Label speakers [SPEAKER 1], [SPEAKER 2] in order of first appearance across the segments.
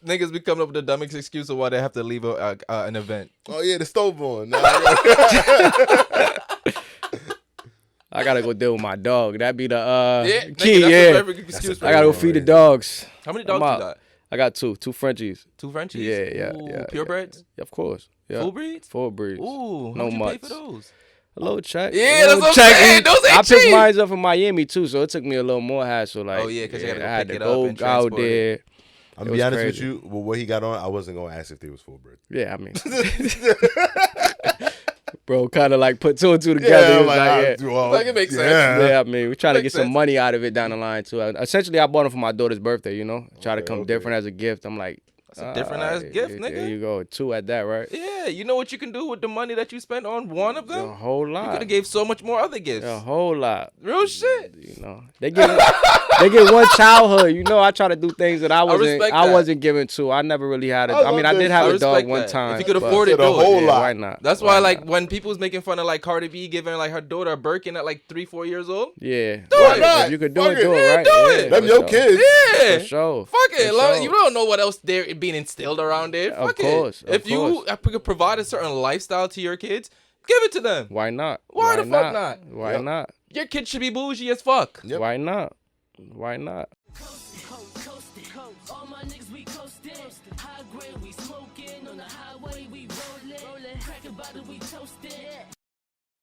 [SPEAKER 1] Niggas be coming up with the dumbest excuse of why they have to leave an event.
[SPEAKER 2] Oh yeah, the stove on.
[SPEAKER 3] I gotta go deal with my dog. That'd be the
[SPEAKER 1] Nigga,
[SPEAKER 3] key.
[SPEAKER 1] that's
[SPEAKER 3] Yeah,
[SPEAKER 1] the perfect excuse for
[SPEAKER 3] I gotta
[SPEAKER 1] you.
[SPEAKER 3] go feed the dogs.
[SPEAKER 1] How many dogs you got?
[SPEAKER 3] I got two Frenchies.
[SPEAKER 1] 2 Frenchies?
[SPEAKER 3] Yeah.
[SPEAKER 1] Purebreds?
[SPEAKER 3] Yeah, of course. Yeah.
[SPEAKER 1] Full breeds?
[SPEAKER 3] Full breeds.
[SPEAKER 1] Ooh, how
[SPEAKER 3] No
[SPEAKER 1] much you pay
[SPEAKER 3] mutts.
[SPEAKER 1] for those?
[SPEAKER 3] A little check.
[SPEAKER 1] Yeah, that's what I'm saying. Those ain't
[SPEAKER 3] I
[SPEAKER 1] cheap.
[SPEAKER 3] picked mine up from Miami too, so it took me a little more hassle. Like,
[SPEAKER 1] Oh, yeah, 'cause you gotta go
[SPEAKER 3] I had
[SPEAKER 1] pick
[SPEAKER 3] to
[SPEAKER 1] it up
[SPEAKER 3] go
[SPEAKER 1] and transport
[SPEAKER 3] out there.
[SPEAKER 2] I'm gonna be honest with you. With what he got on, I wasn't gonna ask if they was full bred.
[SPEAKER 3] Yeah, I mean, bro, kind of like put 2 and 2 together.
[SPEAKER 2] Yeah,
[SPEAKER 3] He was
[SPEAKER 1] Like, it makes sense.
[SPEAKER 3] yeah, I mean, we're trying to get
[SPEAKER 1] Makes
[SPEAKER 3] some
[SPEAKER 1] sense.
[SPEAKER 3] money out of it down the line too. Essentially, I bought them for my daughter's birthday. You know, try to come
[SPEAKER 2] okay.
[SPEAKER 3] different as a gift. I'm like,
[SPEAKER 1] That's a different ass gift, nigga.
[SPEAKER 3] There you go, 2 at that, right?
[SPEAKER 1] Yeah, you know what you can do with the money that you spent on one of them?
[SPEAKER 3] A whole lot.
[SPEAKER 1] You could have gave so much more other gifts.
[SPEAKER 3] A whole lot.
[SPEAKER 1] Real shit.
[SPEAKER 3] You know, they get one childhood. You know, I try to do things that I
[SPEAKER 1] respect
[SPEAKER 3] wasn't given to. I never really had it.
[SPEAKER 2] I
[SPEAKER 3] I mean, I
[SPEAKER 2] love
[SPEAKER 3] did
[SPEAKER 2] that.
[SPEAKER 3] have
[SPEAKER 1] I
[SPEAKER 3] a dog
[SPEAKER 1] respect
[SPEAKER 3] one
[SPEAKER 1] that.
[SPEAKER 3] time.
[SPEAKER 1] If you could
[SPEAKER 3] but-
[SPEAKER 1] afford it,
[SPEAKER 2] a
[SPEAKER 1] do
[SPEAKER 2] whole
[SPEAKER 1] it.
[SPEAKER 2] lot.
[SPEAKER 3] Why not?
[SPEAKER 1] That's
[SPEAKER 3] Why
[SPEAKER 1] why, like,
[SPEAKER 3] not?
[SPEAKER 1] when people was making fun of, like, Cardi B giving, like, her daughter a Birkin at, like, 3-4 years old.
[SPEAKER 3] Yeah.
[SPEAKER 1] Why
[SPEAKER 2] not?
[SPEAKER 3] If you could do
[SPEAKER 2] Fuck
[SPEAKER 3] it,
[SPEAKER 2] it.
[SPEAKER 3] do it,
[SPEAKER 1] Yeah,
[SPEAKER 3] right?
[SPEAKER 1] do it.
[SPEAKER 2] Them
[SPEAKER 3] for
[SPEAKER 2] your
[SPEAKER 3] sure.
[SPEAKER 2] kids.
[SPEAKER 1] Yeah.
[SPEAKER 3] For sure.
[SPEAKER 1] Fuck it.
[SPEAKER 3] For
[SPEAKER 1] Like,
[SPEAKER 3] sure.
[SPEAKER 1] you don't know what else they're being instilled around there.
[SPEAKER 3] Of
[SPEAKER 1] Fuck
[SPEAKER 3] course,
[SPEAKER 1] it.
[SPEAKER 3] of
[SPEAKER 1] If you could provide a certain lifestyle to your kids, give it to them.
[SPEAKER 3] Why not?
[SPEAKER 1] Why the fuck not?
[SPEAKER 3] Why
[SPEAKER 2] Yep.
[SPEAKER 3] not?
[SPEAKER 1] Your kid should be bougie as fuck.
[SPEAKER 2] Yep.
[SPEAKER 3] Why not? Why not?
[SPEAKER 4] All my niggas we coastin', high grade we smoking, on the highway we rollin', crack a bottle we toastin'.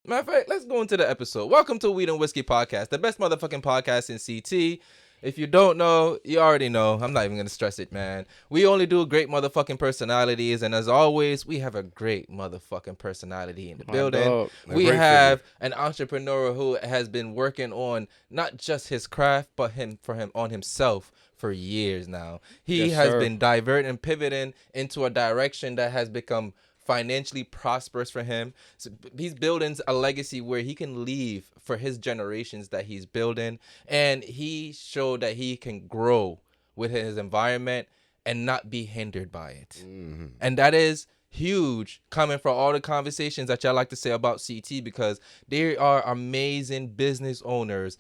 [SPEAKER 1] Matter of fact, let's go into the episode. Welcome to Weed and Whiskey Podcast, the best motherfucking podcast in CT. If you don't know, you already know. I'm not even going to stress it, man. We only do great motherfucking personalities, and as always, we have a great motherfucking personality in the building.
[SPEAKER 3] dog.
[SPEAKER 1] We
[SPEAKER 2] great
[SPEAKER 1] have an entrepreneur who has been working on not just his craft, but on himself for years now. He
[SPEAKER 3] Yes,
[SPEAKER 1] has
[SPEAKER 3] sir.
[SPEAKER 1] been diverting and pivoting into a direction that has become financially prosperous for him. So he's building a legacy where he can leave for his generations that he's building, and he showed that he can grow with his environment and not be hindered by it. And that is huge, coming from all the conversations that y'all like to say about CT, because there are amazing business owners,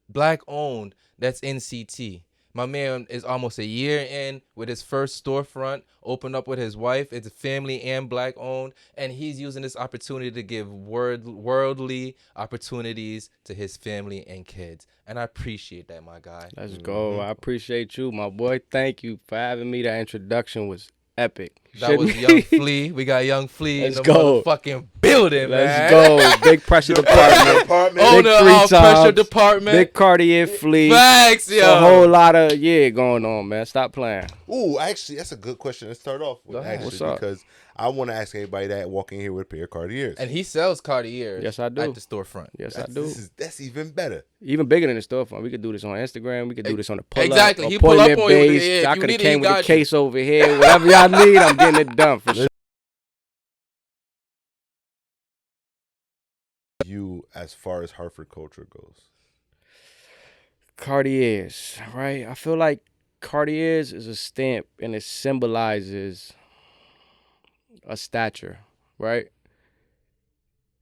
[SPEAKER 1] black owned, that's in CT. My man is almost a year in with his first storefront, opened up with his wife. It's family and black owned, and he's using this opportunity to give worldly opportunities to his family and kids. And I appreciate that, my guy.
[SPEAKER 3] Let's go. I appreciate you, my boy. Thank you for having me. That introduction was epic.
[SPEAKER 1] That was Young Flea. We got Young Flea in
[SPEAKER 3] Let's
[SPEAKER 1] the
[SPEAKER 3] go.
[SPEAKER 1] motherfucking building,
[SPEAKER 3] Let's
[SPEAKER 1] man.
[SPEAKER 3] go. Big pressure department.
[SPEAKER 2] Apartment.
[SPEAKER 1] Owner
[SPEAKER 3] Big three
[SPEAKER 1] of Pressure
[SPEAKER 3] times.
[SPEAKER 1] Department.
[SPEAKER 3] Big Cartier fleet.
[SPEAKER 1] Facts, yo.
[SPEAKER 3] A whole lot of going on, man. Stop playing.
[SPEAKER 2] Ooh, actually, that's a good question to start off with.
[SPEAKER 1] Go ahead.
[SPEAKER 2] Actually,
[SPEAKER 3] What's up?
[SPEAKER 2] because I want to ask anybody that walking here with a pair of Cartiers.
[SPEAKER 1] And he sells Cartier.
[SPEAKER 3] Yes, I do.
[SPEAKER 1] At the storefront.
[SPEAKER 3] Yes, I do.
[SPEAKER 2] That's even better.
[SPEAKER 3] Even bigger than the storefront. We could do this on Instagram. We could do this on the pull-up.
[SPEAKER 1] Exactly. He pull up on you.
[SPEAKER 3] Base.
[SPEAKER 1] Yeah, if
[SPEAKER 3] I
[SPEAKER 1] you
[SPEAKER 3] could
[SPEAKER 1] need
[SPEAKER 3] have
[SPEAKER 1] it, he
[SPEAKER 3] came with
[SPEAKER 1] got
[SPEAKER 3] a
[SPEAKER 1] you.
[SPEAKER 3] case over here. Whatever y'all need, I'm getting it done for sure.
[SPEAKER 2] You, as far as Hartford culture goes.
[SPEAKER 3] Cartiers, right? I feel like Cartiers is a stamp and it symbolizes a stature, right?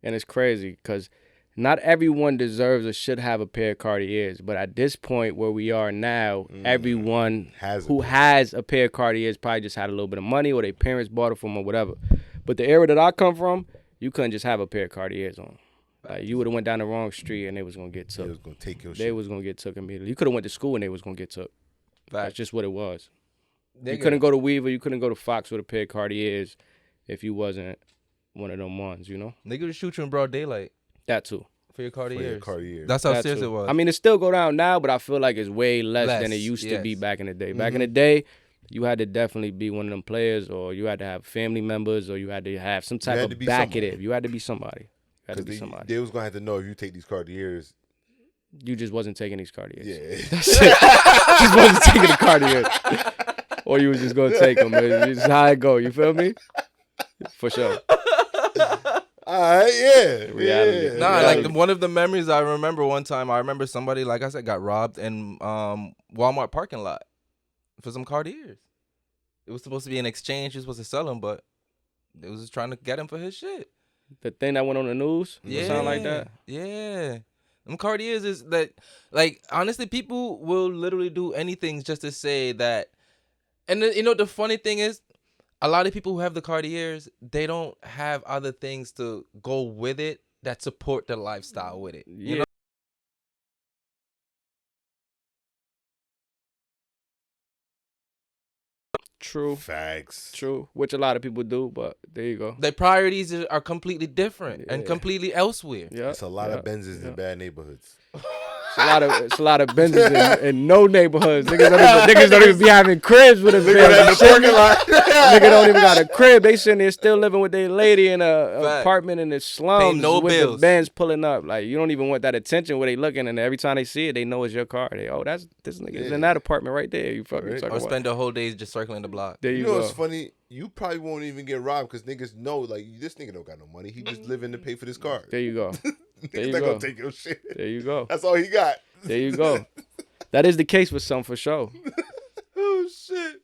[SPEAKER 3] And it's crazy because not everyone deserves or should have a pair of Cartiers, but at this point where we are now, everyone who has a pair of Cartiers probably just had a little bit of money or their parents bought it for them or whatever. But the era that I come from, you couldn't just have a pair of Cartiers on. Like, you would have went down the wrong street and they was gonna get
[SPEAKER 2] They
[SPEAKER 3] took.
[SPEAKER 2] was gonna take your
[SPEAKER 3] They
[SPEAKER 2] shit.
[SPEAKER 3] was gonna get took immediately. You could have went to school and they was gonna get took. That's
[SPEAKER 1] Facts.
[SPEAKER 3] just what it was. You
[SPEAKER 1] Nigga.
[SPEAKER 3] couldn't go to Weaver, you couldn't go to Fox with a pair of Cartiers if you wasn't one of them ones, you know?
[SPEAKER 1] Nigga would shoot you in broad daylight
[SPEAKER 3] That too.
[SPEAKER 1] for your
[SPEAKER 2] For your
[SPEAKER 1] Cartiers.
[SPEAKER 2] Cartiers.
[SPEAKER 1] That's how
[SPEAKER 3] That
[SPEAKER 1] serious
[SPEAKER 3] too.
[SPEAKER 1] it was.
[SPEAKER 3] I mean, it still go down now, but I feel like it's way less than it
[SPEAKER 1] Less,
[SPEAKER 3] used to be
[SPEAKER 1] yes.
[SPEAKER 3] back in the day. Back in the day, you had to definitely be one of them players, or you had to have family members, or you had to have some type
[SPEAKER 2] had
[SPEAKER 3] of
[SPEAKER 2] to be
[SPEAKER 3] back
[SPEAKER 2] somebody.
[SPEAKER 3] it in. You had to be somebody. You had to be
[SPEAKER 2] Because
[SPEAKER 3] somebody.
[SPEAKER 2] they was gonna have to know if you take these Cartiers.
[SPEAKER 3] You just wasn't taking these Cartiers.
[SPEAKER 2] Yeah.
[SPEAKER 3] That's it. Just wasn't taking the Cartiers. Or you was just gonna take them. It's how it go. You feel me? For sure.
[SPEAKER 2] All right, yeah.
[SPEAKER 3] Reality.
[SPEAKER 2] Yeah.
[SPEAKER 1] Nah,
[SPEAKER 3] Yeah.
[SPEAKER 1] like one of the memories I remember one time, I remember somebody, like I said, got robbed in Walmart parking lot for some Cartiers. It was supposed to be an exchange. He was supposed to sell them, but they was just trying to get him for his shit.
[SPEAKER 3] The thing that went on the news,
[SPEAKER 1] Yeah.
[SPEAKER 3] something like that.
[SPEAKER 1] Yeah. Them Cartiers is that, like, honestly, people will literally do anything just to say that And then, you know, the funny thing is, a lot of people who have the Cartiers, they don't have other things to go with it that support the lifestyle with it. You
[SPEAKER 3] Yeah.
[SPEAKER 1] know,
[SPEAKER 3] True.
[SPEAKER 2] Facts.
[SPEAKER 3] True. Which a lot of people do, but there you go.
[SPEAKER 1] their priorities are completely different and
[SPEAKER 3] Yeah.
[SPEAKER 1] completely elsewhere.
[SPEAKER 3] Yeah.
[SPEAKER 2] It's a lot
[SPEAKER 3] yeah,
[SPEAKER 2] of Benzes
[SPEAKER 3] yeah.
[SPEAKER 2] in bad neighborhoods.
[SPEAKER 3] It's a lot of Benzes in no neighborhoods. Niggas don't even be having cribs with a Benz. Nigga don't even got a crib. They sitting there still living with their lady in a
[SPEAKER 1] Fact.
[SPEAKER 3] apartment in the slums
[SPEAKER 1] Paying no
[SPEAKER 3] with
[SPEAKER 1] bills.
[SPEAKER 3] the Benz pulling up. Like, you don't even want that attention where they looking, and every time they see it, they know it's your car. They, that's this nigga's in that apartment right there. You fucking
[SPEAKER 2] Right.
[SPEAKER 3] talking
[SPEAKER 1] Or
[SPEAKER 3] about.
[SPEAKER 1] spend the whole day just circling the block.
[SPEAKER 3] There
[SPEAKER 2] You
[SPEAKER 3] you
[SPEAKER 2] know
[SPEAKER 3] go.
[SPEAKER 2] what's funny? You probably won't even get robbed because niggas know, like, this nigga don't got no money. He just living to pay for this car.
[SPEAKER 3] There you go.
[SPEAKER 2] Niggas
[SPEAKER 3] you
[SPEAKER 2] not
[SPEAKER 3] go.
[SPEAKER 2] gonna take your shit.
[SPEAKER 3] There you go.
[SPEAKER 2] That's all he got.
[SPEAKER 3] There you go. That is the case with some for sure.
[SPEAKER 2] Oh shit.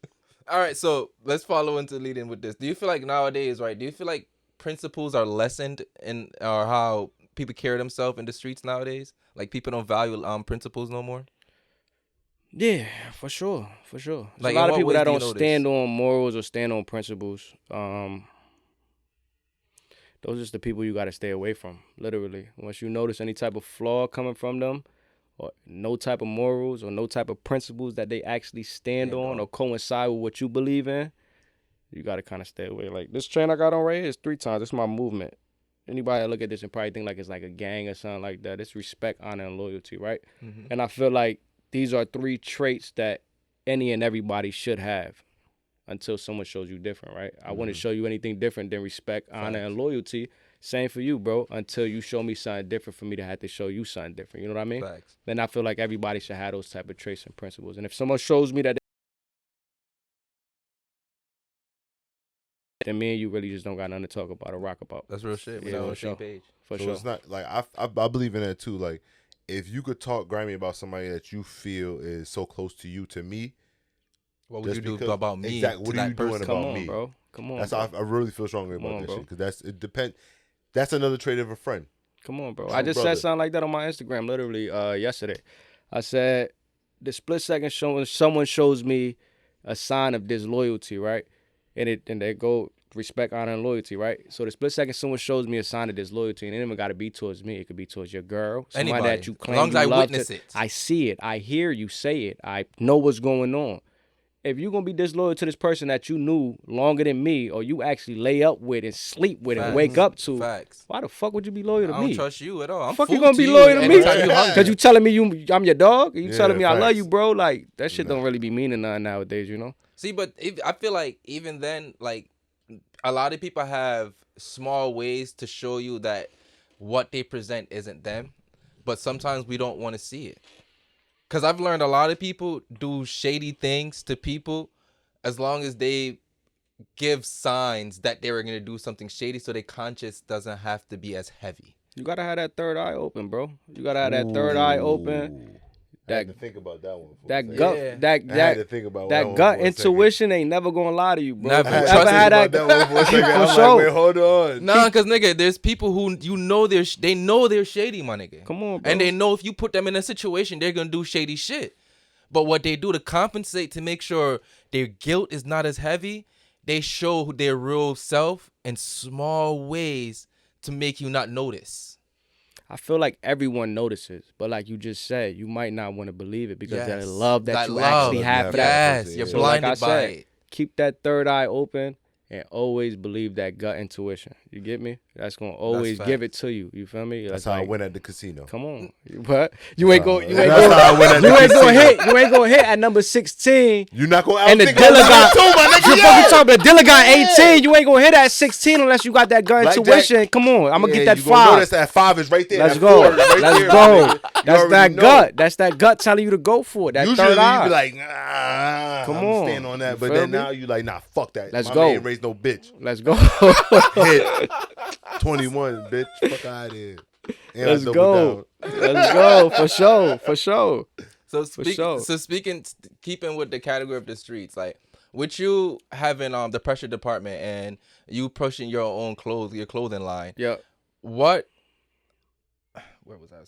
[SPEAKER 1] All right, so let's follow into leading with this. Do you feel like nowadays, right? Do you feel like principles are lessened in or how people carry themselves in the streets nowadays? Like people don't value principles no more.
[SPEAKER 3] Yeah, for sure. There's
[SPEAKER 1] Like,
[SPEAKER 3] a lot
[SPEAKER 1] in
[SPEAKER 3] of
[SPEAKER 1] what
[SPEAKER 3] people
[SPEAKER 1] ways
[SPEAKER 3] that
[SPEAKER 1] do you
[SPEAKER 3] don't
[SPEAKER 1] notice?
[SPEAKER 3] stand on morals or stand on principles. Those are just the people you got to stay away from, literally. Once you notice any type of flaw coming from them, or no type of morals or no type of principles that they actually stand on or coincide with what you believe in, you got to kind of stay away. Like, this chain I got on right here is 3 times. It's my movement. Anybody that look at this and probably think like it's like a gang or something like that. It's respect, honor, and loyalty, right?
[SPEAKER 1] Mm-hmm.
[SPEAKER 3] And I feel like these are 3 traits that any and everybody should have until someone shows you different, right? I wouldn't show you anything different than respect, honor, and loyalty. Same for you, bro, until you show me something different for me to have to show you something different. You know what I mean?
[SPEAKER 1] Facts.
[SPEAKER 3] Then I feel like everybody should have those type of traits and principles. And if someone shows me that, then me and you really just don't got nothing to talk about or rock about.
[SPEAKER 1] That's real shit. We're
[SPEAKER 3] Yeah,
[SPEAKER 1] not on the
[SPEAKER 3] for
[SPEAKER 1] same
[SPEAKER 3] sure.
[SPEAKER 1] page.
[SPEAKER 3] For
[SPEAKER 2] So
[SPEAKER 3] sure.
[SPEAKER 2] it's not like I believe in that too. Like, if you could talk grimy about somebody that you feel is so close to you, to me,
[SPEAKER 1] What would
[SPEAKER 2] just
[SPEAKER 1] you do
[SPEAKER 2] because-
[SPEAKER 1] about me?
[SPEAKER 2] exactly, what
[SPEAKER 1] to
[SPEAKER 2] are
[SPEAKER 1] that
[SPEAKER 2] you doing
[SPEAKER 1] person?
[SPEAKER 3] Come
[SPEAKER 2] about
[SPEAKER 3] on,
[SPEAKER 2] me?
[SPEAKER 3] bro. Come on,
[SPEAKER 2] that's
[SPEAKER 3] bro.
[SPEAKER 2] I really feel strongly
[SPEAKER 3] Come
[SPEAKER 2] about
[SPEAKER 3] on,
[SPEAKER 2] that
[SPEAKER 3] bro.
[SPEAKER 2] shit because it depends. That's another trait of a friend.
[SPEAKER 3] Come on, bro.
[SPEAKER 2] True
[SPEAKER 3] I just
[SPEAKER 2] brother.
[SPEAKER 3] said something like that on my Instagram literally yesterday. I said the split second someone shows me a sign of disloyalty, right? And they go respect, honor, and loyalty, right? So the split second someone shows me a sign of disloyalty, and it ain't got to be towards me. It could be towards your girl, somebody
[SPEAKER 1] Anybody.
[SPEAKER 3] that you
[SPEAKER 1] As
[SPEAKER 3] claim
[SPEAKER 1] long as
[SPEAKER 3] you
[SPEAKER 1] I
[SPEAKER 3] love
[SPEAKER 1] witness
[SPEAKER 3] to-
[SPEAKER 1] it.
[SPEAKER 3] I see it. I hear you say it. I know what's going on. If you're going to be disloyal to this person that you knew longer than me, or you actually lay up with and sleep with and
[SPEAKER 1] Facts.
[SPEAKER 3] wake up to,
[SPEAKER 1] Facts.
[SPEAKER 3] why the fuck would you be loyal to
[SPEAKER 1] I
[SPEAKER 3] me?
[SPEAKER 1] don't trust you at all. I'm
[SPEAKER 3] Fuck you
[SPEAKER 1] food
[SPEAKER 3] gonna be
[SPEAKER 1] you
[SPEAKER 3] loyal to me?
[SPEAKER 1] anytime you hungry.
[SPEAKER 3] Cause you telling me I'm your dog? You
[SPEAKER 2] Yeah,
[SPEAKER 3] telling me I love
[SPEAKER 2] facts.
[SPEAKER 3] you, bro? Like, that shit don't really be meaning nothing nowadays, you know?
[SPEAKER 1] See, but I feel like even then, like a lot of people have small ways to show you that what they present isn't them, but sometimes we don't want to see it. Cause I've learned a lot of people do shady things to people as long as they give signs that they were gonna do something shady, so their conscience doesn't have to be as heavy.
[SPEAKER 3] You gotta have that third eye open, bro. You gotta have that third eye open.
[SPEAKER 2] I had
[SPEAKER 3] That
[SPEAKER 2] to think about that one. For a
[SPEAKER 3] that
[SPEAKER 2] second.
[SPEAKER 3] gut,
[SPEAKER 1] Yeah.
[SPEAKER 2] I had to think about
[SPEAKER 3] that
[SPEAKER 2] one
[SPEAKER 3] gut
[SPEAKER 2] for a second.
[SPEAKER 3] intuition ain't never gonna lie to you, bro.
[SPEAKER 1] Never.
[SPEAKER 2] I had
[SPEAKER 3] You
[SPEAKER 2] to
[SPEAKER 3] ever
[SPEAKER 2] think
[SPEAKER 3] had
[SPEAKER 2] about
[SPEAKER 3] that?
[SPEAKER 2] that one for a second. I'm
[SPEAKER 3] For
[SPEAKER 2] like,
[SPEAKER 3] sure.
[SPEAKER 2] wait, hold on.
[SPEAKER 1] Nah, cause nigga, there's people who you know they know they're shady, my nigga.
[SPEAKER 3] Come on, bro.
[SPEAKER 1] And they know if you put them in a situation, they're gonna do shady shit. But what they do to compensate to make sure their guilt is not as heavy, they show their real self in small ways to make you not notice.
[SPEAKER 3] I feel like everyone notices, but like you just said, you might not want to believe it because that
[SPEAKER 1] Yes.
[SPEAKER 3] love that you
[SPEAKER 1] love.
[SPEAKER 3] actually have for that.
[SPEAKER 1] Yes, you're
[SPEAKER 3] So like
[SPEAKER 1] blinded
[SPEAKER 3] I
[SPEAKER 1] by
[SPEAKER 3] said,
[SPEAKER 1] it.
[SPEAKER 3] keep that third eye open and always believe that gut intuition. You get me? That's gonna always give it to you. You feel me?
[SPEAKER 2] That's how I win at the casino.
[SPEAKER 3] Come on, what? You ain't go. You ain't
[SPEAKER 2] That's how I win at the
[SPEAKER 3] You ain't gonna
[SPEAKER 2] casino.
[SPEAKER 3] hit. You ain't gonna hit at number 16.
[SPEAKER 2] You're not going to
[SPEAKER 3] And the
[SPEAKER 2] outthink
[SPEAKER 3] dealer
[SPEAKER 2] my
[SPEAKER 3] got.
[SPEAKER 2] too, my nigga.
[SPEAKER 3] You
[SPEAKER 2] Yeah.
[SPEAKER 3] fucking talking about the dealer got 18. You ain't gonna hit at 16 unless you got that gut
[SPEAKER 2] Blackjack.
[SPEAKER 3] intuition. Come on, I'm gonna
[SPEAKER 2] Yeah,
[SPEAKER 3] get that
[SPEAKER 2] you gonna know
[SPEAKER 3] 5.
[SPEAKER 2] That's that 5 is right there.
[SPEAKER 3] Let's
[SPEAKER 2] That
[SPEAKER 3] go.
[SPEAKER 2] 4 is right
[SPEAKER 3] Let's
[SPEAKER 2] there,
[SPEAKER 3] go.
[SPEAKER 2] my nigga. You
[SPEAKER 3] That's
[SPEAKER 2] already
[SPEAKER 3] that
[SPEAKER 2] know.
[SPEAKER 3] gut. That's that gut telling you to go for it. That
[SPEAKER 2] Usually
[SPEAKER 3] third
[SPEAKER 2] you
[SPEAKER 3] eye.
[SPEAKER 2] be like, nah,
[SPEAKER 3] Come
[SPEAKER 2] I'm
[SPEAKER 3] on.
[SPEAKER 2] staying on that.
[SPEAKER 3] You
[SPEAKER 2] But
[SPEAKER 3] feel
[SPEAKER 2] then
[SPEAKER 3] me?
[SPEAKER 2] now you like, nah, fuck that.
[SPEAKER 3] Let's
[SPEAKER 2] My
[SPEAKER 3] go.
[SPEAKER 2] man ain't raised no bitch.
[SPEAKER 3] Let's go.
[SPEAKER 2] Hit 21, bitch. Fuck out of here. And I
[SPEAKER 3] Let's
[SPEAKER 2] double
[SPEAKER 3] go.
[SPEAKER 2] down.
[SPEAKER 3] Let's go. For sure. For sure.
[SPEAKER 1] So
[SPEAKER 3] sure.
[SPEAKER 1] speaking, keeping with the category of the streets, like with you having the pressure department and you pushing your own your clothing line,
[SPEAKER 3] Yeah.
[SPEAKER 1] where was I?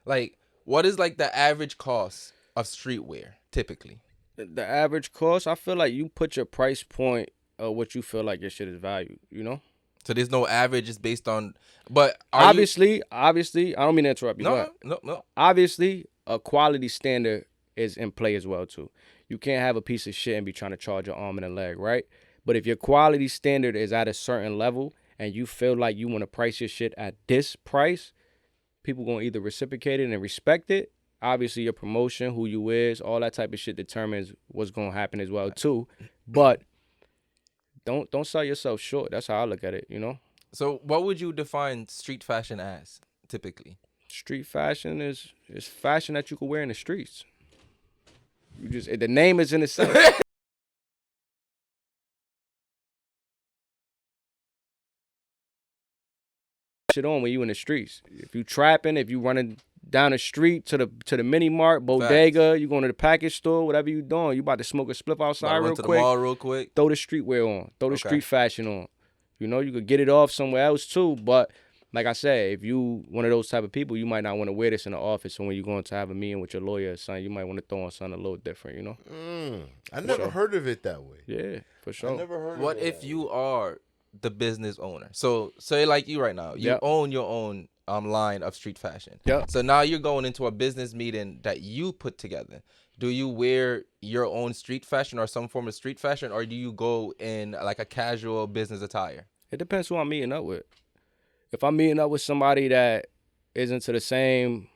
[SPEAKER 1] Like, what is like the average cost of streetwear typically?
[SPEAKER 3] The average cost, I feel like you put your price point of what you feel like your shit is valued, you know?
[SPEAKER 1] So there's no average. It's based on. But are
[SPEAKER 3] Obviously, I don't mean to interrupt you. Go ahead.
[SPEAKER 1] No.
[SPEAKER 3] Obviously, a quality standard is in play as well, too. You can't have a piece of shit and be trying to charge an arm and a leg, right? But if your quality standard is at a certain level and you feel like you want to price your shit at this price, people going to either reciprocate it and respect it. Obviously, your promotion, who you is, all that type of shit determines what's going to happen as well, too. But don't sell yourself short. That's how I look at it, you know?
[SPEAKER 1] So what would you define street fashion as, typically?
[SPEAKER 3] Street fashion is fashion that you can wear in the streets. The name is in itself. Shit on when you in the streets. If you trapping, if you running down the street to the mini mart, bodega, you going to the package store, whatever you doing, you about to smoke a spliff outside real
[SPEAKER 1] to
[SPEAKER 3] quick.
[SPEAKER 1] The mall real quick.
[SPEAKER 3] Throw the streetwear on. Throw the street fashion on. You know, you could get it off somewhere else too, but like I said, if you one of those type of people, you might not want to wear this in the office. So when you're going to have a meeting with your lawyer or something, you might want to throw on something a little different, you know?
[SPEAKER 2] I never heard of it that way.
[SPEAKER 3] Yeah, for sure.
[SPEAKER 2] I never heard
[SPEAKER 1] What
[SPEAKER 2] of it.
[SPEAKER 1] if you are the business owner? So say like you right now, you own your own line of street fashion.
[SPEAKER 3] Yeah.
[SPEAKER 1] So now you're going into a business meeting that you put together. Do you wear your own street fashion or some form of street fashion, or do you go in like a casual business attire?
[SPEAKER 3] It depends who I'm meeting up with. If I'm meeting up with somebody that is into the same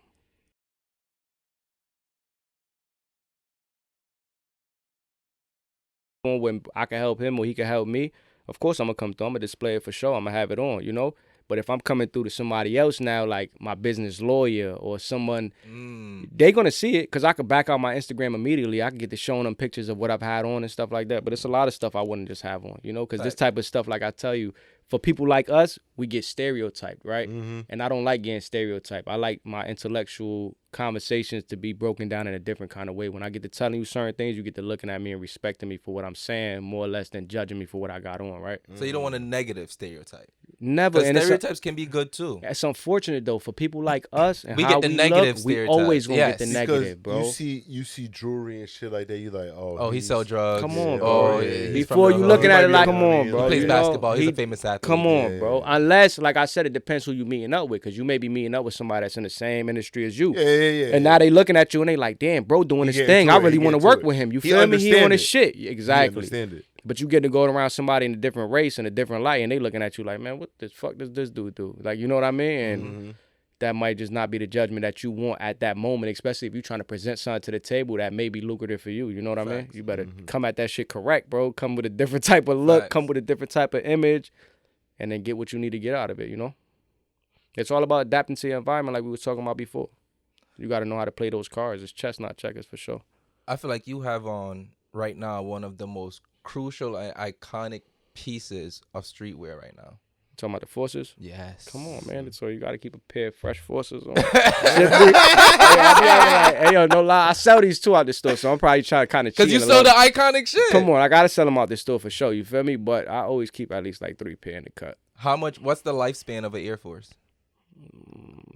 [SPEAKER 3] when I can help him or he can help me, of course I'm gonna come through. I'm gonna display it for sure. I'm gonna have it on, you know? But if I'm coming through to somebody else now, like my business lawyer or someone, they gonna see it because I could back out my Instagram immediately. I can get to showing them pictures of what I've had on and stuff like that. But it's a lot of stuff I wouldn't just have on, you know? Because this type of stuff, like I tell you, for people like us, we get stereotyped, right? And I don't like getting stereotyped. I like my intellectual conversations to be broken down in a different kind of way. When I get to telling you certain things, you get to looking at me and respecting me for what I'm saying more or less than judging me for what I got on, right?
[SPEAKER 1] So you don't want a negative stereotype.
[SPEAKER 3] Never.
[SPEAKER 1] Because
[SPEAKER 3] And
[SPEAKER 1] stereotypes can be good too.
[SPEAKER 3] it's unfortunate though for people like us and
[SPEAKER 1] We
[SPEAKER 3] how
[SPEAKER 1] get the
[SPEAKER 3] we
[SPEAKER 1] negative
[SPEAKER 3] look, we
[SPEAKER 1] stereotypes.
[SPEAKER 3] always gonna get the
[SPEAKER 1] Yes.
[SPEAKER 3] negative, bro.
[SPEAKER 2] You see jewelry and shit like that. You like,
[SPEAKER 1] Oh, he sell drugs.
[SPEAKER 3] Come on,
[SPEAKER 1] Oh,
[SPEAKER 3] bro.
[SPEAKER 1] yeah. he's
[SPEAKER 3] Before
[SPEAKER 1] from
[SPEAKER 3] you
[SPEAKER 1] the
[SPEAKER 3] looking
[SPEAKER 1] hood.
[SPEAKER 3] at it
[SPEAKER 2] He
[SPEAKER 3] like,
[SPEAKER 2] might
[SPEAKER 3] come
[SPEAKER 2] be
[SPEAKER 3] on,
[SPEAKER 2] on
[SPEAKER 3] bro.
[SPEAKER 1] He plays
[SPEAKER 3] you know,
[SPEAKER 1] basketball. He's a famous athlete.
[SPEAKER 3] Come on,
[SPEAKER 2] Yeah,
[SPEAKER 3] bro.
[SPEAKER 2] yeah.
[SPEAKER 3] Unless, like I said, it depends who you meeting up with, because you may be meeting up with somebody that's in the same industry as you.
[SPEAKER 2] Yeah.
[SPEAKER 3] And now they looking at you and they like, damn, bro, doing
[SPEAKER 2] He
[SPEAKER 3] this
[SPEAKER 2] getting
[SPEAKER 3] thing.
[SPEAKER 2] to
[SPEAKER 3] I
[SPEAKER 2] it.
[SPEAKER 3] really
[SPEAKER 2] He
[SPEAKER 3] want to
[SPEAKER 2] getting
[SPEAKER 3] work
[SPEAKER 2] to it.
[SPEAKER 3] with him. You
[SPEAKER 2] He
[SPEAKER 3] feel me? He on
[SPEAKER 2] understand
[SPEAKER 3] his
[SPEAKER 2] it.
[SPEAKER 3] shit.
[SPEAKER 2] You
[SPEAKER 3] Exactly.
[SPEAKER 2] understand it.
[SPEAKER 3] But you get to go around somebody in a different race and a different light, and they looking at you like, man, what the fuck does this dude do? Like, you know what I mean? And that might just not be the judgment that you want at that moment, especially if you're trying to present something to the table that may be lucrative for you. You know what I mean? You better come at that shit correct, bro. Come with a different type of look, come with a different type of image, and then get what you need to get out of it, you know? It's all about adapting to your environment like we was talking about before. You got to know how to play those cards. It's chess, not checkers, for sure.
[SPEAKER 1] I feel like you have on right now one of the most crucial and iconic pieces of streetwear right now.
[SPEAKER 3] Talking about the forces?
[SPEAKER 1] Yes.
[SPEAKER 3] Come on, man. So you got to keep a pair of fresh forces on. Hey, yo, no lie. I sell these two out the store, so I'm probably trying to kind of cheat.
[SPEAKER 1] Because you sell the iconic shit.
[SPEAKER 3] Come on, I got to sell them out the store for sure. You feel me? But I always keep at least like 3 pair in the cut.
[SPEAKER 1] What's the lifespan of an Air Force?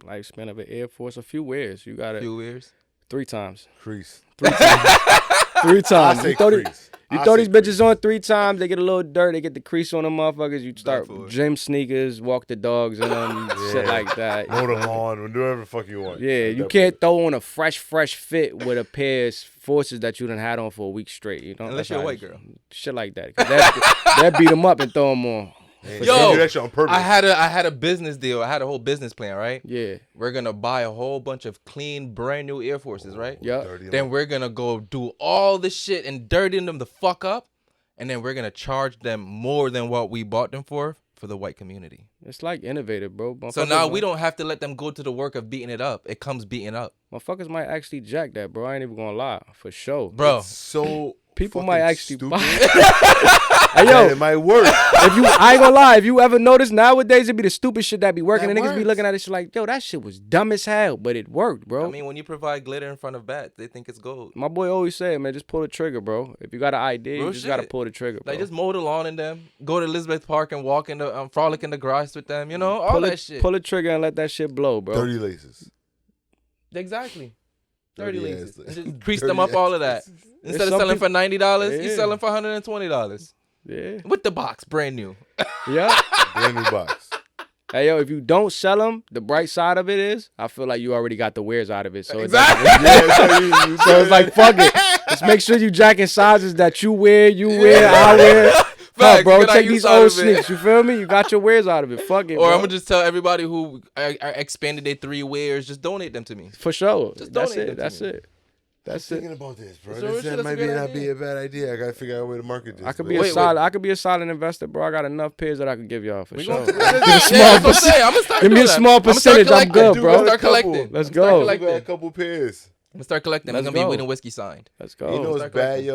[SPEAKER 3] Lifespan of an Air Force, a few wears. You got it.
[SPEAKER 1] Few years.
[SPEAKER 3] 3 times.
[SPEAKER 2] Crease.
[SPEAKER 3] 3 times.
[SPEAKER 2] I say
[SPEAKER 3] You throw,
[SPEAKER 2] crease.
[SPEAKER 3] you
[SPEAKER 2] I
[SPEAKER 3] throw
[SPEAKER 2] say
[SPEAKER 3] these bitches on 3 times, they get a little dirt, they get the crease on them motherfuckers. You start
[SPEAKER 1] for it.
[SPEAKER 3] gym sneakers, walk the dogs in them, shit like that.
[SPEAKER 2] Mow the lawn, do whatever the fuck you want.
[SPEAKER 3] Yeah, you can't throw on a fresh fit with a pair of forces that you done had on for a week straight. You know,
[SPEAKER 1] Unless
[SPEAKER 3] That's
[SPEAKER 1] you're a
[SPEAKER 3] how
[SPEAKER 1] white
[SPEAKER 3] it-
[SPEAKER 1] girl.
[SPEAKER 3] Shit like that. 'Cause that beat them up and throw them on.
[SPEAKER 2] Man,
[SPEAKER 1] Yo,
[SPEAKER 2] you do that shit on purpose.
[SPEAKER 1] I had a business deal. I had a whole business plan, right?
[SPEAKER 3] Yeah.
[SPEAKER 1] We're gonna buy a whole bunch of clean, brand new Air Forces, right?
[SPEAKER 3] Yeah.
[SPEAKER 2] Dirty
[SPEAKER 1] Then we're gonna go do all the shit and dirty them the fuck up, and then we're gonna charge them more than what we bought them for the white community.
[SPEAKER 3] It's like innovative, bro.
[SPEAKER 1] So now we don't have to let them go to the work of beating it up. It comes beating up,
[SPEAKER 3] Motherfuckers might actually jack that, bro. I ain't even gonna lie. For sure.
[SPEAKER 1] bro.
[SPEAKER 2] So
[SPEAKER 3] People
[SPEAKER 2] fucking
[SPEAKER 3] might actually
[SPEAKER 2] stupid.
[SPEAKER 3] buy Hey,
[SPEAKER 2] Man,
[SPEAKER 3] yo,
[SPEAKER 2] it might work.
[SPEAKER 3] I ain't gonna lie, if you ever notice nowadays, it be the stupid shit that be working.
[SPEAKER 1] That
[SPEAKER 3] And niggas be
[SPEAKER 1] works.
[SPEAKER 3] looking at it shit like, yo, that shit was dumb as hell, but it worked, bro.
[SPEAKER 1] I mean, when you provide glitter in front of bats, they think it's gold.
[SPEAKER 3] My boy always say, man, just pull the trigger, bro. If you got an idea,
[SPEAKER 1] Real
[SPEAKER 3] you just gotta
[SPEAKER 1] shit.
[SPEAKER 3] pull the trigger, bro.
[SPEAKER 1] Like just mow the lawn in them, go to Elizabeth Park and walk in the frolic in the grass with them. You know, all that shit.
[SPEAKER 3] Pull the trigger and let that shit blow, bro.
[SPEAKER 2] Dirty laces.
[SPEAKER 1] Exactly. 30
[SPEAKER 2] dirty
[SPEAKER 1] laces.
[SPEAKER 2] ass.
[SPEAKER 1] And just crease them up, all of that. Instead of
[SPEAKER 3] some
[SPEAKER 1] selling for $90,
[SPEAKER 3] Yeah.
[SPEAKER 1] he's selling for $120
[SPEAKER 3] Yeah.
[SPEAKER 1] with the box, brand new.
[SPEAKER 3] Yeah.
[SPEAKER 2] Brand new box.
[SPEAKER 3] Hey, yo, if you don't sell them, the bright side of it is, I feel like you already got the wears out of it. So
[SPEAKER 1] Exactly.
[SPEAKER 3] so it's like, fuck it. Just make sure you jacking sizes that you wear, I wear.
[SPEAKER 1] Facts,
[SPEAKER 3] Bro,
[SPEAKER 1] good
[SPEAKER 3] take
[SPEAKER 1] use
[SPEAKER 3] these
[SPEAKER 1] out
[SPEAKER 3] old
[SPEAKER 1] of it.
[SPEAKER 3] sneaks. You feel me? You got your wears out of it. Fuck it,
[SPEAKER 1] Or
[SPEAKER 3] bro.
[SPEAKER 1] I'm gonna just tell everybody who expanded their 3 wears, just donate them to me.
[SPEAKER 3] For sure.
[SPEAKER 1] Just
[SPEAKER 3] That's
[SPEAKER 1] donate
[SPEAKER 3] it.
[SPEAKER 1] them
[SPEAKER 3] That's
[SPEAKER 1] to me.
[SPEAKER 3] it. That's
[SPEAKER 2] Thinking
[SPEAKER 3] it.
[SPEAKER 2] about this, bro.
[SPEAKER 1] So
[SPEAKER 2] This
[SPEAKER 1] that's a
[SPEAKER 2] might
[SPEAKER 1] good
[SPEAKER 2] not be
[SPEAKER 1] idea.
[SPEAKER 2] a bad idea. I gotta figure out a way to market this.
[SPEAKER 3] I could
[SPEAKER 2] man.
[SPEAKER 3] be
[SPEAKER 1] Wait,
[SPEAKER 3] a solid. I could be a solid investor, bro. I got enough pairs that I could give y'all for sure.
[SPEAKER 1] Yeah, that's what I'm saying. I'm gonna start
[SPEAKER 3] Give me
[SPEAKER 1] doing
[SPEAKER 3] a
[SPEAKER 1] that.
[SPEAKER 3] small
[SPEAKER 1] I'ma start
[SPEAKER 3] percentage, I'm
[SPEAKER 1] collecting.
[SPEAKER 3] good,
[SPEAKER 2] Dude,
[SPEAKER 3] bro.
[SPEAKER 2] got a
[SPEAKER 1] Start
[SPEAKER 2] couple.
[SPEAKER 1] collecting.
[SPEAKER 3] Let's
[SPEAKER 1] Start
[SPEAKER 3] go.
[SPEAKER 2] I got
[SPEAKER 1] collecting.
[SPEAKER 2] a couple pairs.
[SPEAKER 1] I'm gonna start collecting.
[SPEAKER 3] Let's
[SPEAKER 1] I'm gonna be
[SPEAKER 3] go.
[SPEAKER 1] weed and whiskey signed.
[SPEAKER 3] Let's go.
[SPEAKER 2] You know what's
[SPEAKER 1] Start
[SPEAKER 2] bad,
[SPEAKER 1] collecting.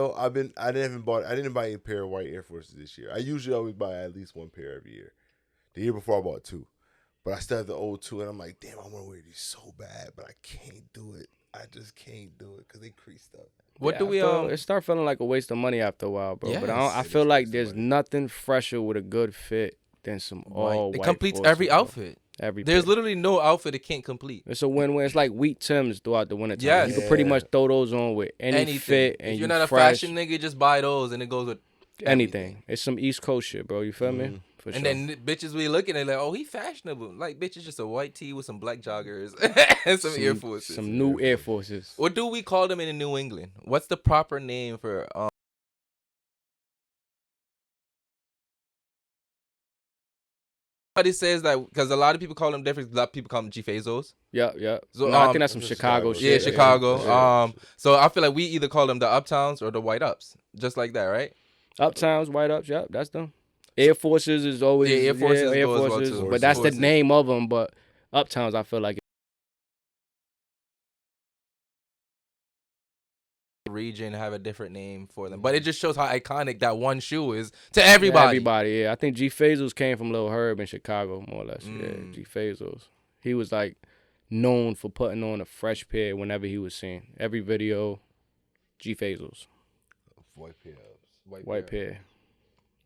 [SPEAKER 2] yo? I didn't buy a pair of white Air Forces this year. I usually always buy at least 1 pair every year. The year before I bought 2. But I still have the old 2, and I'm like, damn, I want to wear these so bad, but I can't do it. I just can't do it because they creased up.
[SPEAKER 1] What do we
[SPEAKER 3] It start feeling like a waste of money after a while, bro. But
[SPEAKER 1] Yes.
[SPEAKER 3] I
[SPEAKER 2] It
[SPEAKER 3] feel
[SPEAKER 2] is
[SPEAKER 3] like
[SPEAKER 2] waste of
[SPEAKER 3] there's
[SPEAKER 2] money.
[SPEAKER 3] nothing fresher with a good fit than some all
[SPEAKER 1] It
[SPEAKER 3] white.
[SPEAKER 1] completes
[SPEAKER 3] forces,
[SPEAKER 1] every
[SPEAKER 3] bro.
[SPEAKER 1] outfit.
[SPEAKER 3] Every
[SPEAKER 1] There's
[SPEAKER 3] pair.
[SPEAKER 1] literally no outfit it can't complete.
[SPEAKER 3] It's a win-win. It's like wheat Tims throughout the winter time.
[SPEAKER 1] Yes.
[SPEAKER 3] You can pretty
[SPEAKER 2] Yeah.
[SPEAKER 3] much throw those on with any
[SPEAKER 1] Anything.
[SPEAKER 3] fit, and
[SPEAKER 1] If you're
[SPEAKER 3] you
[SPEAKER 1] not a
[SPEAKER 3] fresh,
[SPEAKER 1] fashion nigga, just buy those, and it goes with
[SPEAKER 3] anything. It's some East Coast shit, bro. You feel me? For
[SPEAKER 1] And
[SPEAKER 3] sure.
[SPEAKER 1] then bitches we looking at like, oh, he fashionable. Like, bitch, it's just a white tee with some black joggers and some Air Forces.
[SPEAKER 3] Some new Air Forces.
[SPEAKER 1] What do we call them in New England? What's the proper name for? Somebody says that because a lot of people call them different. A lot of people call them G-Fazos.
[SPEAKER 3] Yeah.
[SPEAKER 1] So,
[SPEAKER 3] No, I
[SPEAKER 1] um,
[SPEAKER 3] think that's some Chicago
[SPEAKER 2] Chicago.
[SPEAKER 1] Yeah,
[SPEAKER 3] shit.
[SPEAKER 1] Chicago.
[SPEAKER 3] Yeah.
[SPEAKER 1] So I feel like we either call them the Uptowns or the White Ups, just like that, right?
[SPEAKER 3] Uptowns, White Ups, yep, that's them. Air Forces is always
[SPEAKER 1] Yeah, Air Forces
[SPEAKER 3] Air
[SPEAKER 1] go as well,
[SPEAKER 3] Forces,
[SPEAKER 1] too.
[SPEAKER 3] but that's
[SPEAKER 1] Forces.
[SPEAKER 3] the name of them. But Uptowns, I feel like
[SPEAKER 1] Region have a different name for them, but it just shows how iconic that one shoe is to everybody.
[SPEAKER 3] Everybody, yeah. I think G Fazos came from Lil Herb in Chicago, more or less. Yeah, G Fazos. He was like known for putting on a fresh pair whenever he was seen. Every video, G Fazos,
[SPEAKER 2] White pair.
[SPEAKER 3] white pair.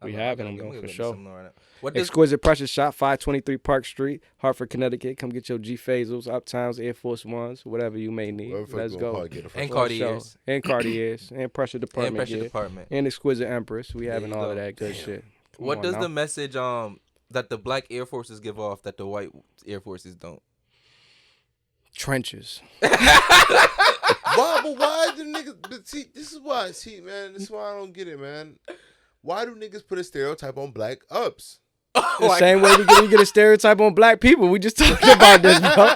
[SPEAKER 3] We
[SPEAKER 1] I'm
[SPEAKER 3] having
[SPEAKER 1] gonna
[SPEAKER 3] them
[SPEAKER 1] get-
[SPEAKER 3] though
[SPEAKER 1] I'm
[SPEAKER 3] for
[SPEAKER 1] gonna
[SPEAKER 3] sure.
[SPEAKER 1] get some right now. What does
[SPEAKER 3] Exquisite Pressure Shop, 523 Park Street, Hartford, Connecticut. Come get your G Fazos, Uptowns, Air Force Ones, whatever you may need.
[SPEAKER 2] Whoever
[SPEAKER 3] Let's
[SPEAKER 2] fuck
[SPEAKER 3] go.
[SPEAKER 2] gonna get it from.
[SPEAKER 1] and
[SPEAKER 3] For sure.
[SPEAKER 1] Cartiers
[SPEAKER 3] And Cartiers and Pressure
[SPEAKER 1] and
[SPEAKER 3] Department
[SPEAKER 1] pressure
[SPEAKER 3] gear.
[SPEAKER 1] department?
[SPEAKER 3] And Exquisite Empress. We
[SPEAKER 1] There
[SPEAKER 3] having
[SPEAKER 1] you
[SPEAKER 3] all
[SPEAKER 1] go.
[SPEAKER 3] of that good shit. Come
[SPEAKER 1] What
[SPEAKER 3] on
[SPEAKER 1] does
[SPEAKER 3] now.
[SPEAKER 1] the message that the black Air Forces give off that the white Air Forces don't?
[SPEAKER 3] Trenches.
[SPEAKER 2] Why? But why do niggas? But see, this is why. See, man, this is why I don't get it, man. Why do niggas put a stereotype on black ups?
[SPEAKER 3] The same way we get a stereotype on black people. We just talking about this, bro.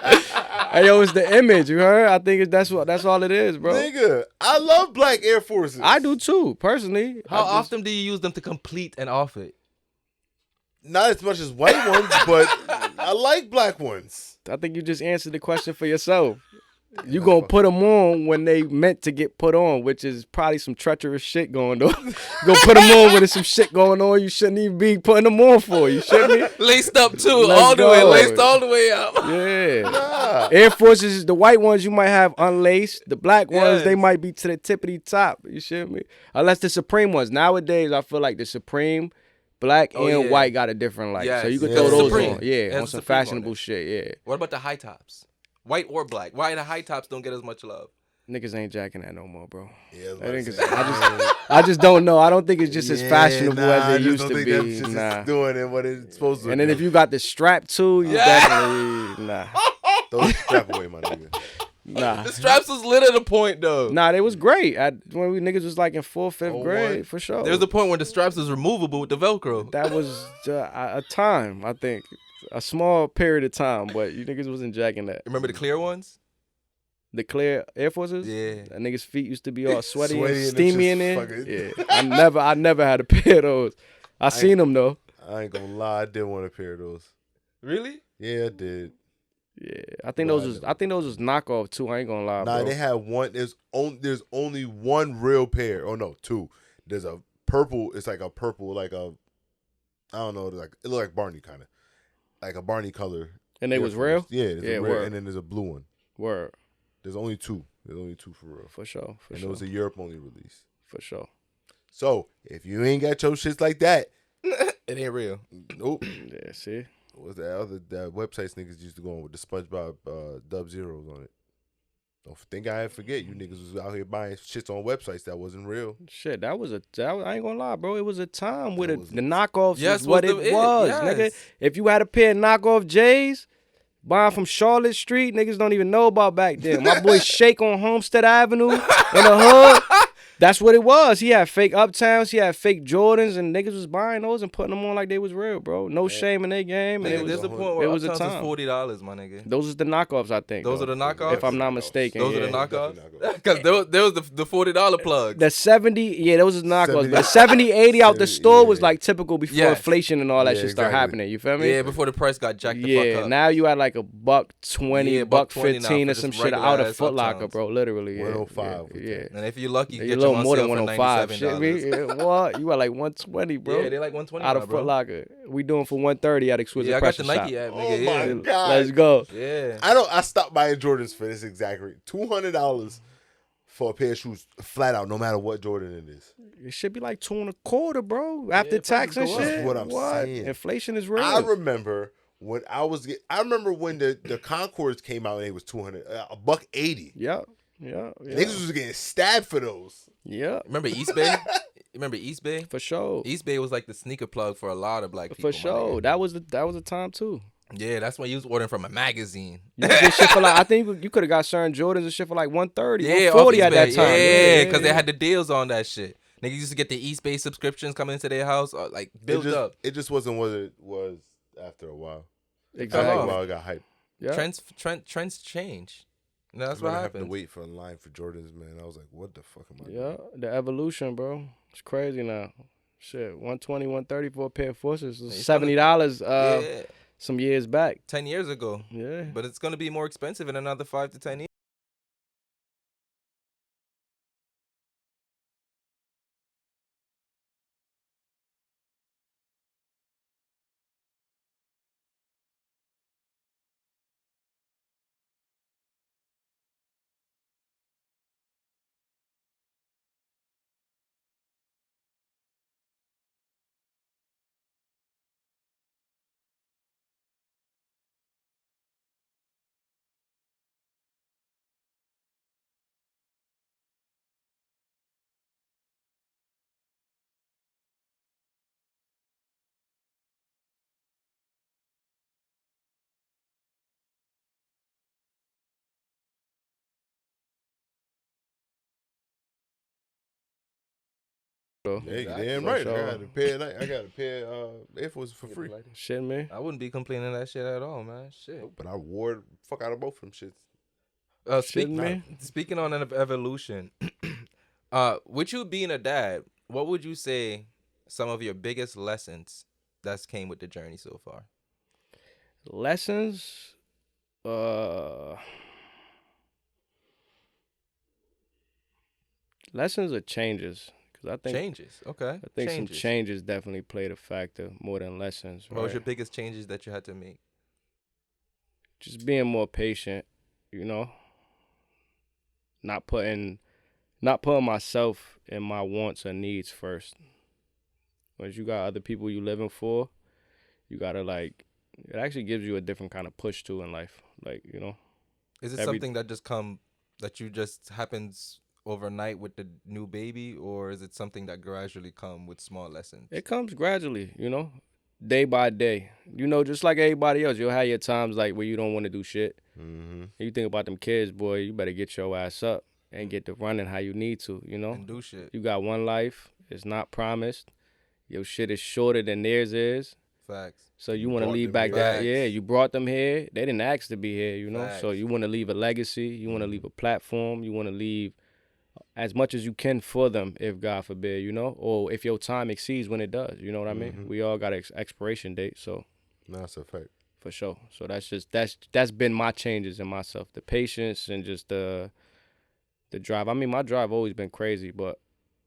[SPEAKER 3] Hey, yo, it's the image, you heard? I think that's all it is, bro.
[SPEAKER 2] Nigga, I love black Air Forces.
[SPEAKER 3] I do too, personally.
[SPEAKER 1] How
[SPEAKER 3] I just-
[SPEAKER 1] often do you use them to complete an outfit?
[SPEAKER 2] Not as much as white ones, but I like black ones.
[SPEAKER 3] I think you just answered the question for yourself. You gonna put them on when they meant to get put on, which is probably some treacherous shit going on. You gonna put them on when there's some shit going on you shouldn't even be putting them on for. You shouldn't be?
[SPEAKER 1] Laced up too,
[SPEAKER 3] Let's
[SPEAKER 1] all the way,
[SPEAKER 3] go.
[SPEAKER 1] laced all the way up.
[SPEAKER 3] Yeah.
[SPEAKER 2] Nah.
[SPEAKER 3] Air Forces, the white ones you might have unlaced. The black ones, they
[SPEAKER 1] Yes.
[SPEAKER 3] might be to the tippity top. You shit me? Unless the Supreme ones. Nowadays, I feel like the Supreme, black
[SPEAKER 1] Oh,
[SPEAKER 3] and
[SPEAKER 1] yeah.
[SPEAKER 3] white got a different light.
[SPEAKER 1] Yes.
[SPEAKER 3] So you could
[SPEAKER 2] Yeah.
[SPEAKER 3] throw those
[SPEAKER 1] Supreme.
[SPEAKER 3] on. Yeah,
[SPEAKER 1] There's
[SPEAKER 3] on
[SPEAKER 1] a
[SPEAKER 3] some
[SPEAKER 1] Supreme on
[SPEAKER 3] fashionable
[SPEAKER 1] it.
[SPEAKER 3] shit, yeah.
[SPEAKER 1] What about the high tops? White or black? Why the high tops don't get as much love?
[SPEAKER 3] Niggas ain't jacking that no more, bro.
[SPEAKER 2] Yeah,
[SPEAKER 3] I think I just don't know. I don't think it's just as fashionable as it used to be. Nah.
[SPEAKER 2] Doing it what it's supposed to.
[SPEAKER 3] And then
[SPEAKER 2] do.
[SPEAKER 3] if you got the strap too, you
[SPEAKER 1] Yeah.
[SPEAKER 3] definitely
[SPEAKER 2] throw the strap away, my nigga.
[SPEAKER 3] nah.
[SPEAKER 1] The straps was lit at a point though.
[SPEAKER 3] Nah, they was great. When we niggas was like in 4th, 5th
[SPEAKER 2] Oh,
[SPEAKER 3] grade,
[SPEAKER 2] what?
[SPEAKER 3] for sure.
[SPEAKER 1] There was a point when the straps was removable with the Velcro.
[SPEAKER 3] That was a time, I think. A small period of time, but you niggas wasn't jacking that.
[SPEAKER 1] Remember the clear ones?
[SPEAKER 3] The clear Air Forces?
[SPEAKER 1] Yeah.
[SPEAKER 3] That niggas' feet used to be all sweaty,
[SPEAKER 2] Sweaty
[SPEAKER 3] and
[SPEAKER 2] and
[SPEAKER 3] steamy
[SPEAKER 2] it's
[SPEAKER 3] in
[SPEAKER 2] just
[SPEAKER 3] there.
[SPEAKER 2] fucking-
[SPEAKER 3] Yeah. I never had a pair of those. I seen them though.
[SPEAKER 2] I ain't gonna lie, I did want a pair of those.
[SPEAKER 1] Really?
[SPEAKER 2] Yeah, I did.
[SPEAKER 3] Yeah. I think
[SPEAKER 2] Well,
[SPEAKER 3] those was knockoff too. I ain't gonna lie,
[SPEAKER 2] Nah,
[SPEAKER 3] bro.
[SPEAKER 2] they had one. There's only one real pair. Oh no, two. There's a purple. It's like a purple, like a I don't know, like it look like Barney kind of, like a Barney color.
[SPEAKER 3] And they
[SPEAKER 2] Air
[SPEAKER 3] was
[SPEAKER 2] Force.
[SPEAKER 3] real?
[SPEAKER 2] Yeah, there's
[SPEAKER 3] Yeah,
[SPEAKER 2] a real,
[SPEAKER 3] word.
[SPEAKER 2] and then there's a blue one.
[SPEAKER 3] Word.
[SPEAKER 2] There's only two. There's only two for real.
[SPEAKER 3] For sure. For
[SPEAKER 2] And
[SPEAKER 3] sure.
[SPEAKER 2] it was a Europe only release.
[SPEAKER 3] For sure.
[SPEAKER 2] So if you ain't got your shits like that,
[SPEAKER 1] It ain't real.
[SPEAKER 2] nope.
[SPEAKER 3] Yeah, see?
[SPEAKER 2] What was that other that websites niggas used to go on with the SpongeBob Dub Zeros on it? Don't think I forget you niggas was out here buying shits on websites that wasn't real.
[SPEAKER 3] Shit, I ain't gonna lie, bro. It was a time where
[SPEAKER 2] was
[SPEAKER 3] the knockoffs
[SPEAKER 1] Yes,
[SPEAKER 3] was what
[SPEAKER 1] was
[SPEAKER 3] it
[SPEAKER 1] the it,
[SPEAKER 3] was,
[SPEAKER 1] yes.
[SPEAKER 3] nigga. If you had a pair of knockoff J's, buying from Charlotte Street, niggas don't even know about back then. My boy Shake on Homestead Avenue in the hood. That's what it was. He had fake Uptowns, he had fake Jordans, and niggas was buying those and putting them on like they was real, bro. No shame in their game, and
[SPEAKER 1] Nigga,
[SPEAKER 3] it
[SPEAKER 1] there's
[SPEAKER 3] was
[SPEAKER 1] a point where
[SPEAKER 3] it was a
[SPEAKER 1] Uptowns
[SPEAKER 3] time.
[SPEAKER 1] is $40, my nigga.
[SPEAKER 3] Those is the knockoffs, I think.
[SPEAKER 1] Those
[SPEAKER 3] though,
[SPEAKER 1] are the knockoffs?
[SPEAKER 3] if I'm not mistaken.
[SPEAKER 1] Those
[SPEAKER 3] yeah.
[SPEAKER 1] are the
[SPEAKER 2] Definitely
[SPEAKER 1] knockoffs? Because there was the $40 plugs.
[SPEAKER 3] The 70, yeah, those is knockoffs.
[SPEAKER 2] 70,
[SPEAKER 3] But the 70, 80 out the
[SPEAKER 2] 70,
[SPEAKER 3] store was
[SPEAKER 2] yeah.
[SPEAKER 3] like typical before
[SPEAKER 1] Yes.
[SPEAKER 3] inflation and all that
[SPEAKER 2] Yeah,
[SPEAKER 3] shit started
[SPEAKER 2] exactly.
[SPEAKER 3] happening. You feel me?
[SPEAKER 1] Yeah, before the price got jacked the
[SPEAKER 3] Yeah,
[SPEAKER 1] fuck up.
[SPEAKER 3] now you at like $120,
[SPEAKER 1] Yeah, $1.20 now
[SPEAKER 3] $1.15
[SPEAKER 1] for
[SPEAKER 3] or some
[SPEAKER 1] just
[SPEAKER 3] shit out of
[SPEAKER 1] regular-ass
[SPEAKER 3] Foot Locker,
[SPEAKER 1] Uptowns.
[SPEAKER 3] bro. Literally, yeah.
[SPEAKER 2] 105 with
[SPEAKER 3] Yeah.
[SPEAKER 2] that.
[SPEAKER 1] And if you're lucky, you
[SPEAKER 3] You
[SPEAKER 1] get
[SPEAKER 3] a little
[SPEAKER 1] your
[SPEAKER 3] more
[SPEAKER 1] on
[SPEAKER 3] than
[SPEAKER 1] sale for
[SPEAKER 3] 105. Shit,
[SPEAKER 1] $97.
[SPEAKER 3] me, what? You are like 120, bro.
[SPEAKER 1] Yeah, they like 120
[SPEAKER 3] out
[SPEAKER 1] now,
[SPEAKER 3] of
[SPEAKER 1] bro.
[SPEAKER 3] Foot Locker. We doing for 130 at Exquisite
[SPEAKER 1] Yeah, I got
[SPEAKER 3] Pressure
[SPEAKER 1] the Nike
[SPEAKER 3] shop.
[SPEAKER 1] app,
[SPEAKER 2] Oh
[SPEAKER 1] nigga.
[SPEAKER 2] my
[SPEAKER 1] Yeah.
[SPEAKER 2] God.
[SPEAKER 3] Let's go.
[SPEAKER 1] Yeah.
[SPEAKER 2] I stopped buying Jordans for this exact rate. $200 for a pair of shoes, flat out, no matter what Jordan it is.
[SPEAKER 3] It should be like 2.25, bro. After
[SPEAKER 1] Yeah,
[SPEAKER 3] tax and
[SPEAKER 1] prices go up.
[SPEAKER 3] shit.
[SPEAKER 2] That's what I'm saying.
[SPEAKER 3] Inflation is real.
[SPEAKER 2] I remember when I remember when the Concords came out and it was $200, $180.
[SPEAKER 3] Yeah.
[SPEAKER 2] Niggas was getting stabbed for those.
[SPEAKER 3] Yeah.
[SPEAKER 1] Remember East Bay? Remember East Bay?
[SPEAKER 3] For sure.
[SPEAKER 1] East Bay was like the sneaker plug for a lot of black people.
[SPEAKER 3] For
[SPEAKER 1] my
[SPEAKER 3] sure.
[SPEAKER 1] nigga.
[SPEAKER 3] That was the time too.
[SPEAKER 1] Yeah, that's when you was ordering from a magazine.
[SPEAKER 3] You could get shit for like, I think you could have got certain Jordans and shit for like 130,
[SPEAKER 1] Yeah,
[SPEAKER 3] 140
[SPEAKER 1] off
[SPEAKER 3] at
[SPEAKER 1] East
[SPEAKER 3] that
[SPEAKER 1] Bay.
[SPEAKER 3] time.
[SPEAKER 1] Yeah, because they had the deals on that shit. Niggas used to get the East Bay subscriptions coming into their house, like built up.
[SPEAKER 2] It just wasn't what it was after a while. After a
[SPEAKER 3] Exactly.
[SPEAKER 2] while, it got hyped.
[SPEAKER 3] Yeah.
[SPEAKER 1] Trends change. And that's
[SPEAKER 2] I
[SPEAKER 1] what
[SPEAKER 2] remember having
[SPEAKER 1] happens.
[SPEAKER 2] to wait for a line for Jordans, man. I was like, what the fuck am I
[SPEAKER 3] Yeah,
[SPEAKER 2] doing?
[SPEAKER 3] the evolution, bro. It's crazy now. Shit, 120, 130 for a pair of forces.
[SPEAKER 1] It's
[SPEAKER 3] $70
[SPEAKER 1] Yeah,
[SPEAKER 3] some years back.
[SPEAKER 1] 10 years ago.
[SPEAKER 3] Yeah.
[SPEAKER 1] But it's going to be more expensive in another 5 to 10 years.
[SPEAKER 3] Bro.
[SPEAKER 2] Yeah, you
[SPEAKER 1] Exactly.
[SPEAKER 2] damn
[SPEAKER 3] For
[SPEAKER 2] right.
[SPEAKER 3] sure.
[SPEAKER 2] I got a pair Air Forces for free.
[SPEAKER 3] Shit, man.
[SPEAKER 1] I wouldn't be complaining that shit at all, man. Shit.
[SPEAKER 2] But I wore the fuck out of both of them shits.
[SPEAKER 3] Shit, man.
[SPEAKER 1] Speaking on an evolution, with you being a dad, what would you say some of your biggest lessons that's came with the journey so far?
[SPEAKER 3] Lessons. Lessons or changes? Because I think
[SPEAKER 1] Changes. Okay.
[SPEAKER 3] I think some changes definitely played a factor more than lessons.
[SPEAKER 1] What was
[SPEAKER 3] right?
[SPEAKER 1] your biggest changes that you had to make?
[SPEAKER 3] Just being more patient, you know. Not putting myself and my wants or needs first. Once you got other people you living for, you gotta like. It actually gives you a different kind of push too in life. Like, you know.
[SPEAKER 1] Is it something that just happens overnight with the new baby, or is it something that gradually come with small lessons?
[SPEAKER 3] It comes gradually, you know, day by day. You know, just like everybody else, you'll have your times like where you don't want to do shit.
[SPEAKER 2] Mm-hmm.
[SPEAKER 3] You think about them kids, boy, you better get your ass up and get to running how you need to, you know.
[SPEAKER 1] And do shit.
[SPEAKER 3] You got one life. It's not promised. Your shit is shorter than theirs is.
[SPEAKER 1] Facts.
[SPEAKER 3] So you
[SPEAKER 2] You
[SPEAKER 3] want to
[SPEAKER 2] brought
[SPEAKER 3] leave
[SPEAKER 2] them
[SPEAKER 3] back
[SPEAKER 2] here.
[SPEAKER 3] that.
[SPEAKER 1] Facts.
[SPEAKER 3] Yeah, you brought them here. They didn't ask to be here, you know. So
[SPEAKER 1] Facts.
[SPEAKER 3] you want to leave a legacy. You want to leave a platform. You want to leave as much as you can for them, if God forbid, you know, or if your time exceeds when it does. You know what I mean?
[SPEAKER 2] Mhm.
[SPEAKER 3] We all got an expiration date, so
[SPEAKER 2] No, that's a fact.
[SPEAKER 3] for sure. So that's been my changes in myself, the patience and just the drive. I mean, my drive always been crazy, but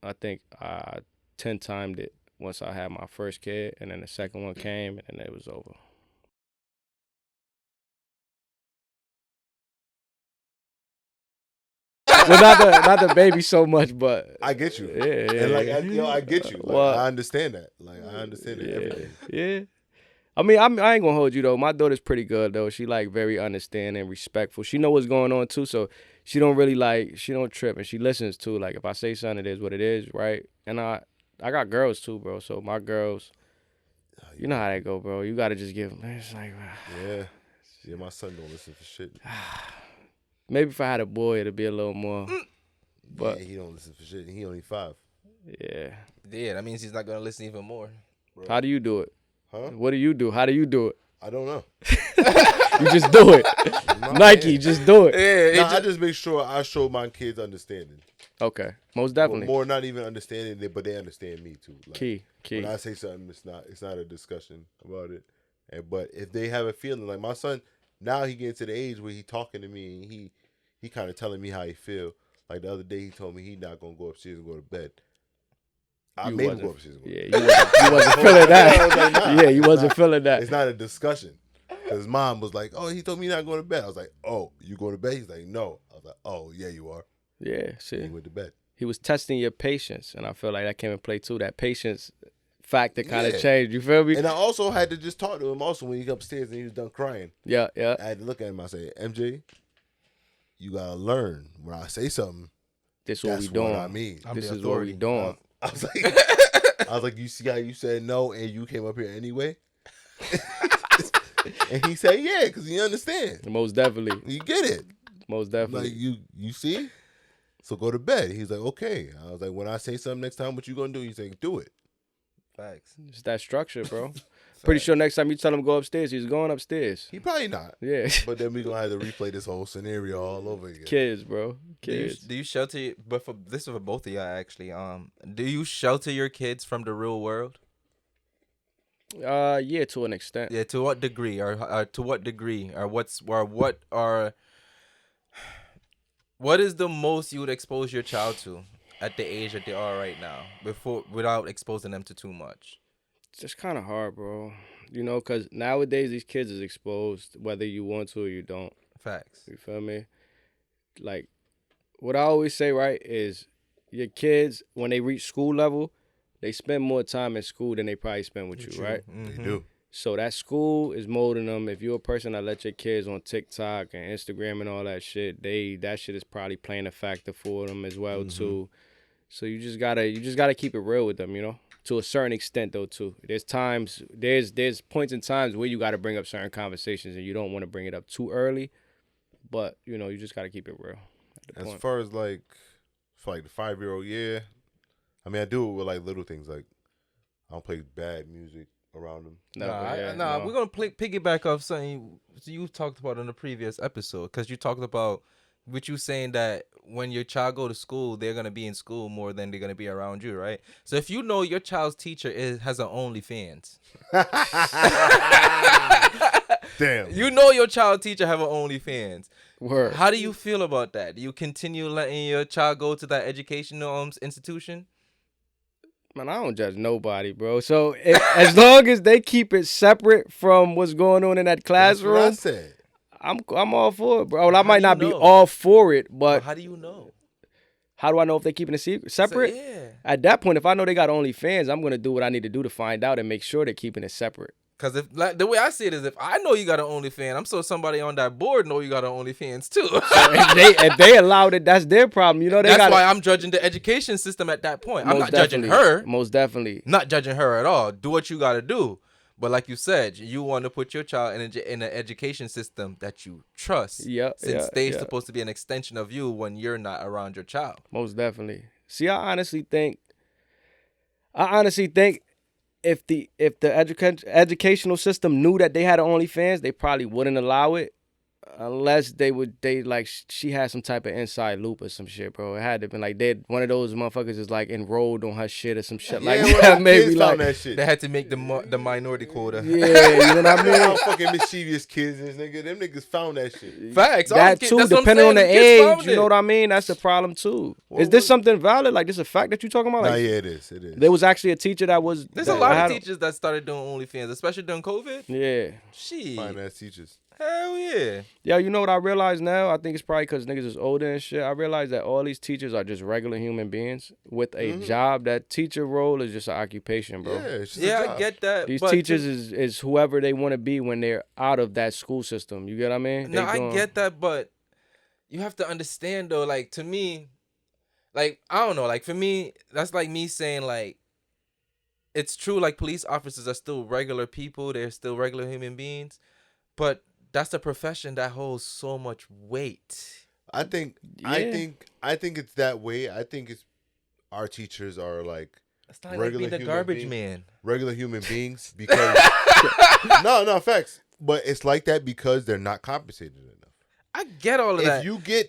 [SPEAKER 3] I think I 10 timed it once I had my first kid, and then the second one came, and then it was over. Well, not the baby so much, but
[SPEAKER 2] I get you.
[SPEAKER 3] yeah,
[SPEAKER 2] And like, I get you. Like,
[SPEAKER 3] Well,
[SPEAKER 2] I understand that. Like, I understand that.
[SPEAKER 3] yeah,
[SPEAKER 2] Everything.
[SPEAKER 3] yeah. I mean, I ain't gonna hold you though. My daughter's pretty good though. She like very understanding, respectful. She know what's going on too, so she don't really she don't trip and she listens too. Like if I say something, it is what it is, right? And I got girls too, bro. So my girls, you know how that go, bro. You gotta just give them. It's like,
[SPEAKER 2] Yeah, my son don't listen for shit.
[SPEAKER 3] maybe if I had a boy, it'd be a little more. But
[SPEAKER 2] he don't listen for shit. He only 5.
[SPEAKER 3] yeah.
[SPEAKER 1] Yeah, that means he's not gonna listen even more.
[SPEAKER 2] Bro.
[SPEAKER 3] How do you do it?
[SPEAKER 2] Huh?
[SPEAKER 3] What do you do? How do you do it?
[SPEAKER 2] I don't know.
[SPEAKER 3] You just do it. Nike, just do it.
[SPEAKER 1] Yeah,
[SPEAKER 2] I just make sure I show my kids understanding.
[SPEAKER 3] Okay, most definitely.
[SPEAKER 2] More not even understanding it, but they understand me too. Like,
[SPEAKER 3] Key.
[SPEAKER 2] When I say something, it's not a discussion about it. But if they have a feeling, like my son, now he getting to the age where he talking to me and he kind of telling me how he feel. Like the other day, he told me he not gonna go upstairs and go to bed. I made him go upstairs.
[SPEAKER 3] Yeah, you wasn't feeling that. Yeah, you wasn't feeling that.
[SPEAKER 2] It's not a discussion. His mom was like, "Oh, he told me not going to bed." I was like, "Oh, you going to bed?" He's like, "No." I was like, "Oh, yeah, you are."
[SPEAKER 3] Yeah, see.
[SPEAKER 2] He went to bed.
[SPEAKER 3] He was testing your patience, and I feel like that came in play too. That patience factor kind of
[SPEAKER 2] Yeah.
[SPEAKER 3] changed. You feel me?
[SPEAKER 2] And I also had to just talk to him also when he got upstairs and he was done crying.
[SPEAKER 3] Yeah.
[SPEAKER 2] I had to look at him. I said, "MJ, you gotta learn when I say something.
[SPEAKER 3] This what
[SPEAKER 2] That's
[SPEAKER 3] we doing.
[SPEAKER 2] what I mean."
[SPEAKER 3] This is what we doing.
[SPEAKER 2] I was like, "You see how you said no and you came up here anyway?" And he said, "Yeah, because he understands.
[SPEAKER 3] Most definitely.
[SPEAKER 2] You get it.
[SPEAKER 3] Most definitely.
[SPEAKER 2] Like you see. So go to bed." He's like, "Okay." I was like, "When I say something next time, what you gonna do?" He's like, "Do it."
[SPEAKER 1] Facts.
[SPEAKER 3] It's that structure, bro. Pretty sure next time you tell him to go upstairs, he's going upstairs.
[SPEAKER 2] He probably not.
[SPEAKER 3] Yeah.
[SPEAKER 2] But then we gonna have to replay this whole scenario all over again.
[SPEAKER 3] Kids, bro.
[SPEAKER 1] Do you,
[SPEAKER 3] Kids.
[SPEAKER 1] do you shelter? But for this is for both of y'all actually. Do you shelter your kids from the real world?
[SPEAKER 3] Yeah, to an extent.
[SPEAKER 1] Yeah. To what degree? Or to what degree? Or what is the most you would expose your child to at the age that they are right now, without exposing them to too much?
[SPEAKER 3] It's just kind of hard, bro. You know, because nowadays these kids is exposed whether you want to or you don't.
[SPEAKER 1] Facts.
[SPEAKER 3] You feel me? Like, what I always say, right, is your kids, when they reach school level, they spend more time in school than they probably spend with you, right?
[SPEAKER 1] Mm-hmm.
[SPEAKER 2] They do.
[SPEAKER 3] So that school is molding them. If you're a person that let your kids on TikTok and Instagram and all that shit, that shit is probably playing a factor for them as well, too. So you just gotta keep it real with them, you know? To a certain extent, though, too. There's points in times where you got to bring up certain conversations and you don't want to bring it up too early. But, you know, you just got to keep it real.
[SPEAKER 2] As far as like, for like the 5-year-old, yeah. I mean, I do it with like little things. Like, I don't play bad music around them.
[SPEAKER 3] No,
[SPEAKER 1] We're gonna piggyback off something you talked about in the previous episode, because you talked about with you saying that when your child go to school, they're gonna be in school more than they're gonna be around you, right? So if you know your child's teacher has an OnlyFans,
[SPEAKER 2] Damn.
[SPEAKER 1] you know your child teacher have an OnlyFans.
[SPEAKER 3] Word.
[SPEAKER 1] How do you feel about that? Do you continue letting your child go to that educational institution?
[SPEAKER 3] Man, I don't judge nobody, bro. So as long as they keep it separate from what's going on in that classroom,
[SPEAKER 2] That's what I said.
[SPEAKER 3] I'm all for it, bro. Well, I
[SPEAKER 1] How
[SPEAKER 3] might
[SPEAKER 1] do you
[SPEAKER 3] not be
[SPEAKER 1] know?
[SPEAKER 3] all for it, but
[SPEAKER 1] How do you know?
[SPEAKER 3] how do I know if they're keeping it separate?
[SPEAKER 1] So, yeah.
[SPEAKER 3] At that point, if I know they got OnlyFans, I'm gonna do what I need to do to find out and make sure they're keeping it separate.
[SPEAKER 1] Cause if like the way I see it is, if I know you got an OnlyFans, I'm sure somebody on that board know you got an OnlyFans too.
[SPEAKER 3] If they allowed it, that's their problem. You know,
[SPEAKER 1] That's why I'm judging the education system at that point. I'm not judging her.
[SPEAKER 3] Most definitely.
[SPEAKER 1] Not judging her at all. Do what you got to do. But like you said, you want to put your child in an education system that you trust. Since they're supposed to be an extension of you when you're not around your child.
[SPEAKER 3] Most definitely. See, I honestly think if the educational system knew that they had an OnlyFans, they probably wouldn't allow it. Unless she had some type of inside loop or some shit, bro. It had to been like one of those motherfuckers is like enrolled on her shit or some shit like that. Maybe like
[SPEAKER 2] that shit.
[SPEAKER 1] They had to make the minority quota.
[SPEAKER 3] Yeah, you know what I mean?
[SPEAKER 2] How fucking mischievous kids is, nigga. Them niggas found that shit.
[SPEAKER 1] Facts.
[SPEAKER 3] That too,
[SPEAKER 1] That's what I'm
[SPEAKER 3] depending on the
[SPEAKER 1] saying. Kids
[SPEAKER 3] age,
[SPEAKER 1] found
[SPEAKER 3] you know
[SPEAKER 1] it.
[SPEAKER 3] what I mean? That's a problem too. Is this something valid? Like this a fact that you talking about?
[SPEAKER 2] Nah,
[SPEAKER 3] Like,
[SPEAKER 2] yeah, it is. It is.
[SPEAKER 3] there was actually a teacher that was.
[SPEAKER 1] There's a lot of teachers that started doing OnlyFans, especially during COVID.
[SPEAKER 3] Yeah.
[SPEAKER 1] Shit.
[SPEAKER 2] Fine ass teachers.
[SPEAKER 1] Hell yeah.
[SPEAKER 3] Yo, you know what I realize now? I think it's probably because niggas is older and shit. I realize that all these teachers are just regular human beings with a job. That teacher role is just an occupation, bro.
[SPEAKER 2] Yeah, it's just a
[SPEAKER 1] Yeah,
[SPEAKER 2] job.
[SPEAKER 1] I get that.
[SPEAKER 3] These
[SPEAKER 1] but
[SPEAKER 3] teachers is whoever they want to be when they're out of that school system. You get what I mean?
[SPEAKER 1] No, I get that, but you have to understand though, like to me, like I don't know, like for me, that's like me saying like it's true, like police officers are still regular people, they're still regular human beings, but that's a profession that holds so much weight.
[SPEAKER 2] I think it's that way. I think it's our teachers are like
[SPEAKER 1] It's not like
[SPEAKER 2] regular
[SPEAKER 1] being the
[SPEAKER 2] human
[SPEAKER 1] garbage
[SPEAKER 2] being.
[SPEAKER 1] man.
[SPEAKER 2] regular human beings because no facts. But it's like that because they're not compensated enough.
[SPEAKER 1] I get all of that.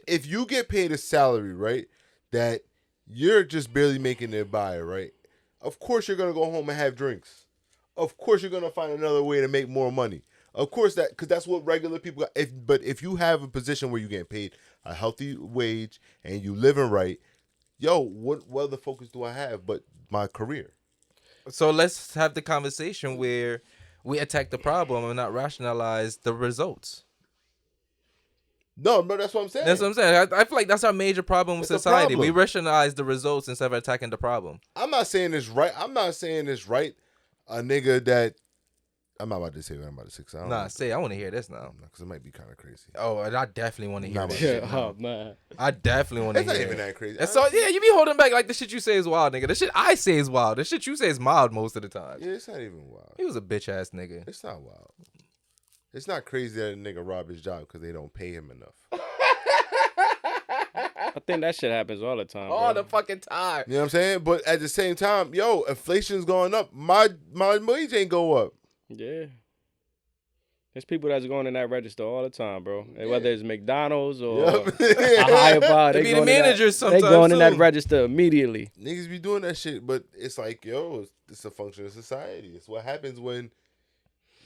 [SPEAKER 2] If you get paid a salary, right, that you're just barely making it by, right? Of course you're gonna go home and have drinks. Of course you're gonna find another way to make more money. Of course because that's what regular people got. But if you have a position where you get paid a healthy wage and you living right, yo, what other focus do I have but my career?
[SPEAKER 1] So let's have the conversation where we attack the problem and not rationalize the results.
[SPEAKER 2] No, that's what I'm saying.
[SPEAKER 1] That's what I'm saying. I feel like that's our major problem with
[SPEAKER 2] It's a
[SPEAKER 1] society. We
[SPEAKER 2] problem.
[SPEAKER 1] rationalize the results instead of attacking the problem.
[SPEAKER 2] I'm not saying it's right. I'm not saying it's right. A nigga that I'm not about to say what I'm about to say. 'Cause I don't
[SPEAKER 1] Nah,
[SPEAKER 2] know.
[SPEAKER 1] say I want to hear this now.
[SPEAKER 2] Because it might be kind of crazy.
[SPEAKER 1] Oh, and I definitely want to hear
[SPEAKER 2] Nah,
[SPEAKER 1] this
[SPEAKER 2] but-
[SPEAKER 1] shit.
[SPEAKER 3] Yeah, oh man.
[SPEAKER 1] I definitely want to
[SPEAKER 2] It's
[SPEAKER 1] hear
[SPEAKER 2] not even
[SPEAKER 1] it.
[SPEAKER 2] that crazy.
[SPEAKER 1] And so yeah, you be holding back like the shit you say is wild, nigga. The shit I say is wild. The shit you say is mild most of the time.
[SPEAKER 2] Yeah, it's not even wild.
[SPEAKER 1] He was a bitch ass nigga.
[SPEAKER 2] It's not wild. It's not crazy that a nigga rob his job because they don't pay him enough.
[SPEAKER 3] I think that shit happens all the time.
[SPEAKER 1] All
[SPEAKER 3] bro.
[SPEAKER 1] the fucking time.
[SPEAKER 2] You know what I'm saying? But at the same time, yo, inflation's going up. My wage ain't go up.
[SPEAKER 3] Yeah. There's people that's going in that register all the time, bro. And whether it's McDonald's or
[SPEAKER 2] Yup.
[SPEAKER 3] a higher bar,
[SPEAKER 1] They
[SPEAKER 3] they
[SPEAKER 1] be
[SPEAKER 3] going
[SPEAKER 1] the
[SPEAKER 3] in that-
[SPEAKER 1] managers
[SPEAKER 3] They
[SPEAKER 1] sometimes.
[SPEAKER 3] going in that
[SPEAKER 1] too.
[SPEAKER 3] register immediately.
[SPEAKER 2] Niggas be doing that shit, but it's like, yo, it's a function of society. It's what happens when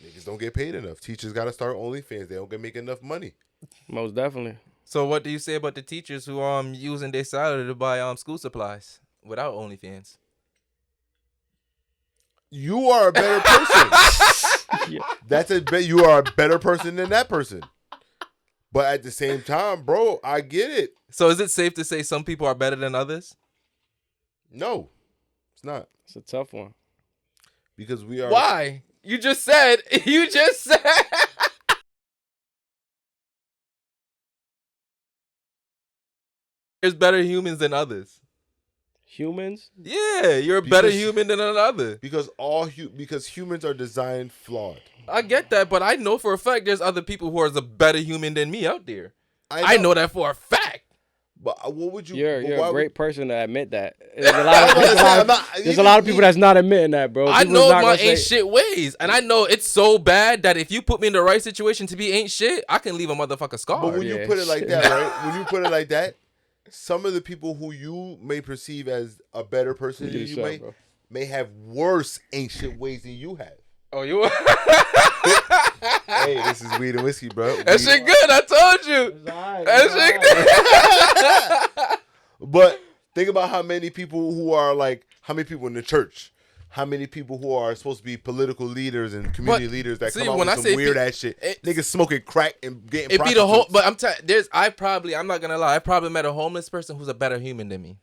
[SPEAKER 2] niggas don't get paid enough. Teachers got to start OnlyFans. They don't get make enough money.
[SPEAKER 3] Most definitely.
[SPEAKER 1] So what do you say about the teachers who using their salary to buy school supplies without OnlyFans?
[SPEAKER 2] You are a better person.
[SPEAKER 3] Yeah.
[SPEAKER 2] You are a better person than that person. But at the same time, bro, I get it.
[SPEAKER 1] So is it safe to say some people are better than others?
[SPEAKER 2] No, it's not.
[SPEAKER 3] It's a tough one.
[SPEAKER 2] Because we are.
[SPEAKER 1] Why? You just said. There's better humans than others.
[SPEAKER 3] Humans?
[SPEAKER 1] Yeah, you're a better
[SPEAKER 2] Because-
[SPEAKER 1] human than another.
[SPEAKER 2] Because because humans are designed flawed.
[SPEAKER 1] I get that, but I know for a fact there's other people who are a better human than me out there. I know that for a fact.
[SPEAKER 2] But what would you?
[SPEAKER 3] You're
[SPEAKER 2] but why
[SPEAKER 3] a
[SPEAKER 2] would-
[SPEAKER 3] great person to admit that. There's a lot of, there's a lot of people that's not admitting that, bro.
[SPEAKER 1] I
[SPEAKER 3] People's
[SPEAKER 1] know
[SPEAKER 3] not
[SPEAKER 1] my
[SPEAKER 3] gonna
[SPEAKER 1] ain't
[SPEAKER 3] say-
[SPEAKER 1] shit ways, and I know it's so bad that if you put me in the right situation to be ain't shit, I can leave a motherfucker
[SPEAKER 2] But
[SPEAKER 1] scarred.
[SPEAKER 2] when you
[SPEAKER 3] yeah,
[SPEAKER 2] put it like
[SPEAKER 3] shit.
[SPEAKER 2] that, right? When you put it like that, some of the people who you may perceive as a better person than
[SPEAKER 3] Dude,
[SPEAKER 2] you
[SPEAKER 3] shut up, bro.
[SPEAKER 2] may have worse ancient ways than you have.
[SPEAKER 1] Oh, you?
[SPEAKER 2] Hey, this is weed and whiskey, bro.
[SPEAKER 1] That shit good. I told you. That shit good.
[SPEAKER 2] But think about how many people how many people in the church, how many people who are supposed to be political leaders and community leaders that
[SPEAKER 1] see,
[SPEAKER 2] come out
[SPEAKER 1] when
[SPEAKER 2] with
[SPEAKER 1] I
[SPEAKER 2] some
[SPEAKER 1] say
[SPEAKER 2] weird
[SPEAKER 1] pe-
[SPEAKER 2] ass shit.
[SPEAKER 1] it-
[SPEAKER 2] Niggas smoking crack and getting
[SPEAKER 1] It be the whole,
[SPEAKER 2] prostitutes.
[SPEAKER 1] but I'm not gonna lie. I probably met a homeless person who's a better human than me.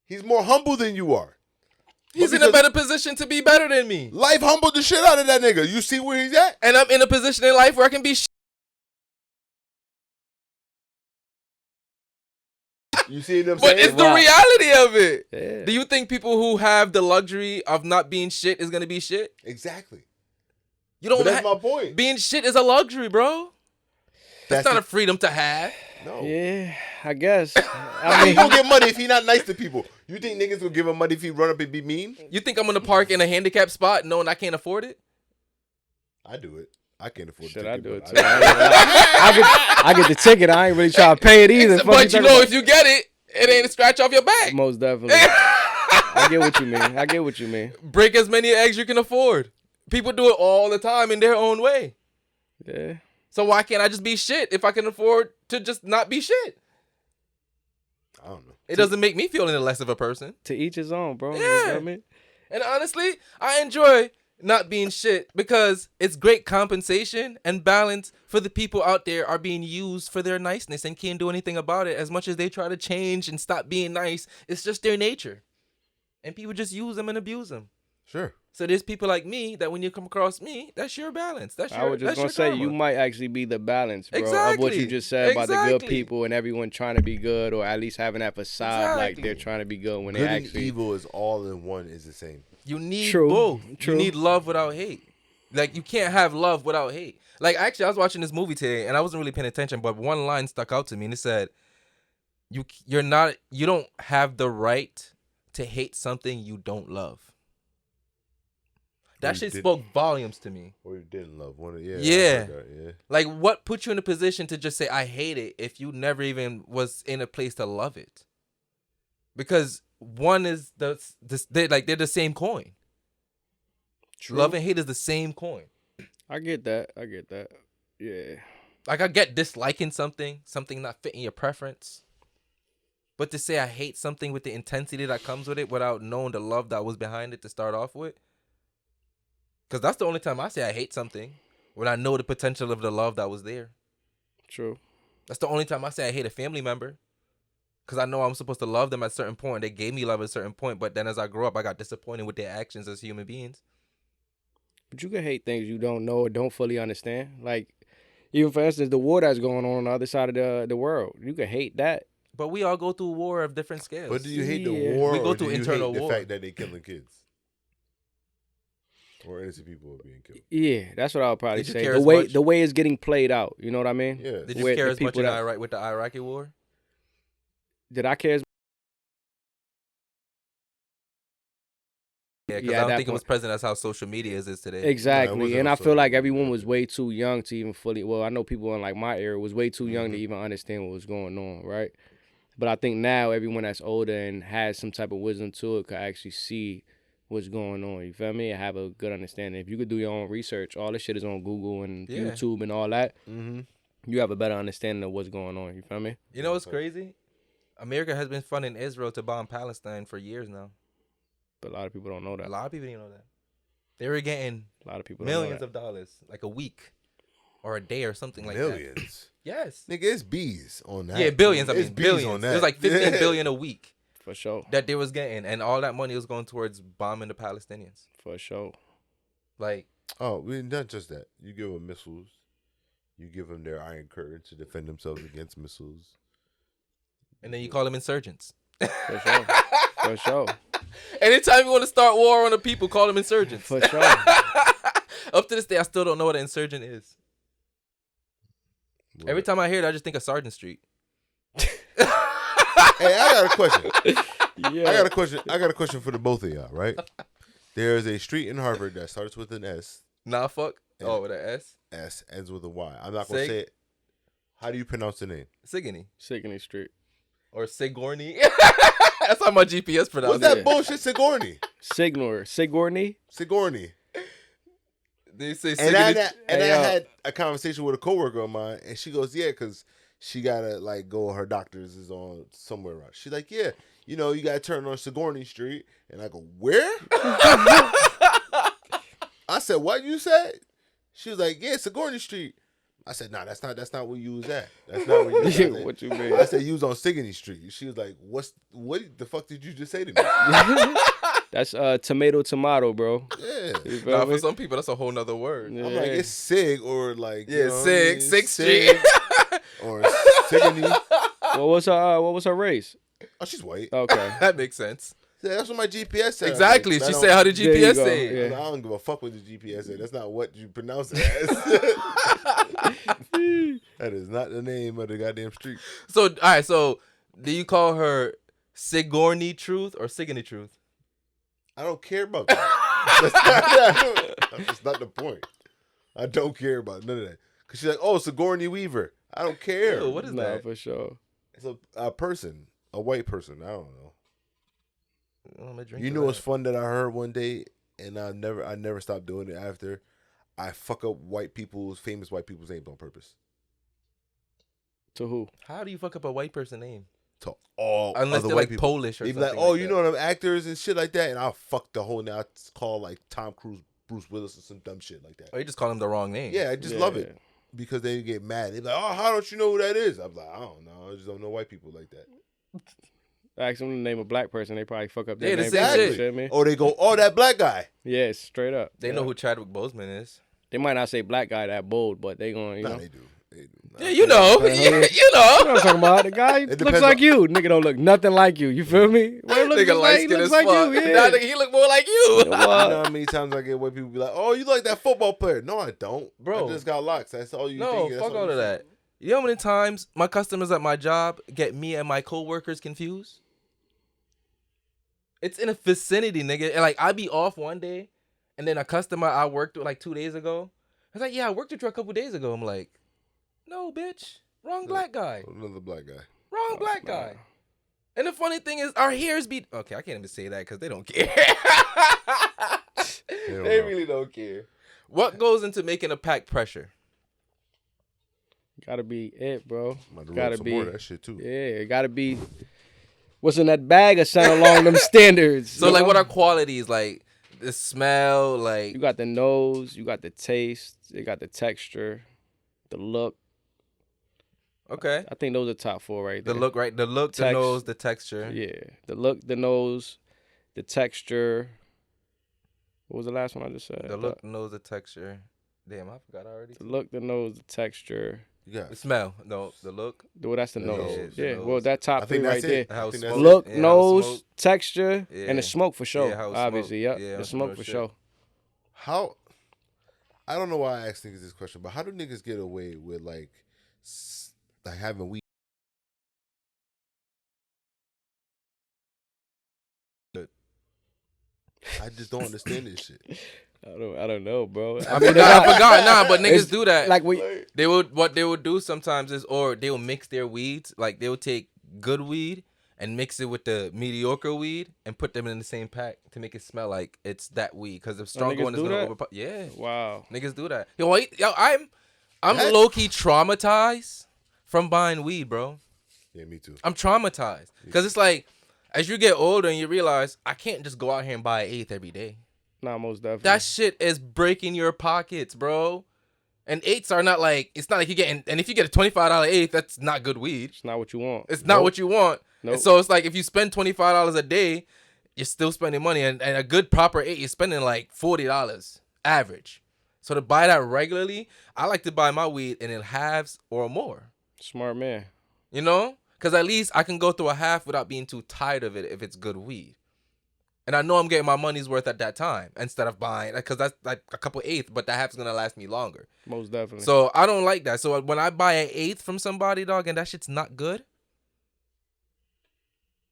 [SPEAKER 2] He's more humble than you are.
[SPEAKER 1] He's in a
[SPEAKER 2] because-
[SPEAKER 1] better position to be better than me,
[SPEAKER 2] Life humbled the shit out of that nigga. You see where he's at?
[SPEAKER 1] and I'm in a position in life where I can be.
[SPEAKER 2] You see what I'm
[SPEAKER 1] But
[SPEAKER 2] saying?
[SPEAKER 1] it's the
[SPEAKER 3] Wow.
[SPEAKER 1] reality of it.
[SPEAKER 3] Yeah.
[SPEAKER 1] Do you think people who have the luxury of not being shit is gonna be shit?
[SPEAKER 2] Exactly.
[SPEAKER 1] You don't.
[SPEAKER 2] But that's my point.
[SPEAKER 1] Being shit is a luxury, bro. That's not a freedom to have.
[SPEAKER 2] No.
[SPEAKER 3] Yeah, I guess.
[SPEAKER 2] How
[SPEAKER 3] I
[SPEAKER 2] he
[SPEAKER 3] mean,
[SPEAKER 2] gonna get money if he not nice to people? You think niggas gonna give him money if he run up and be mean?
[SPEAKER 1] You think I'm gonna park in a handicapped spot knowing I can't afford it?
[SPEAKER 2] I do it. I can't afford
[SPEAKER 3] shit,
[SPEAKER 2] to
[SPEAKER 3] I do it
[SPEAKER 2] but
[SPEAKER 3] too. I get the ticket. I ain't really trying to pay it either. Fuck
[SPEAKER 1] But you know,
[SPEAKER 3] talking
[SPEAKER 1] if you get it, it ain't a scratch off your back.
[SPEAKER 3] about? Most definitely. I get what you mean.
[SPEAKER 1] Break as many eggs you can afford. People do it all the time in their own way.
[SPEAKER 3] Yeah.
[SPEAKER 1] So why can't I just be shit if I can afford to just not be shit?
[SPEAKER 2] I don't know.
[SPEAKER 1] It doesn't make me feel any less of a person.
[SPEAKER 3] To each his own, bro. You know
[SPEAKER 1] Yeah.
[SPEAKER 3] what I mean?
[SPEAKER 1] And honestly, I enjoy not being shit, because it's great compensation and balance for the people out there are being used for their niceness and can't do anything about it. As much as they try to change and stop being nice, it's just their nature. And people just use them and abuse them.
[SPEAKER 2] Sure.
[SPEAKER 1] So there's people like me that when you come across me, that's your balance. That's your,
[SPEAKER 3] I was just gonna say you might actually be the balance, bro, of what you
[SPEAKER 1] Exactly.
[SPEAKER 3] just said about the good
[SPEAKER 1] Exactly.
[SPEAKER 3] people and everyone trying to be good, or at least having that facade like they're
[SPEAKER 1] Exactly.
[SPEAKER 3] trying to be good when
[SPEAKER 2] Good
[SPEAKER 3] they
[SPEAKER 2] and
[SPEAKER 3] actually.
[SPEAKER 2] evil is all in one is the same.
[SPEAKER 1] You need
[SPEAKER 3] True,
[SPEAKER 1] both.
[SPEAKER 3] true.
[SPEAKER 1] You need love without hate. Like, you can't have love without hate. Like, actually, I was watching this movie today, and I wasn't really paying attention, but one line stuck out to me, and it said, you don't have the right to hate something you don't love. That
[SPEAKER 2] You
[SPEAKER 1] shit
[SPEAKER 2] did-
[SPEAKER 1] spoke volumes to me.
[SPEAKER 2] Or you didn't love one of I
[SPEAKER 1] Yeah.
[SPEAKER 2] heard that, yeah.
[SPEAKER 1] Like, what put you in a position to just say, I hate it, if you never even was in a place to love it? Because one is they're the same coin.
[SPEAKER 3] True.
[SPEAKER 1] Love and hate is the same coin.
[SPEAKER 3] I get that. Yeah.
[SPEAKER 1] Like, I get disliking something not fitting your preference. But to say I hate something with the intensity that comes with it without knowing the love that was behind it to start off with. Because that's the only time I say I hate something, when I know the potential of the love that was there.
[SPEAKER 3] True.
[SPEAKER 1] That's the only time I say I hate a family member. Because I know I'm supposed to love them at a certain point. They gave me love at a certain point. But then as I grew up, I got disappointed with their actions as human beings.
[SPEAKER 3] But you can hate things you don't know or don't fully understand. Like, even for instance, the war that's going on the other side of the world. You can hate that.
[SPEAKER 1] But we all go through war of different scales.
[SPEAKER 2] But do you hate the
[SPEAKER 3] Yeah.
[SPEAKER 2] war
[SPEAKER 1] We go
[SPEAKER 2] or
[SPEAKER 1] through
[SPEAKER 2] do you
[SPEAKER 1] internal
[SPEAKER 2] hate
[SPEAKER 1] war.
[SPEAKER 2] the fact that they killing kids? Or innocent people are being killed?
[SPEAKER 3] Yeah, that's what I would probably
[SPEAKER 1] Did you
[SPEAKER 3] say.
[SPEAKER 1] care
[SPEAKER 3] The
[SPEAKER 1] as
[SPEAKER 3] way
[SPEAKER 1] much?
[SPEAKER 3] the way it's getting played out. You know what I mean?
[SPEAKER 2] Yeah.
[SPEAKER 1] Did you
[SPEAKER 3] Where
[SPEAKER 1] care
[SPEAKER 3] the
[SPEAKER 1] as much
[SPEAKER 3] people
[SPEAKER 1] in
[SPEAKER 3] that-
[SPEAKER 1] Iraq with the Iraqi war?
[SPEAKER 3] Did I care?
[SPEAKER 1] Yeah, because
[SPEAKER 3] Yeah,
[SPEAKER 1] I
[SPEAKER 3] at
[SPEAKER 1] don't
[SPEAKER 3] that
[SPEAKER 1] think it was
[SPEAKER 3] point.
[SPEAKER 1] present as how social media is today.
[SPEAKER 3] Exactly,
[SPEAKER 2] wasn't
[SPEAKER 3] and I
[SPEAKER 2] also-
[SPEAKER 3] feel like everyone was way too young to even fully. Well, I know people in like my era was way too young to
[SPEAKER 2] Mhm.
[SPEAKER 3] even understand what was going on, right? But I think now everyone that's older and has some type of wisdom to it could actually see what's going on. You feel me? And have a good understanding. If you could do your own research, all this shit is on Google and
[SPEAKER 1] Yeah.
[SPEAKER 3] YouTube and all that.
[SPEAKER 2] Mm-hmm.
[SPEAKER 3] You have a better understanding of what's going on. You feel me?
[SPEAKER 1] You know what's crazy? America has been funding Israel to bomb Palestine for years now.
[SPEAKER 3] But a lot of people don't know that.
[SPEAKER 1] A lot of people didn't know that. They were getting
[SPEAKER 3] A lot of people don't know
[SPEAKER 1] millions
[SPEAKER 3] that.
[SPEAKER 1] of dollars, like a week or a day or something like
[SPEAKER 2] Millions.
[SPEAKER 1] that. Yes.
[SPEAKER 2] Nigga, it's bees on that.
[SPEAKER 1] Yeah, billions. I
[SPEAKER 2] It's
[SPEAKER 1] mean,
[SPEAKER 2] bees
[SPEAKER 1] billions.
[SPEAKER 2] on that.
[SPEAKER 1] It was like 15
[SPEAKER 2] Yeah.
[SPEAKER 1] billion a week
[SPEAKER 3] For sure.
[SPEAKER 1] that they was getting, and all that money was going towards bombing the Palestinians.
[SPEAKER 3] For sure.
[SPEAKER 1] Like,
[SPEAKER 2] Oh, not just that. You give them missiles. You give them their iron curtain to defend themselves against missiles.
[SPEAKER 1] and then you call them insurgents.
[SPEAKER 3] For sure. For sure.
[SPEAKER 1] Anytime you want to start war on the people, call them insurgents.
[SPEAKER 3] For sure.
[SPEAKER 1] Up to this day, I still don't know what an insurgent is. Every time I hear it, I just think of Sergeant Street.
[SPEAKER 2] Hey, I got a question.
[SPEAKER 3] Yeah.
[SPEAKER 2] I got a question for the both of y'all, right? There's a street in Hartford that starts with an S.
[SPEAKER 1] Nah, fuck.
[SPEAKER 2] Yeah.
[SPEAKER 1] Oh, with an S?
[SPEAKER 2] S ends with a Y. I'm not gonna
[SPEAKER 1] Sig?
[SPEAKER 2] say it. How do you pronounce the name?
[SPEAKER 1] Sigony.
[SPEAKER 3] Sickening Street.
[SPEAKER 1] Or Sigourney. That's how my GPS pronounced
[SPEAKER 2] What's that
[SPEAKER 3] Yeah.
[SPEAKER 2] bullshit? Sigourney.
[SPEAKER 3] Sigourney.
[SPEAKER 2] Sigourney.
[SPEAKER 1] They say
[SPEAKER 2] And I
[SPEAKER 1] Sigony.
[SPEAKER 3] Hey, yo.
[SPEAKER 2] had a conversation with a coworker of mine, and she goes, "Yeah, because she gotta like go. Her doctor's is on somewhere around." She's like, "Yeah, you know, you gotta turn on Sigourney Street." And I go, "Where?" I said, "What you said?" She was like, "Yeah, Sigourney Street." I said, "Nah, that's not where you was at. That's not where you was at."
[SPEAKER 3] What you mean?
[SPEAKER 2] I said, "You was on Sigourney Street." She was like, what the fuck did you just say to me?"
[SPEAKER 3] That's tomato, bro.
[SPEAKER 2] Yeah.
[SPEAKER 3] You feel
[SPEAKER 1] Nah,
[SPEAKER 3] me?
[SPEAKER 1] for some people, that's a whole nother word.
[SPEAKER 3] Yeah.
[SPEAKER 2] I'm like, it's Sig or like
[SPEAKER 1] Yeah,
[SPEAKER 2] you know what I mean?
[SPEAKER 1] Sixth Street.
[SPEAKER 2] or Sigourney.
[SPEAKER 3] What was her race?
[SPEAKER 2] Oh, she's white.
[SPEAKER 3] Okay.
[SPEAKER 1] That makes sense.
[SPEAKER 2] Yeah, that's what my GPS said.
[SPEAKER 1] Exactly.
[SPEAKER 2] Like,
[SPEAKER 1] She
[SPEAKER 2] I
[SPEAKER 1] said, how did
[SPEAKER 3] There you
[SPEAKER 1] GPS
[SPEAKER 3] go.
[SPEAKER 1] say it?
[SPEAKER 3] Yeah.
[SPEAKER 2] I don't give a fuck what the GPS said. That's not what you pronounce it as. That is not the name of the goddamn street.
[SPEAKER 1] So, all right. So, do you call her Sigourney Truth or Sigony Truth?
[SPEAKER 2] I don't care about that. That's not the point. I don't care about none of that. Because she's like, oh, Sigourney Weaver. I don't care.
[SPEAKER 1] Ew, what is
[SPEAKER 3] Nah,
[SPEAKER 1] that?
[SPEAKER 3] for sure.
[SPEAKER 2] It's a person, a white person. I don't know.
[SPEAKER 1] I'm gonna drink
[SPEAKER 2] You
[SPEAKER 1] to
[SPEAKER 2] know what's
[SPEAKER 1] that.
[SPEAKER 2] fun that I heard one day, and I never stopped doing it after. I fuck up famous white people's names on purpose.
[SPEAKER 3] To who?
[SPEAKER 1] How do you fuck up a white person name?
[SPEAKER 2] To all
[SPEAKER 1] Unless
[SPEAKER 2] other
[SPEAKER 1] they're
[SPEAKER 2] white
[SPEAKER 1] like
[SPEAKER 2] people.
[SPEAKER 1] Polish or
[SPEAKER 2] They be
[SPEAKER 1] something.
[SPEAKER 2] like, oh,
[SPEAKER 1] like
[SPEAKER 2] you
[SPEAKER 1] that.
[SPEAKER 2] know them actors and shit like that, and I'll fuck the whole name. I call like Tom Cruise Bruce Willis or some dumb shit like that.
[SPEAKER 1] Or you just call him the wrong name.
[SPEAKER 2] Yeah, I just love it because they get mad. They're like, "Oh, how don't you know who that is?" I'm like, "I don't know. I just don't know white people like that."
[SPEAKER 3] Ask them to name a black person, they probably fuck up their
[SPEAKER 1] Yeah, the
[SPEAKER 3] name.
[SPEAKER 1] same
[SPEAKER 3] too,
[SPEAKER 1] shit.
[SPEAKER 3] you feel me?
[SPEAKER 2] Or they go, "Oh, that black guy."
[SPEAKER 3] Yeah, straight up.
[SPEAKER 1] They know who Chadwick Boseman is.
[SPEAKER 3] They might not say black guy that bold, but they going, you
[SPEAKER 2] Nah,
[SPEAKER 3] know.
[SPEAKER 2] they do. They do. Nah.
[SPEAKER 1] Yeah, you know.
[SPEAKER 3] Yeah,
[SPEAKER 1] Yeah,
[SPEAKER 3] you know
[SPEAKER 1] you know.
[SPEAKER 3] what I'm talking about? The guy
[SPEAKER 2] It
[SPEAKER 3] looks
[SPEAKER 2] depends
[SPEAKER 3] like
[SPEAKER 2] on-
[SPEAKER 3] you. Nigga don't look nothing like you. You feel me? Well, he looks
[SPEAKER 1] Nigga
[SPEAKER 3] just
[SPEAKER 1] light
[SPEAKER 3] like, he
[SPEAKER 1] skin
[SPEAKER 3] looks
[SPEAKER 1] as
[SPEAKER 3] like
[SPEAKER 1] fuck.
[SPEAKER 3] you.
[SPEAKER 1] Nah,
[SPEAKER 3] Yeah.
[SPEAKER 1] nigga, he look more like you.
[SPEAKER 2] You know how many times I get white people be like, "Oh, you like that football player?" No, I don't,
[SPEAKER 1] Bro.
[SPEAKER 2] I just got locks. That's all you.
[SPEAKER 1] No,
[SPEAKER 2] think. That's
[SPEAKER 1] fuck
[SPEAKER 2] all
[SPEAKER 1] all
[SPEAKER 2] you
[SPEAKER 1] of
[SPEAKER 2] see.
[SPEAKER 1] that. You know how many times my customers at my job get me and my coworkers confused? It's in a vicinity, nigga. And like I be off one day, and then a customer I worked with like 2 days ago, I was like, "Yeah, I worked with you a couple days ago." I'm like, "No, bitch, wrong black guy,
[SPEAKER 2] Another black guy.
[SPEAKER 1] wrong black guy." And the funny thing is, our hairs be okay. I can't even say that because they don't care.
[SPEAKER 2] don't
[SPEAKER 1] They
[SPEAKER 2] know.
[SPEAKER 1] really don't care. What goes into making a pack pressure?
[SPEAKER 3] Gotta be it, bro.
[SPEAKER 2] Might have
[SPEAKER 3] Gotta
[SPEAKER 2] wrote some
[SPEAKER 3] be.
[SPEAKER 2] more of that shit too.
[SPEAKER 3] Yeah, it gotta be what's in that bag or something along them standards.
[SPEAKER 1] So
[SPEAKER 3] you
[SPEAKER 1] like,
[SPEAKER 3] know?
[SPEAKER 1] what are qualities? Like the smell, like
[SPEAKER 3] You got the nose, you got the taste, you got the texture, the look.
[SPEAKER 1] okay.
[SPEAKER 3] I think those are top 4 right
[SPEAKER 1] The
[SPEAKER 3] there.
[SPEAKER 1] look, right? The look, the
[SPEAKER 3] Text-
[SPEAKER 1] nose, the texture.
[SPEAKER 3] Yeah. The look, the nose, the texture. What was the last one I just said?
[SPEAKER 1] The look, the nose, the texture. Damn, I forgot already.
[SPEAKER 3] The look, the nose, the texture.
[SPEAKER 2] You got.
[SPEAKER 1] The smell. No, the look.
[SPEAKER 3] Well, that's the
[SPEAKER 2] The
[SPEAKER 3] nose.
[SPEAKER 2] nose,
[SPEAKER 1] the
[SPEAKER 3] Yeah,
[SPEAKER 1] nose.
[SPEAKER 3] well, that top
[SPEAKER 2] I
[SPEAKER 3] 3
[SPEAKER 2] think
[SPEAKER 3] right
[SPEAKER 2] that's
[SPEAKER 3] there.
[SPEAKER 2] it.
[SPEAKER 1] How
[SPEAKER 2] I think
[SPEAKER 1] smoke-
[SPEAKER 2] that's
[SPEAKER 3] Look,
[SPEAKER 1] yeah, how
[SPEAKER 3] nose,
[SPEAKER 1] smoke.
[SPEAKER 3] texture,
[SPEAKER 1] Yeah.
[SPEAKER 3] and the smoke for sure.
[SPEAKER 1] Yeah, how it
[SPEAKER 3] Obviously,
[SPEAKER 1] smoke.
[SPEAKER 3] yep.
[SPEAKER 1] Yeah,
[SPEAKER 3] the
[SPEAKER 1] how
[SPEAKER 3] smoke
[SPEAKER 1] smoke
[SPEAKER 3] for
[SPEAKER 1] shit.
[SPEAKER 3] sure.
[SPEAKER 2] How? I don't know why I asked niggas this question, but how do niggas get away with like having weed? I just don't understand this shit.
[SPEAKER 3] I don't know, bro.
[SPEAKER 1] I mean, I forgot. Nah, but
[SPEAKER 3] It's
[SPEAKER 1] niggas do that.
[SPEAKER 3] Like we,
[SPEAKER 1] What they would do sometimes is, or they will mix their weeds. Like they will take good weed and mix it with the mediocre weed and put them in the same pack to make it smell like it's that weed. Because the stronger
[SPEAKER 3] niggas
[SPEAKER 1] one is
[SPEAKER 3] do
[SPEAKER 1] gonna
[SPEAKER 3] that?
[SPEAKER 1] overpower. Yeah,
[SPEAKER 3] wow.
[SPEAKER 1] niggas do that. Yo, wait, yo, I'm
[SPEAKER 2] That-
[SPEAKER 1] low key traumatized from buying weed, bro.
[SPEAKER 2] Yeah, me too.
[SPEAKER 1] I'm traumatized because it's like as you get older and you realize I can't just go out here and buy an eighth every day.
[SPEAKER 3] Nah, most definitely.
[SPEAKER 1] That shit is breaking your pockets, bro. And eighths are not like, it's not like you're getting, and if you get a $25 eighth, that's not good weed.
[SPEAKER 3] It's not what you want.
[SPEAKER 1] It's not what you want.
[SPEAKER 3] Nope.
[SPEAKER 1] And so it's like if you spend $25 a day, you're still spending money. And a good proper eighth, you're spending like $40 average. So to buy that regularly, I like to buy my weed in halves or more.
[SPEAKER 3] Smart man.
[SPEAKER 1] You know? Because at least I can go through a half without being too tired of it if it's good weed. And I know I'm getting my money's worth at that time instead of buying, because that's like a couple eighths, but that half's going to last me longer.
[SPEAKER 3] Most definitely.
[SPEAKER 1] So I don't like that. So when I buy an eighth from somebody, dog, and that shit's not good,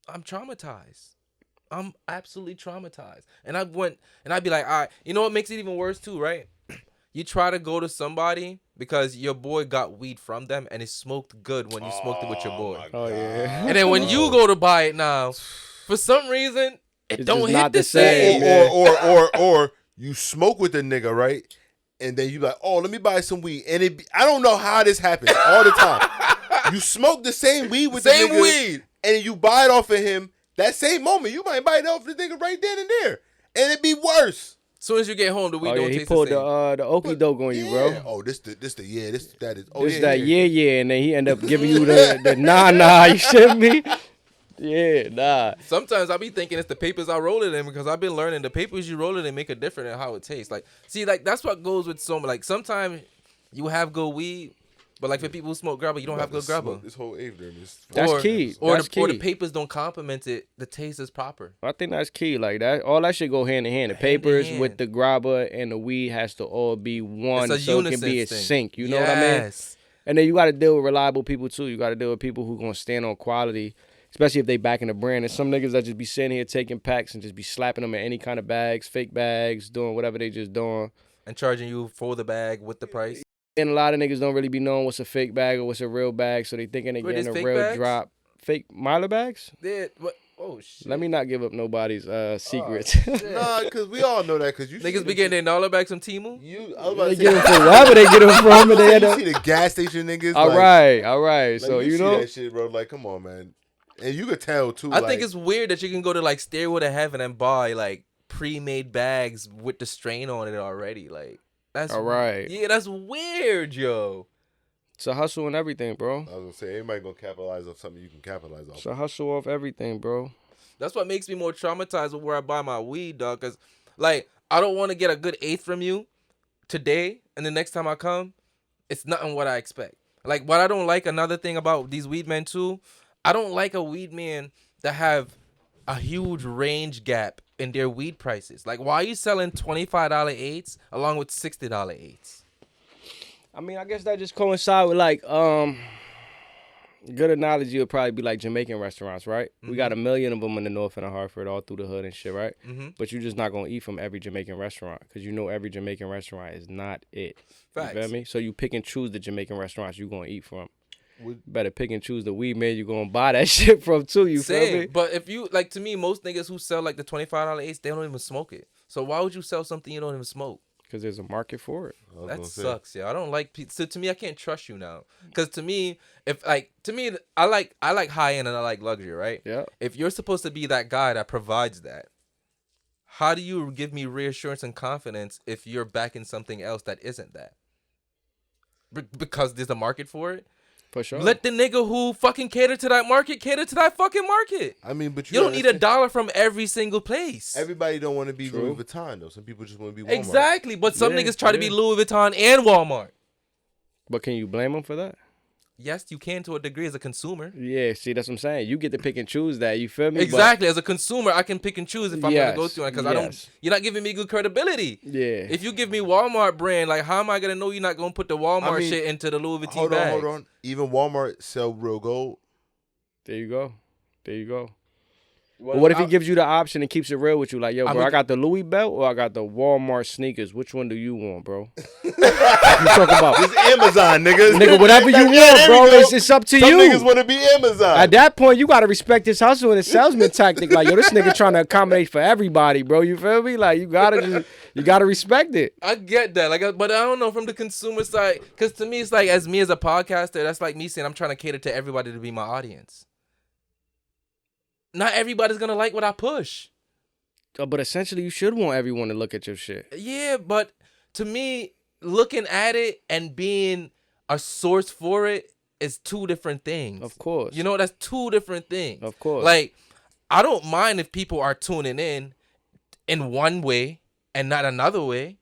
[SPEAKER 1] I'm traumatized. I'm absolutely traumatized. And I went, and I'd be like, all right, you know what makes it even worse too, right? You try to go to somebody because your boy got weed from them and it smoked good when you smoked it with your boy.
[SPEAKER 3] Oh, yeah.
[SPEAKER 1] And then when you go to buy it now, for some reason, it
[SPEAKER 3] It's
[SPEAKER 1] don't
[SPEAKER 3] just
[SPEAKER 1] hit
[SPEAKER 3] not
[SPEAKER 1] the
[SPEAKER 3] the
[SPEAKER 1] same.
[SPEAKER 3] same.
[SPEAKER 2] Or you smoke with the nigga, right? And then you like, oh, let me buy some weed. And I don't know how this happens all the time. You smoke the same weed with
[SPEAKER 1] Same
[SPEAKER 2] the nigga,
[SPEAKER 1] weed.
[SPEAKER 2] and you buy it off of him. That same moment, you might buy it off the nigga right then and there, and it'd be worse.
[SPEAKER 1] As soon as you get home, the weed
[SPEAKER 3] Oh,
[SPEAKER 1] don't
[SPEAKER 3] yeah, he
[SPEAKER 1] taste
[SPEAKER 3] pulled
[SPEAKER 1] the same.
[SPEAKER 3] the okie doke on you,
[SPEAKER 2] Yeah.
[SPEAKER 3] bro.
[SPEAKER 2] Oh, this that is. Oh,
[SPEAKER 3] This
[SPEAKER 2] yeah,
[SPEAKER 3] that
[SPEAKER 2] yeah.
[SPEAKER 3] yeah, and then he end up giving you the nah, you shit me? Yeah, nah.
[SPEAKER 1] Sometimes I be thinking it's the papers I roll it in because I've been learning the papers you roll it in make a difference in how it tastes. Like, see, like that's what goes with so like sometimes you have good weed, but like for people who smoke grabber, you don't have good grabber.
[SPEAKER 2] This whole ave during this.
[SPEAKER 3] That's key.
[SPEAKER 1] Or
[SPEAKER 3] That's
[SPEAKER 1] or the
[SPEAKER 3] key.
[SPEAKER 1] papers don't complement it. The taste is proper.
[SPEAKER 3] I think that's key. Like that, all that shit go hand in hand. The
[SPEAKER 1] Hand in
[SPEAKER 3] papers
[SPEAKER 1] hand.
[SPEAKER 3] with the grabber and the weed has to all be one,
[SPEAKER 1] It's a
[SPEAKER 3] so it can
[SPEAKER 1] unison
[SPEAKER 3] be a
[SPEAKER 1] thing.
[SPEAKER 3] sync. You know what I mean?
[SPEAKER 1] Yes.
[SPEAKER 3] And then you got to deal with reliable people too. You got to deal with people who gonna stand on quality, especially if they backing the brand. There's some niggas that just be sitting here taking packs and just be slapping them in any kind of bags, fake bags, doing whatever they just doing.
[SPEAKER 1] And charging you for the bag with the price.
[SPEAKER 3] And a lot of niggas don't really be knowing what's a fake bag or what's a real bag, so they thinking they
[SPEAKER 1] Wait,
[SPEAKER 3] getting a
[SPEAKER 1] there's fake
[SPEAKER 3] real
[SPEAKER 1] bags?
[SPEAKER 3] drop. Fake Myler bags?
[SPEAKER 1] Yeah. What? Oh shit.
[SPEAKER 3] Let me not give up nobody's secrets.
[SPEAKER 2] Nah, because we all know that. Because you see
[SPEAKER 1] Niggas be
[SPEAKER 2] the-
[SPEAKER 1] getting their dollar bags from Temu.
[SPEAKER 2] You, I was about
[SPEAKER 3] They
[SPEAKER 2] to
[SPEAKER 3] get
[SPEAKER 2] say,
[SPEAKER 3] them from wherever they get them from, and they end
[SPEAKER 2] you
[SPEAKER 3] up.
[SPEAKER 2] see the gas station niggas.
[SPEAKER 3] All
[SPEAKER 2] like,
[SPEAKER 3] right.
[SPEAKER 2] like,
[SPEAKER 3] So you
[SPEAKER 2] see
[SPEAKER 3] know,
[SPEAKER 2] that shit, bro. Like, come on, man. And you could tell too.
[SPEAKER 1] I
[SPEAKER 2] like,
[SPEAKER 1] think it's weird that you can go to like Stairway to Heaven and buy like pre-made bags with the strain on it already. Like that's
[SPEAKER 3] All right.
[SPEAKER 1] Yeah, that's weird, yo.
[SPEAKER 3] It's a hustle and everything, bro.
[SPEAKER 2] I was gonna say, anybody gonna capitalize on something you can capitalize off.
[SPEAKER 3] It's a hustle off everything, bro.
[SPEAKER 1] That's what makes me more traumatized with where I buy my weed, dog. Cause like I don't want to get a good eighth from you today, and the next time I come, it's nothing what I expect. Like what I don't like, another thing about these weed men too, I don't like a weed man that have a huge range gap in their weed prices. Like why are you selling $25 eights along with $60 eights?
[SPEAKER 3] I mean, I guess that just coincide with like good analogy would probably be like Jamaican restaurants, right? We got a million of them in the north and in Hartford, all through the hood and shit, right? But you're just not gonna eat from every Jamaican restaurant because you know every Jamaican restaurant is not it.
[SPEAKER 1] Facts.
[SPEAKER 3] You feel me? So you pick and choose the Jamaican restaurants you gonna eat from. Better pick and choose the weed man you gonna buy that shit from too. You feel me?
[SPEAKER 1] But if you like, to me, most niggas who sell like the $25 eights, they don't even smoke it. So why would you sell something you don't even smoke?
[SPEAKER 3] Because there's a market for it.
[SPEAKER 1] That sucks, yeah. I don't like. So to me, I can't trust you now. Because to me, I like high end and I like luxury, right?
[SPEAKER 3] Yeah.
[SPEAKER 1] If you're supposed to be that guy that provides that, how do you give me reassurance and confidence if you're backing something else that isn't that? Because there's a market for it.
[SPEAKER 3] For sure.
[SPEAKER 1] Let the nigga who fucking cater to that fucking market.
[SPEAKER 2] I mean, but
[SPEAKER 1] you don't need $1 from every single place.
[SPEAKER 2] Everybody don't want to be
[SPEAKER 3] True.
[SPEAKER 2] Louis Vuitton though. Some people just want to be Walmart.
[SPEAKER 1] Exactly, but some
[SPEAKER 3] Yeah,
[SPEAKER 1] niggas try to be
[SPEAKER 3] yeah.
[SPEAKER 1] Louis Vuitton and Walmart.
[SPEAKER 3] But can you blame them for that?
[SPEAKER 1] Yes, you can to a degree as a consumer.
[SPEAKER 3] Yeah, see, that's what I'm saying. You get to pick and choose that. You feel me?
[SPEAKER 1] Exactly. As a consumer, I can pick and choose if I'm gonna go through it because I don't.
[SPEAKER 3] yes.
[SPEAKER 1] You're not giving me good credibility.
[SPEAKER 3] Yeah.
[SPEAKER 1] If you give me Walmart brand, like how am I gonna know you're not gonna put the Walmart
[SPEAKER 2] I mean,
[SPEAKER 1] shit into the Louis Vuitton bag?
[SPEAKER 2] Hold on. Even Walmart sell real gold.
[SPEAKER 3] There you go. But what if he gives you the option and keeps it real with you? Like, yo, bro, I got the Louis belt or I got the Walmart sneakers. Which one do you want, bro? You talking about?
[SPEAKER 2] It's Amazon, niggas.
[SPEAKER 3] Nigga, whatever you want, bro. It's up to
[SPEAKER 2] Some
[SPEAKER 3] you.
[SPEAKER 2] niggas want to be Amazon.
[SPEAKER 3] At that point, you gotta respect his hustle and his salesman tactic. Like, yo, this nigga trying to accommodate for everybody, bro. You feel me? Like, you gotta respect it.
[SPEAKER 1] I get that, but I don't know from the consumer side, because to me, it's like as a podcaster, that's like me saying I'm trying to cater to everybody to be my audience. Not everybody's gonna like what I push.
[SPEAKER 3] But essentially, you should want everyone to look at your shit.
[SPEAKER 1] Yeah, but to me, looking at it and being a source for it is two different things.
[SPEAKER 3] Of course.
[SPEAKER 1] You know, that's two different things.
[SPEAKER 3] Of course.
[SPEAKER 1] Like, I don't mind if people are tuning in one way and not another way.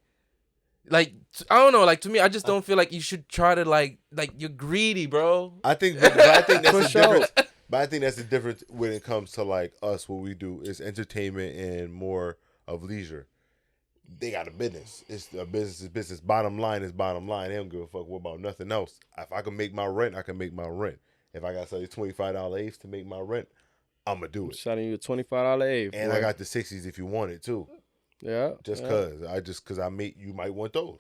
[SPEAKER 1] Like, I don't know. Like, to me, I just don't feel like you should try to, like you're greedy, bro.
[SPEAKER 2] I think that's
[SPEAKER 3] For
[SPEAKER 2] the
[SPEAKER 3] sure.
[SPEAKER 2] difference. But I think that's the difference when it comes to like us. What we do is entertainment and more of leisure. They got a business. It's a business. Is business. Bottom line is bottom line. They don't give a fuck about nothing else. If I can make my rent, I can make my rent. If I got to sell you $25 eighths to make my rent, I'ma do it.
[SPEAKER 3] Selling you a $25 eighth.
[SPEAKER 2] And
[SPEAKER 3] boy.
[SPEAKER 2] I got the 60s if you want it too.
[SPEAKER 3] Yeah.
[SPEAKER 2] Just cause you might want those.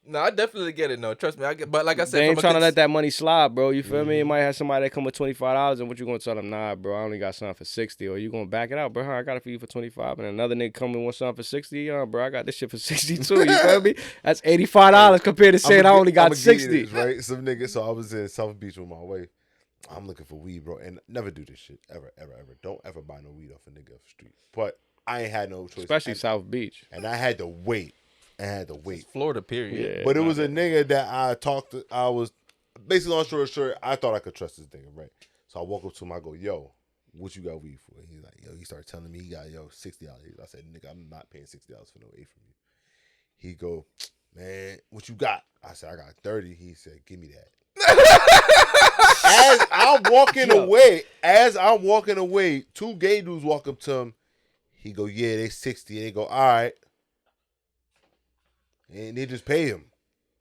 [SPEAKER 1] No, I definitely get it. No, trust me. But like I said,
[SPEAKER 3] They ain't
[SPEAKER 1] from a
[SPEAKER 3] trying to let that money slide, bro. You feel me? You might have somebody that come with $25, and what you gonna tell them? Nah, bro, I only got something for 60. Or you gonna back it out, bro? I got it for you for 25, and another nigga come and want something for 60. Bro, I got this shit for 62. You feel me? That's $85 compared to saying I only got 60.
[SPEAKER 2] Right? Some nigga. So I was in South Beach with my wife. I'm looking for weed, bro, and never do this shit ever. Don't ever buy no weed off a nigga off the street. But I ain't had no choice,
[SPEAKER 3] Especially South Beach.
[SPEAKER 2] and I had to wait.
[SPEAKER 1] Florida, period.
[SPEAKER 3] Yeah.
[SPEAKER 2] But it was a nigga that I talked to. I was basically, long story short, I thought I could trust this nigga, right? So I walk up to him. I go, "Yo, what you got weed for?" And he's like, "Yo." He started telling me he got $60. I said, "Nigga, I'm not paying $60 for no eighth from you." He go, "Man, what you got?" I said, "I got 30." He said, "Give me that." As I'm walking away, two gay dudes walk up to him. He go, "Yeah, they 60." And they go, "All right." And they just pay him.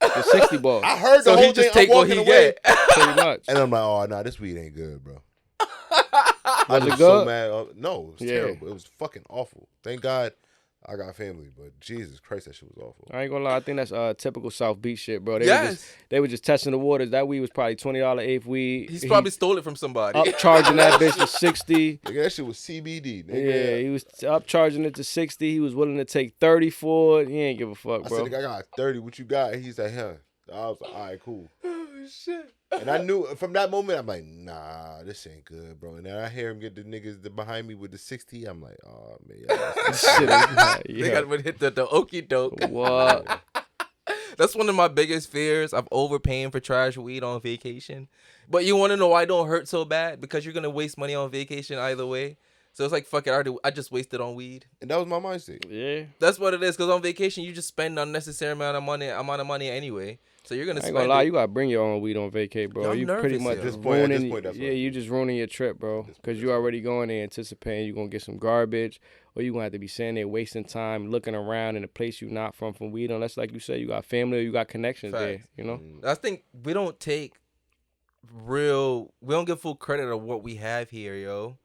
[SPEAKER 3] The 60 ball.
[SPEAKER 2] I heard the
[SPEAKER 1] So
[SPEAKER 2] whole
[SPEAKER 1] he just
[SPEAKER 2] thing.
[SPEAKER 1] take
[SPEAKER 2] I'm
[SPEAKER 1] what
[SPEAKER 2] walking
[SPEAKER 1] he
[SPEAKER 2] away.
[SPEAKER 1] get.
[SPEAKER 3] Pretty much.
[SPEAKER 2] And I'm like, "Oh, nah, this weed ain't good, bro." I
[SPEAKER 3] Was
[SPEAKER 2] was
[SPEAKER 3] it
[SPEAKER 2] so
[SPEAKER 3] good?
[SPEAKER 2] mad. No, it was
[SPEAKER 3] Yeah.
[SPEAKER 2] terrible. It was fucking awful. Thank God I got family, but Jesus Christ, that shit was awful.
[SPEAKER 3] I ain't gonna lie. I think that's typical South Beach shit, bro.
[SPEAKER 1] Yes.
[SPEAKER 3] They were just testing the waters. That weed was probably $20 eighth weed.
[SPEAKER 1] He's probably stole it from somebody.
[SPEAKER 3] upcharging that bitch to 60.
[SPEAKER 2] Nigga, that shit was CBD.
[SPEAKER 3] Yeah,
[SPEAKER 2] Nigga.
[SPEAKER 3] he was upcharging it to 60. He was willing to take 30 for it. He ain't give a fuck,
[SPEAKER 2] I
[SPEAKER 3] bro.
[SPEAKER 2] said, "Nigga, I got 30. What you got?" He's like, "Huh." I was like, "All right, cool."
[SPEAKER 1] Oh shit.
[SPEAKER 2] And I knew from that moment, I'm like, nah, this ain't good, bro. And then I hear him get the niggas behind me with the 60. I'm like, oh, man.
[SPEAKER 3] Shit is not,
[SPEAKER 1] They
[SPEAKER 3] yeah.
[SPEAKER 1] got hit the okie doke.
[SPEAKER 3] What?
[SPEAKER 1] That's one of my biggest fears of overpaying for trash weed on vacation. But you want to know why it don't hurt so bad? Because you're going to waste money on vacation either way. So it's like, fuck it, I just wasted on weed.
[SPEAKER 2] And that was my mindset.
[SPEAKER 3] Yeah.
[SPEAKER 1] That's what it is. Because on vacation, you just spend unnecessary amount of money anyway. So you're going to
[SPEAKER 3] I ain't
[SPEAKER 1] spend
[SPEAKER 3] gonna lie,
[SPEAKER 1] it.
[SPEAKER 3] you gotta bring your own weed on vacay, bro.
[SPEAKER 1] I'm
[SPEAKER 3] You pretty
[SPEAKER 1] nervous,
[SPEAKER 3] much
[SPEAKER 1] yo.
[SPEAKER 2] At this point,
[SPEAKER 3] ruining.
[SPEAKER 2] that's
[SPEAKER 3] Yeah,
[SPEAKER 2] what-
[SPEAKER 3] you just ruining your trip, bro. Because you already going there anticipating you gonna get some garbage, or you gonna have to be sitting there wasting time looking around in a place you not from weed. Unless, like you said, you got family or you got connections there.
[SPEAKER 1] Facts.
[SPEAKER 3] You know.
[SPEAKER 1] I think we don't give full credit of what we have here, yo.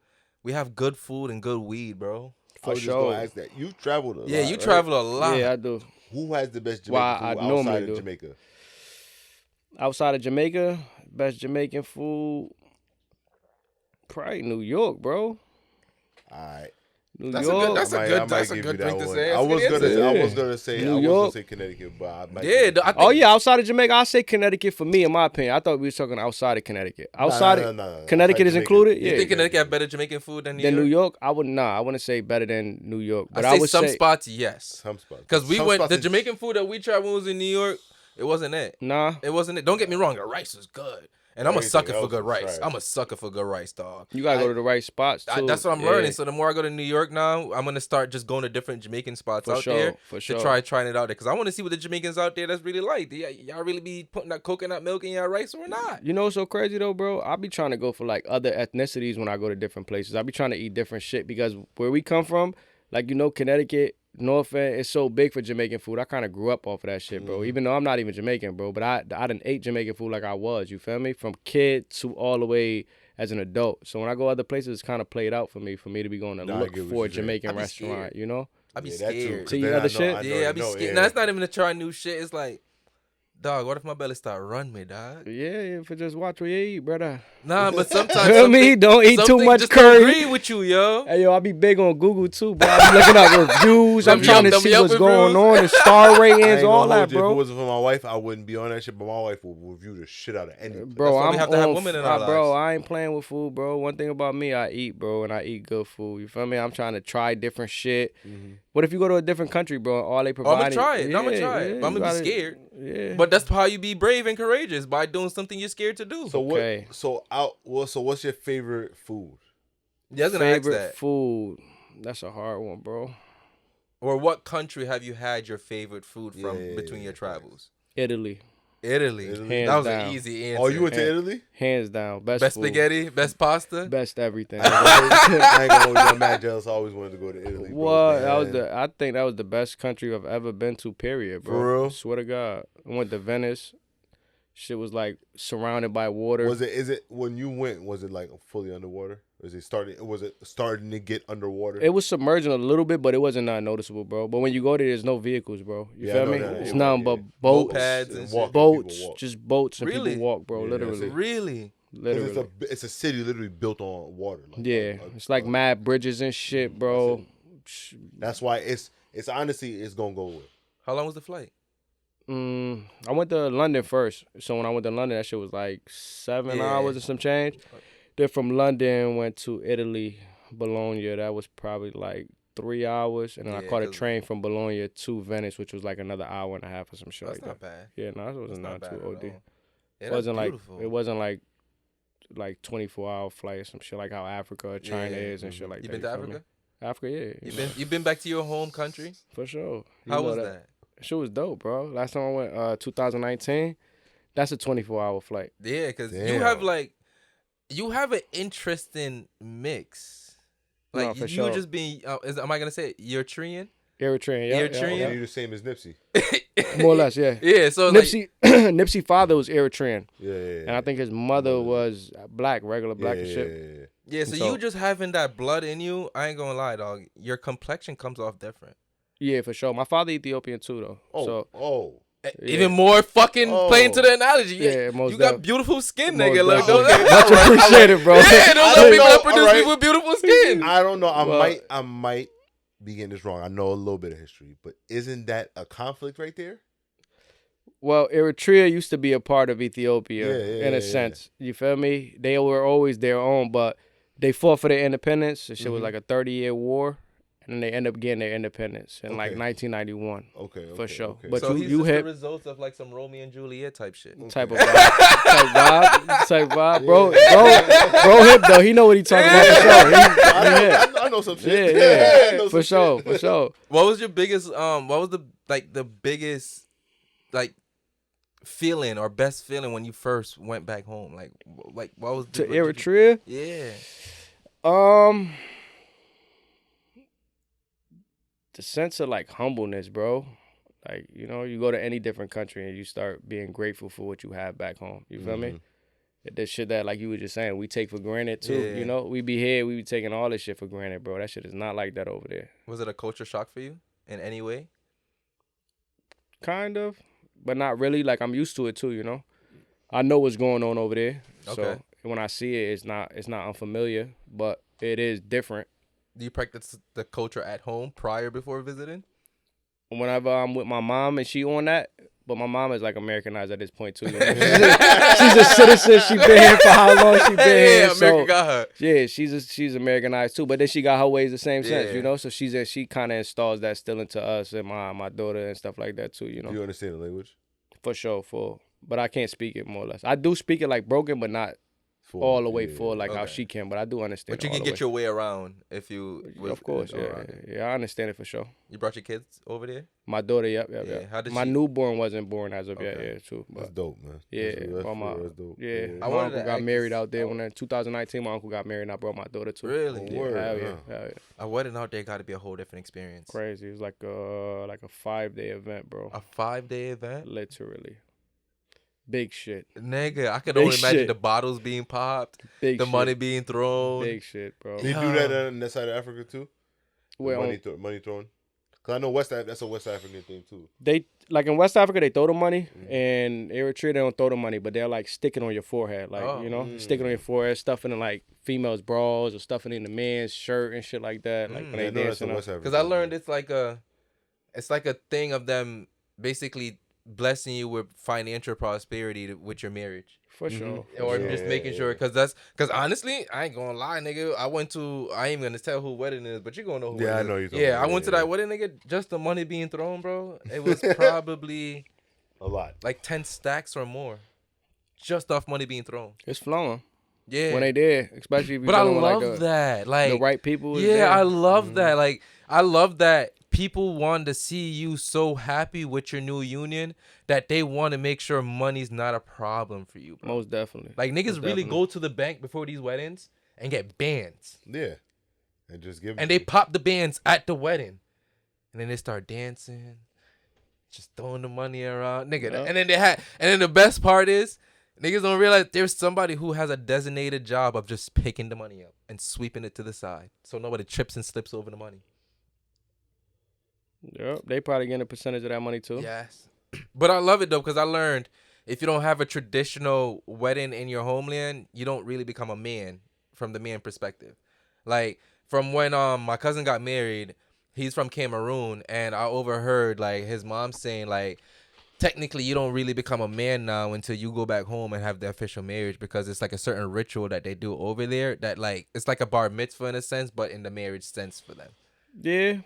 [SPEAKER 1] We have good food and good weed, bro.
[SPEAKER 2] I was just
[SPEAKER 3] sure.
[SPEAKER 2] gonna ask that. You traveled a lot.
[SPEAKER 1] Yeah, you
[SPEAKER 2] right?
[SPEAKER 1] travel a lot.
[SPEAKER 3] Yeah, I do.
[SPEAKER 2] Who has the best
[SPEAKER 3] Well,
[SPEAKER 2] Jamaican
[SPEAKER 3] I
[SPEAKER 2] food
[SPEAKER 3] normally
[SPEAKER 2] outside
[SPEAKER 3] do.
[SPEAKER 2] of Jamaica?
[SPEAKER 3] Outside of Jamaica, best Jamaican food, probably New York, bro.
[SPEAKER 2] All right.
[SPEAKER 3] New
[SPEAKER 1] That's
[SPEAKER 3] York.
[SPEAKER 1] a good. That's
[SPEAKER 2] I
[SPEAKER 1] a
[SPEAKER 2] might
[SPEAKER 1] good
[SPEAKER 2] give you
[SPEAKER 1] thing
[SPEAKER 2] that
[SPEAKER 1] to
[SPEAKER 2] one.
[SPEAKER 1] say.
[SPEAKER 2] I was
[SPEAKER 3] Yeah.
[SPEAKER 2] gonna say
[SPEAKER 3] New
[SPEAKER 2] I was
[SPEAKER 3] York.
[SPEAKER 2] gonna say Connecticut, but I might
[SPEAKER 1] Yeah,
[SPEAKER 2] give-
[SPEAKER 1] I think,
[SPEAKER 3] Oh yeah, outside of Jamaica, I say Connecticut for me, in my opinion. I thought we was talking outside of Connecticut. Outside of
[SPEAKER 2] no.
[SPEAKER 3] Connecticut is
[SPEAKER 2] Jamaica.
[SPEAKER 3] included.
[SPEAKER 1] You
[SPEAKER 3] Yeah.
[SPEAKER 1] think Connecticut have better Jamaican food than New
[SPEAKER 3] Than
[SPEAKER 1] York?
[SPEAKER 3] New York, I wouldn't say better than New York, but
[SPEAKER 1] I
[SPEAKER 3] I
[SPEAKER 1] say
[SPEAKER 3] would
[SPEAKER 1] some
[SPEAKER 3] say
[SPEAKER 1] spots, yes.
[SPEAKER 2] Some spots.
[SPEAKER 1] Because we
[SPEAKER 2] Some
[SPEAKER 1] went
[SPEAKER 2] spots
[SPEAKER 1] the
[SPEAKER 2] in-
[SPEAKER 1] Jamaican food that we tried when we was in New York. It wasn't it.
[SPEAKER 3] nah.
[SPEAKER 1] It wasn't it. Don't get me wrong. The rice was good, and I'm a
[SPEAKER 2] Everything
[SPEAKER 1] sucker for
[SPEAKER 2] else
[SPEAKER 1] good
[SPEAKER 2] was
[SPEAKER 1] rice.
[SPEAKER 2] trash.
[SPEAKER 1] I'm a sucker for good rice, dog.
[SPEAKER 3] You gotta go to the right spots too.
[SPEAKER 1] That's what I'm
[SPEAKER 3] Yeah,
[SPEAKER 1] learning. So the more I go to New York now, I'm gonna start just going to different Jamaican spots
[SPEAKER 3] For
[SPEAKER 1] out
[SPEAKER 3] sure,
[SPEAKER 1] there
[SPEAKER 3] for
[SPEAKER 1] to
[SPEAKER 3] sure.
[SPEAKER 1] trying it out there because I want to see what the Jamaicans out there that's really like. Do y'all really be putting that coconut milk in your rice or not?
[SPEAKER 3] You know what's so crazy though, bro? I be trying to go for like other ethnicities when I go to different places. I be trying to eat different shit because where we come from, like Connecticut, North End is so big for Jamaican food. I kind of grew up off of that shit, bro. Even though I'm not even Jamaican, bro, but I done ate Jamaican food like I was. You feel me? From kid to all the way as an adult. So when I go other places, it's kind of played out for me to be going to
[SPEAKER 2] Nah, I
[SPEAKER 3] look
[SPEAKER 2] get what
[SPEAKER 3] for a
[SPEAKER 2] you're saying.
[SPEAKER 3] Jamaican
[SPEAKER 1] I be
[SPEAKER 3] restaurant.
[SPEAKER 1] scared.
[SPEAKER 3] You know?
[SPEAKER 1] I be
[SPEAKER 2] Yeah, that too,
[SPEAKER 1] scared.
[SPEAKER 2] 'cause
[SPEAKER 3] To eat
[SPEAKER 2] then
[SPEAKER 3] other
[SPEAKER 2] I
[SPEAKER 3] shit?
[SPEAKER 2] know
[SPEAKER 1] Yeah, I be
[SPEAKER 2] know,
[SPEAKER 1] scared.
[SPEAKER 2] yeah.
[SPEAKER 1] Now it's not even to try new shit. It's like, dog, what if my belly start run me, dog?
[SPEAKER 3] Yeah, if you just watch what you eat, brother.
[SPEAKER 1] Nah, but sometimes
[SPEAKER 3] Feel me? Don't eat too
[SPEAKER 1] something
[SPEAKER 3] much
[SPEAKER 1] just
[SPEAKER 3] curry.
[SPEAKER 1] don't agree with you, yo.
[SPEAKER 3] Hey, yo, I be big on Google, too, bro. I be looking up reviews. I'm
[SPEAKER 1] Them
[SPEAKER 3] trying to
[SPEAKER 1] Yelp-
[SPEAKER 3] see
[SPEAKER 1] them
[SPEAKER 3] what's
[SPEAKER 1] Yelp
[SPEAKER 3] going
[SPEAKER 1] reviews.
[SPEAKER 3] on, the star
[SPEAKER 2] I
[SPEAKER 3] ratings,
[SPEAKER 2] ain't
[SPEAKER 3] all
[SPEAKER 2] gonna
[SPEAKER 3] that,
[SPEAKER 2] hold you. If it
[SPEAKER 3] bro.
[SPEAKER 2] wasn't for my wife, I wouldn't be on that shit. But my wife will review the shit out of anything.
[SPEAKER 3] Bro,
[SPEAKER 1] why we
[SPEAKER 3] I'm
[SPEAKER 1] have to have
[SPEAKER 3] on
[SPEAKER 1] women in
[SPEAKER 3] f-
[SPEAKER 1] our
[SPEAKER 3] bro,
[SPEAKER 1] lives.
[SPEAKER 3] I ain't playing with food, bro. One thing about me, I eat, bro, and I eat good food. You feel me? I'm trying to try different shit. What if you go to a different country, bro, and all they
[SPEAKER 1] Oh,
[SPEAKER 3] provide?
[SPEAKER 1] I'm gonna try it. I'm gonna try it. But I'm
[SPEAKER 3] you
[SPEAKER 1] gonna
[SPEAKER 3] gotta-
[SPEAKER 1] be scared.
[SPEAKER 3] Yeah.
[SPEAKER 1] But that's how you be brave and courageous by doing something you're scared to do.
[SPEAKER 2] So
[SPEAKER 3] Okay.
[SPEAKER 2] what? So what's your favorite food?
[SPEAKER 1] Yeah, I was gonna ask
[SPEAKER 3] favorite
[SPEAKER 1] that.
[SPEAKER 3] food. That's a hard one, bro.
[SPEAKER 1] Or what country have you had your favorite food from
[SPEAKER 2] Yeah,
[SPEAKER 1] between your
[SPEAKER 2] yeah.
[SPEAKER 1] travels?
[SPEAKER 3] Italy,
[SPEAKER 1] Italy.
[SPEAKER 2] Italy.
[SPEAKER 1] That was
[SPEAKER 3] Hands down.
[SPEAKER 1] an easy answer.
[SPEAKER 2] Oh, you went to Italy?
[SPEAKER 3] hands down, best
[SPEAKER 1] best
[SPEAKER 3] food.
[SPEAKER 1] spaghetti, best pasta.
[SPEAKER 3] Best everything.
[SPEAKER 2] I ain't gonna hold you. I'm mad jealous. I always wanted to go to Italy. Bro,
[SPEAKER 3] What?
[SPEAKER 2] man.
[SPEAKER 3] I think that was the best country I've ever been to. Period, bro.
[SPEAKER 2] For real?
[SPEAKER 3] Swear to God, I went to Venice. Shit was like surrounded by water.
[SPEAKER 2] Is it when you went? Was it like fully underwater? Was it starting to get underwater?
[SPEAKER 3] It was submerging a little bit, but it wasn't not noticeable, bro. But when you go there, there's no vehicles, bro. You
[SPEAKER 2] Yeah,
[SPEAKER 3] feel
[SPEAKER 2] I know
[SPEAKER 3] me?
[SPEAKER 2] that.
[SPEAKER 3] It's
[SPEAKER 2] Yeah,
[SPEAKER 3] nothing
[SPEAKER 2] yeah.
[SPEAKER 3] but boats,
[SPEAKER 1] Pads and
[SPEAKER 2] walking,
[SPEAKER 1] shit.
[SPEAKER 3] boats,
[SPEAKER 2] people walk.
[SPEAKER 3] just boats, and
[SPEAKER 1] Really?
[SPEAKER 3] people walk, bro.
[SPEAKER 2] Yeah,
[SPEAKER 3] Literally,
[SPEAKER 2] that's it.
[SPEAKER 1] Really?
[SPEAKER 2] 'Cause
[SPEAKER 3] literally.
[SPEAKER 2] it's a city literally built on water. Like,
[SPEAKER 3] Yeah, it's like mad bridges and shit, bro.
[SPEAKER 2] That's why it's honestly it's gonna go with.
[SPEAKER 1] How long was the flight?
[SPEAKER 3] I went to London first. So when I went to London, that shit was like 7
[SPEAKER 1] Yeah.
[SPEAKER 3] hours and some change. Then from London, went to Italy, Bologna. That was probably like 3 hours. And then I
[SPEAKER 1] Yeah,
[SPEAKER 3] caught a
[SPEAKER 1] 'cause-
[SPEAKER 3] train from Bologna to Venice, which was like another hour and a half or some shit
[SPEAKER 1] That's
[SPEAKER 3] like
[SPEAKER 1] not
[SPEAKER 3] that.
[SPEAKER 1] bad.
[SPEAKER 3] Yeah, no, that
[SPEAKER 1] That's
[SPEAKER 3] wasn't
[SPEAKER 1] not
[SPEAKER 3] not
[SPEAKER 1] bad
[SPEAKER 3] too
[SPEAKER 1] at
[SPEAKER 3] OD.
[SPEAKER 1] all. Yeah,
[SPEAKER 3] It
[SPEAKER 1] that's
[SPEAKER 3] wasn't
[SPEAKER 1] beautiful.
[SPEAKER 3] it wasn't like 24-hour flight or some shit like how Africa or China
[SPEAKER 1] Yeah.
[SPEAKER 3] is and shit like
[SPEAKER 1] You
[SPEAKER 3] that.
[SPEAKER 1] been to
[SPEAKER 3] feel me?
[SPEAKER 1] Africa?
[SPEAKER 3] Africa, yeah.
[SPEAKER 1] You been back to your home country?
[SPEAKER 3] For sure. You
[SPEAKER 1] How
[SPEAKER 3] know
[SPEAKER 1] was that?
[SPEAKER 3] Shit was dope, bro. Last time I went, 2019. That's a 24-hour flight.
[SPEAKER 1] Yeah, because you
[SPEAKER 2] Damn.
[SPEAKER 1] have an interesting mix. Like
[SPEAKER 3] No, for
[SPEAKER 1] you
[SPEAKER 3] sure.
[SPEAKER 1] just being am I gonna say it? Eritrean?
[SPEAKER 3] Eritrean, yeah.
[SPEAKER 1] Eritrean?
[SPEAKER 2] Yeah, you're the same as Nipsey.
[SPEAKER 3] More or less, yeah.
[SPEAKER 1] Yeah, so like,
[SPEAKER 3] Nipsey Nipsey father was Eritrean,
[SPEAKER 2] Yeah,
[SPEAKER 3] and I think his mother was black, regular black and shit.
[SPEAKER 1] yeah, so
[SPEAKER 3] so-
[SPEAKER 1] you just having that blood in you. I ain't gonna lie, dog. Your complexion comes off different.
[SPEAKER 3] Yeah, for sure. My father Ethiopian too, though.
[SPEAKER 2] Oh,
[SPEAKER 3] So
[SPEAKER 2] oh.
[SPEAKER 3] Yeah.
[SPEAKER 1] Even more fucking
[SPEAKER 2] Oh.
[SPEAKER 1] playing to the analogy.
[SPEAKER 3] Yeah, most
[SPEAKER 1] you got
[SPEAKER 3] def-
[SPEAKER 1] beautiful skin,
[SPEAKER 3] most
[SPEAKER 1] nigga. Look,
[SPEAKER 3] definitely.
[SPEAKER 1] those
[SPEAKER 3] Much appreciated, bro.
[SPEAKER 1] yeah, those
[SPEAKER 2] I
[SPEAKER 1] are people
[SPEAKER 2] know,
[SPEAKER 1] that produce
[SPEAKER 2] alright.
[SPEAKER 1] people with beautiful skin.
[SPEAKER 2] I don't know.
[SPEAKER 3] Well-
[SPEAKER 2] I might be getting this wrong. I know a little bit of history, but isn't that a conflict right there?
[SPEAKER 3] Well, Eritrea used to be a part of Ethiopia in a
[SPEAKER 2] yeah.
[SPEAKER 3] sense. You feel me? They were always their own, but they fought for their independence. The shit was like a 30-year war, and then they end up getting their independence in like
[SPEAKER 2] Okay.
[SPEAKER 3] 1991.
[SPEAKER 2] Okay.
[SPEAKER 3] For sure.
[SPEAKER 2] Okay.
[SPEAKER 3] But
[SPEAKER 1] So
[SPEAKER 3] you
[SPEAKER 1] he's
[SPEAKER 3] you
[SPEAKER 1] just the
[SPEAKER 3] hit
[SPEAKER 1] results of like some Romeo and Juliet type shit.
[SPEAKER 3] type of vibe, type vibe, bro hip though. He know what he talking about for sure.
[SPEAKER 2] I know some shit.
[SPEAKER 3] Yeah,
[SPEAKER 2] I know
[SPEAKER 3] for
[SPEAKER 2] some
[SPEAKER 3] sure,
[SPEAKER 2] shit.
[SPEAKER 3] for sure.
[SPEAKER 1] What was your biggest what was the biggest like feeling or best feeling when you first went back home? Like what was
[SPEAKER 3] To
[SPEAKER 1] what did you-
[SPEAKER 3] Eritrea,
[SPEAKER 1] Yeah.
[SPEAKER 3] the sense of like humbleness, bro. Like, you know, you go to any different country and you start being grateful for what you have back home. You feel me? This shit that, like you were just saying, we take for granted too.
[SPEAKER 1] Yeah.
[SPEAKER 3] You know, we be here, we be taking all this shit for granted, bro. That shit is not like that over there.
[SPEAKER 1] Was it a culture shock for you in any way?
[SPEAKER 3] Kind of, but not really. Like, I'm used to it too, you know. I know what's going on over there.
[SPEAKER 1] Okay.
[SPEAKER 3] So when I see it, it's not unfamiliar, but it is different.
[SPEAKER 1] Do you practice the culture at home before visiting?
[SPEAKER 3] Whenever I'm with my mom and she on that, but my mom is like Americanized at this point too. You know? she's a citizen. She been here for how long? She been here.
[SPEAKER 1] Yeah, America got her.
[SPEAKER 3] Yeah, she's Americanized too. But then she got her ways the same sense,
[SPEAKER 1] Yeah.
[SPEAKER 3] you know. So she kind of installs that still into us and my daughter and stuff like that too, you know.
[SPEAKER 2] Do you understand the language?
[SPEAKER 3] For sure, but I can't speak it more or less. I do speak it like broken, but not all the way full like how
[SPEAKER 1] Okay.
[SPEAKER 3] she can. But I do understand.
[SPEAKER 1] But you
[SPEAKER 3] it
[SPEAKER 1] can
[SPEAKER 3] all
[SPEAKER 1] get
[SPEAKER 3] the
[SPEAKER 1] your way around if you
[SPEAKER 3] way. Of course, yeah,
[SPEAKER 1] alright.
[SPEAKER 3] yeah, I understand it for sure.
[SPEAKER 1] You brought your kids over there?
[SPEAKER 3] My daughter, yep.
[SPEAKER 1] Yeah, how did
[SPEAKER 3] my
[SPEAKER 1] she-
[SPEAKER 3] newborn wasn't born as of yet,
[SPEAKER 1] Okay.
[SPEAKER 3] yeah, too.
[SPEAKER 2] That's
[SPEAKER 3] But
[SPEAKER 2] dope, man.
[SPEAKER 3] yeah,
[SPEAKER 2] That's
[SPEAKER 3] brought my
[SPEAKER 2] that's dope.
[SPEAKER 3] yeah,
[SPEAKER 1] I
[SPEAKER 3] my
[SPEAKER 1] wanted
[SPEAKER 3] uncle
[SPEAKER 1] to
[SPEAKER 3] got
[SPEAKER 1] ask
[SPEAKER 3] married
[SPEAKER 1] this-
[SPEAKER 3] out there when in 2019. My uncle got married, and I brought my daughter too.
[SPEAKER 1] Really?
[SPEAKER 3] Yeah,
[SPEAKER 2] Word,
[SPEAKER 3] hell yeah,
[SPEAKER 2] huh?
[SPEAKER 3] hell yeah.
[SPEAKER 1] A wedding out there got to be a whole different experience.
[SPEAKER 3] Crazy. It was like a 5-day event, bro.
[SPEAKER 1] A 5-day event?
[SPEAKER 3] Literally, big shit.
[SPEAKER 1] Nigga, I could
[SPEAKER 3] Big
[SPEAKER 1] only imagine
[SPEAKER 3] shit.
[SPEAKER 1] the bottles being popped,
[SPEAKER 3] Big
[SPEAKER 1] the
[SPEAKER 3] shit.
[SPEAKER 1] money being thrown.
[SPEAKER 3] Big shit, bro.
[SPEAKER 2] They do that on that side of Africa too.
[SPEAKER 3] Where
[SPEAKER 2] Money throwing. Cause I know that's a West African thing too.
[SPEAKER 3] they like in West Africa they throw the money, and Eritrea they don't throw the money, but they're like sticking on your forehead, like
[SPEAKER 1] Oh.
[SPEAKER 3] you know, sticking on your forehead, stuffing in like females' bras or stuffing in the man's shirt and shit like that. Like when
[SPEAKER 2] Yeah,
[SPEAKER 3] they
[SPEAKER 2] I know that's a
[SPEAKER 3] dancing.
[SPEAKER 2] West African.
[SPEAKER 1] Because I learned it's like a thing of them basically blessing you with financial prosperity with your marriage.
[SPEAKER 3] For sure.
[SPEAKER 1] Or
[SPEAKER 2] Yeah.
[SPEAKER 1] just making sure, because honestly, I ain't gonna lie, nigga. I ain't gonna tell who wedding is, but you gonna know who
[SPEAKER 2] Yeah,
[SPEAKER 1] it
[SPEAKER 2] I
[SPEAKER 1] is.
[SPEAKER 2] know you're talking
[SPEAKER 1] Yeah,
[SPEAKER 2] about,
[SPEAKER 1] I went to
[SPEAKER 2] yeah.
[SPEAKER 1] that wedding, nigga, just the money being thrown, bro. It was probably
[SPEAKER 2] a lot.
[SPEAKER 1] like 10 stacks or more. Just off money being thrown.
[SPEAKER 3] It's flowing
[SPEAKER 1] Yeah.
[SPEAKER 3] when they there, especially if you
[SPEAKER 1] But I
[SPEAKER 3] dealing with
[SPEAKER 1] love
[SPEAKER 3] like
[SPEAKER 1] that. Like
[SPEAKER 3] the right people. is
[SPEAKER 1] yeah,
[SPEAKER 3] there.
[SPEAKER 1] I love that. Like I love that people want to see you so happy with your new union that they want to make sure money's not a problem for you, bro.
[SPEAKER 3] Most definitely.
[SPEAKER 1] Like niggas
[SPEAKER 3] Most
[SPEAKER 1] really
[SPEAKER 3] definitely.
[SPEAKER 1] go to the bank before these weddings and get bands.
[SPEAKER 2] Yeah, and just give.
[SPEAKER 1] And they pop the bands at the wedding. And then they start dancing, just throwing the money around. Nigga.
[SPEAKER 3] Yeah.
[SPEAKER 1] And then the best part is niggas don't realize there's somebody who has a designated job of just picking the money up and sweeping it to the side. So nobody trips and slips over the money.
[SPEAKER 3] Yep, they probably getting a percentage of that money too.
[SPEAKER 1] Yes. But I love it though, because I learned if you don't have a traditional wedding in your homeland, you don't really become a man from the man perspective. Like from when my cousin got married, he's from Cameroon, and I overheard like his mom saying like technically you don't really become a man now until you go back home and have the official marriage, because it's like a certain ritual that they do over there that like it's like a bar mitzvah in a sense, but in the marriage sense for them.
[SPEAKER 3] Yeah,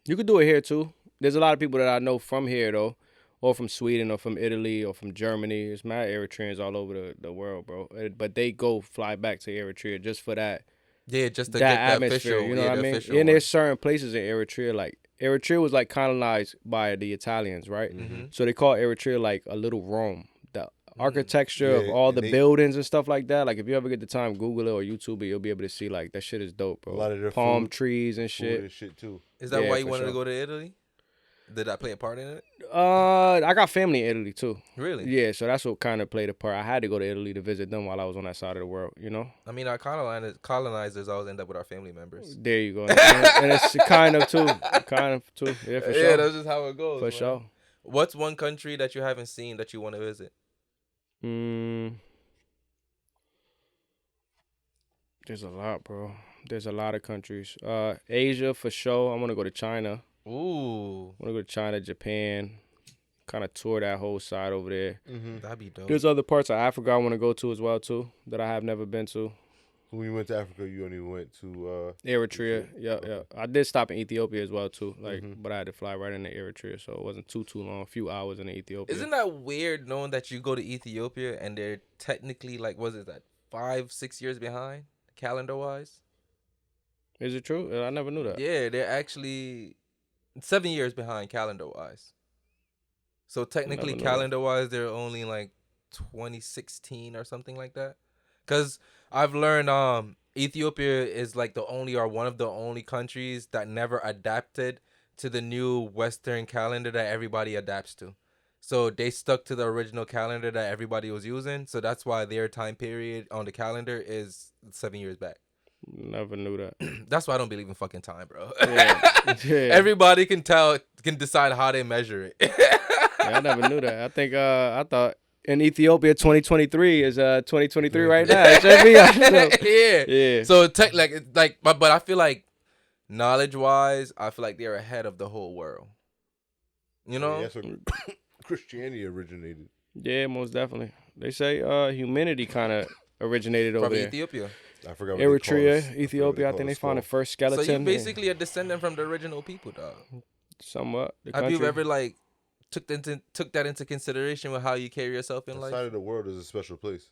[SPEAKER 3] you could do it here too. There's a lot of people that I know from here though, or from Sweden, or from Italy, or from Germany. There's mad Eritreans all over the world, bro. But they fly back to Eritrea just for that
[SPEAKER 1] Yeah, just to
[SPEAKER 3] that
[SPEAKER 1] get the
[SPEAKER 3] atmosphere.
[SPEAKER 1] official,
[SPEAKER 3] You know
[SPEAKER 1] yeah,
[SPEAKER 3] what I
[SPEAKER 1] the
[SPEAKER 3] mean?
[SPEAKER 1] official
[SPEAKER 3] And
[SPEAKER 1] one.
[SPEAKER 3] there's certain places in Eritrea, like Eritrea was like colonized by the Italians, right? So they call Eritrea like a little Rome. The architecture of
[SPEAKER 2] Yeah,
[SPEAKER 3] all
[SPEAKER 2] and
[SPEAKER 3] the
[SPEAKER 2] they-
[SPEAKER 3] buildings and stuff like that. Like if you ever get the time, Google it or YouTube it, you'll be able to see like that shit is dope, bro.
[SPEAKER 2] A lot of their
[SPEAKER 3] palm
[SPEAKER 2] food-
[SPEAKER 3] trees and
[SPEAKER 2] Food
[SPEAKER 3] shit.
[SPEAKER 2] and shit too.
[SPEAKER 1] Is that
[SPEAKER 3] Yeah,
[SPEAKER 1] why you
[SPEAKER 3] for
[SPEAKER 1] wanted to
[SPEAKER 3] sure.
[SPEAKER 1] go to Italy? Did I play a part in it?
[SPEAKER 3] I got family in Italy too.
[SPEAKER 1] Really?
[SPEAKER 3] Yeah, so that's what kind of played a part. I had to go to Italy to visit them while I was on that side of the world, you know?
[SPEAKER 1] I mean, our colonizers always end up with our family members.
[SPEAKER 3] There you go. And it's kind of too. Yeah, for sure.
[SPEAKER 1] Yeah, that's just how it goes.
[SPEAKER 3] For
[SPEAKER 1] man.
[SPEAKER 3] sure.
[SPEAKER 1] What's one country that you haven't seen that you want to visit?
[SPEAKER 3] There's a lot, bro. There's a lot of countries. Asia for sure. I want to go to China.
[SPEAKER 1] Ooh.
[SPEAKER 3] I want to go to China, Japan, kind of tour that whole side over there.
[SPEAKER 1] That'd be dope.
[SPEAKER 3] There's other parts of Africa I want to go to as well too that I have never been to.
[SPEAKER 2] When you went to Africa, you only went to
[SPEAKER 3] Eritrea, yeah,
[SPEAKER 2] Okay.
[SPEAKER 3] yeah. I did stop in Ethiopia as well too, like,
[SPEAKER 2] Mhm.
[SPEAKER 3] but I had to fly right into Eritrea, so it wasn't too long. A few hours in Ethiopia.
[SPEAKER 1] Isn't that weird knowing that you go to Ethiopia and they're technically like, was it that 5-6 years behind calendar wise?
[SPEAKER 3] Is it true? I never knew that.
[SPEAKER 1] Yeah, they're actually 7 years behind calendar wise. So technically,
[SPEAKER 3] Never knew that.
[SPEAKER 1] calendar wise, they're only like 2016 or something like that. Cause I've learned Ethiopia is like the only or one of the only countries that never adapted to the new Western calendar that everybody adapts to. So they stuck to the original calendar that everybody was using. So that's why their time period on the calendar is 7 years back.
[SPEAKER 3] Never knew that.
[SPEAKER 1] That's why I don't believe in fucking time, bro.
[SPEAKER 3] Yeah. Yeah.
[SPEAKER 1] Everybody can decide how they measure it.
[SPEAKER 3] Yeah, I never knew that. I think I thought in Ethiopia 2023 is 2023 right now. It should be. I know.
[SPEAKER 1] Yeah.
[SPEAKER 3] Yeah.
[SPEAKER 1] So but I feel like knowledge wise, I feel like they're ahead of the whole world. You know?
[SPEAKER 2] That's where Christianity originated.
[SPEAKER 3] Yeah, most definitely. They say humanity kind of originated over
[SPEAKER 1] From
[SPEAKER 3] there.
[SPEAKER 1] Ethiopia.
[SPEAKER 2] I forgot what they call us.
[SPEAKER 3] Eritrea, Ethiopia. I think they found the first
[SPEAKER 1] So
[SPEAKER 3] skeleton.
[SPEAKER 1] you're
[SPEAKER 3] Yeah.
[SPEAKER 1] basically a descendant from the original people, dog.
[SPEAKER 3] Somewhat. The
[SPEAKER 1] Have you
[SPEAKER 3] country.
[SPEAKER 1] ever like took that into consideration with how you carry yourself in
[SPEAKER 2] That
[SPEAKER 1] life?
[SPEAKER 2] side of the world is a special place.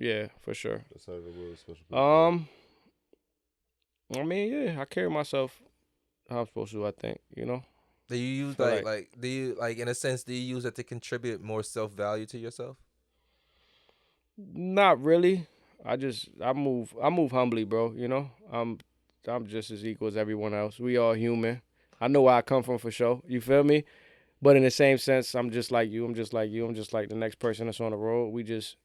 [SPEAKER 3] Yeah, for sure.
[SPEAKER 2] That side of the world is a special place.
[SPEAKER 3] I mean, yeah, I carry myself how I'm supposed to. I think, you know.
[SPEAKER 1] Do you use
[SPEAKER 3] Feel
[SPEAKER 1] do you like in a sense do you use it to contribute more self value to yourself?
[SPEAKER 3] Not really. I move humbly, bro. You know, I'm just as equal as everyone else. We all human. I know where I come from for sure. You feel me? But in the same sense, I'm just like you. I'm just like you. I'm just like the next person that's on the road. We just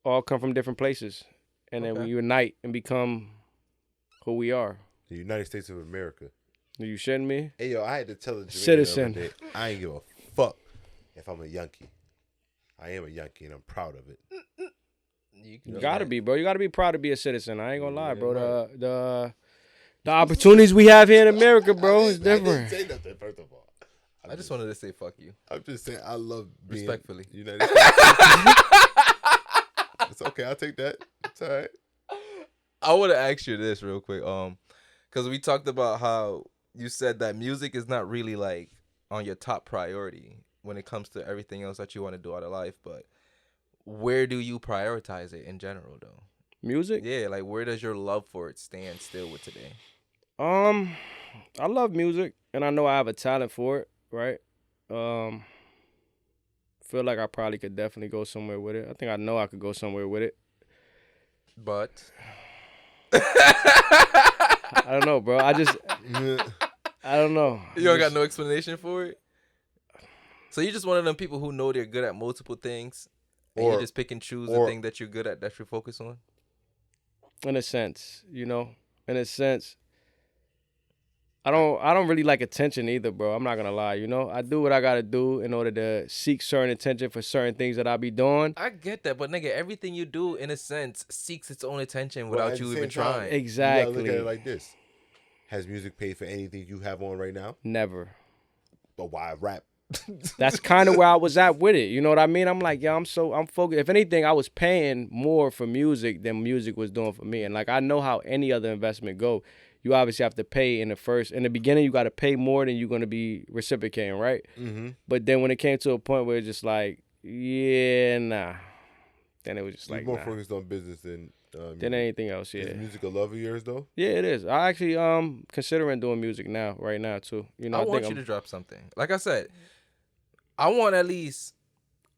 [SPEAKER 3] all come from different places, and then
[SPEAKER 1] Okay.
[SPEAKER 3] we unite and become who we are.
[SPEAKER 2] The United States of America.
[SPEAKER 3] Are you shitting me?
[SPEAKER 2] Hey, yo, I had to tell a Jamaican
[SPEAKER 3] Citizen.
[SPEAKER 2] the other day, I ain't give a fuck if I'm a Yankee. I am a Yankee, and I'm proud of it.
[SPEAKER 3] You gotta be, bro. You gotta be proud to be a citizen. I ain't gonna lie, bro.
[SPEAKER 2] Right.
[SPEAKER 3] The opportunities we have here in America, bro, is
[SPEAKER 2] I didn't
[SPEAKER 3] different.
[SPEAKER 2] say nothing, first of all.
[SPEAKER 1] I just wanted to say fuck you.
[SPEAKER 2] I'm just saying I love being
[SPEAKER 1] Respectfully.
[SPEAKER 2] United States. It's okay. I'll take that. It's all right.
[SPEAKER 1] I want to ask you this real quick, because we talked about how you said that music is not really like on your top priority when it comes to everything else that you want to do out of life, but where do you prioritize it in general, though?
[SPEAKER 3] Music?
[SPEAKER 1] Yeah, like where does your love for it stand still with today?
[SPEAKER 3] I love music, and I know I have a talent for it, right? Feel like I probably could definitely go somewhere with it. I think I know I could go somewhere with it.
[SPEAKER 1] But
[SPEAKER 3] I don't know, bro. I don't know.
[SPEAKER 1] you don't got no explanation for it. So you're just one of them people who know they're good at multiple things, and you just pick and choose the thing that you're good at that you focus on.
[SPEAKER 3] In a sense, you know, in a sense, I don't really like attention either, bro. I'm not gonna lie, you know. I do what I gotta do in order to seek certain attention for certain things that I be doing.
[SPEAKER 1] I get that, but nigga, everything you do in a sense seeks its own attention
[SPEAKER 2] Well,
[SPEAKER 1] without
[SPEAKER 2] at
[SPEAKER 1] you
[SPEAKER 2] the
[SPEAKER 1] even
[SPEAKER 2] same time,
[SPEAKER 1] trying.
[SPEAKER 3] Exactly.
[SPEAKER 2] You gotta look at it like this. Has music paid for anything you have on right now?
[SPEAKER 3] Never.
[SPEAKER 2] But why rap?
[SPEAKER 3] That's kind of where I was at with it. You know what I mean? I'm like, yo, I'm focused. If anything, I was paying more for music than music was doing for me. And like, I know how any other investment go. You obviously have to pay in the beginning, you got to pay more than you're going to be reciprocating, right?
[SPEAKER 2] Mm-hmm.
[SPEAKER 3] But then when it came to a point where it's just like, yeah, nah. Then it was just
[SPEAKER 2] You're
[SPEAKER 3] like,
[SPEAKER 2] more
[SPEAKER 3] nah.
[SPEAKER 2] focused on business than
[SPEAKER 3] Than anything else, yeah.
[SPEAKER 2] Is music a love of yours, though?
[SPEAKER 3] Yeah, it is. I actually considering doing music right now too. You know,
[SPEAKER 1] I
[SPEAKER 3] I
[SPEAKER 1] want
[SPEAKER 3] think
[SPEAKER 1] you to drop something. Like I said, I want at least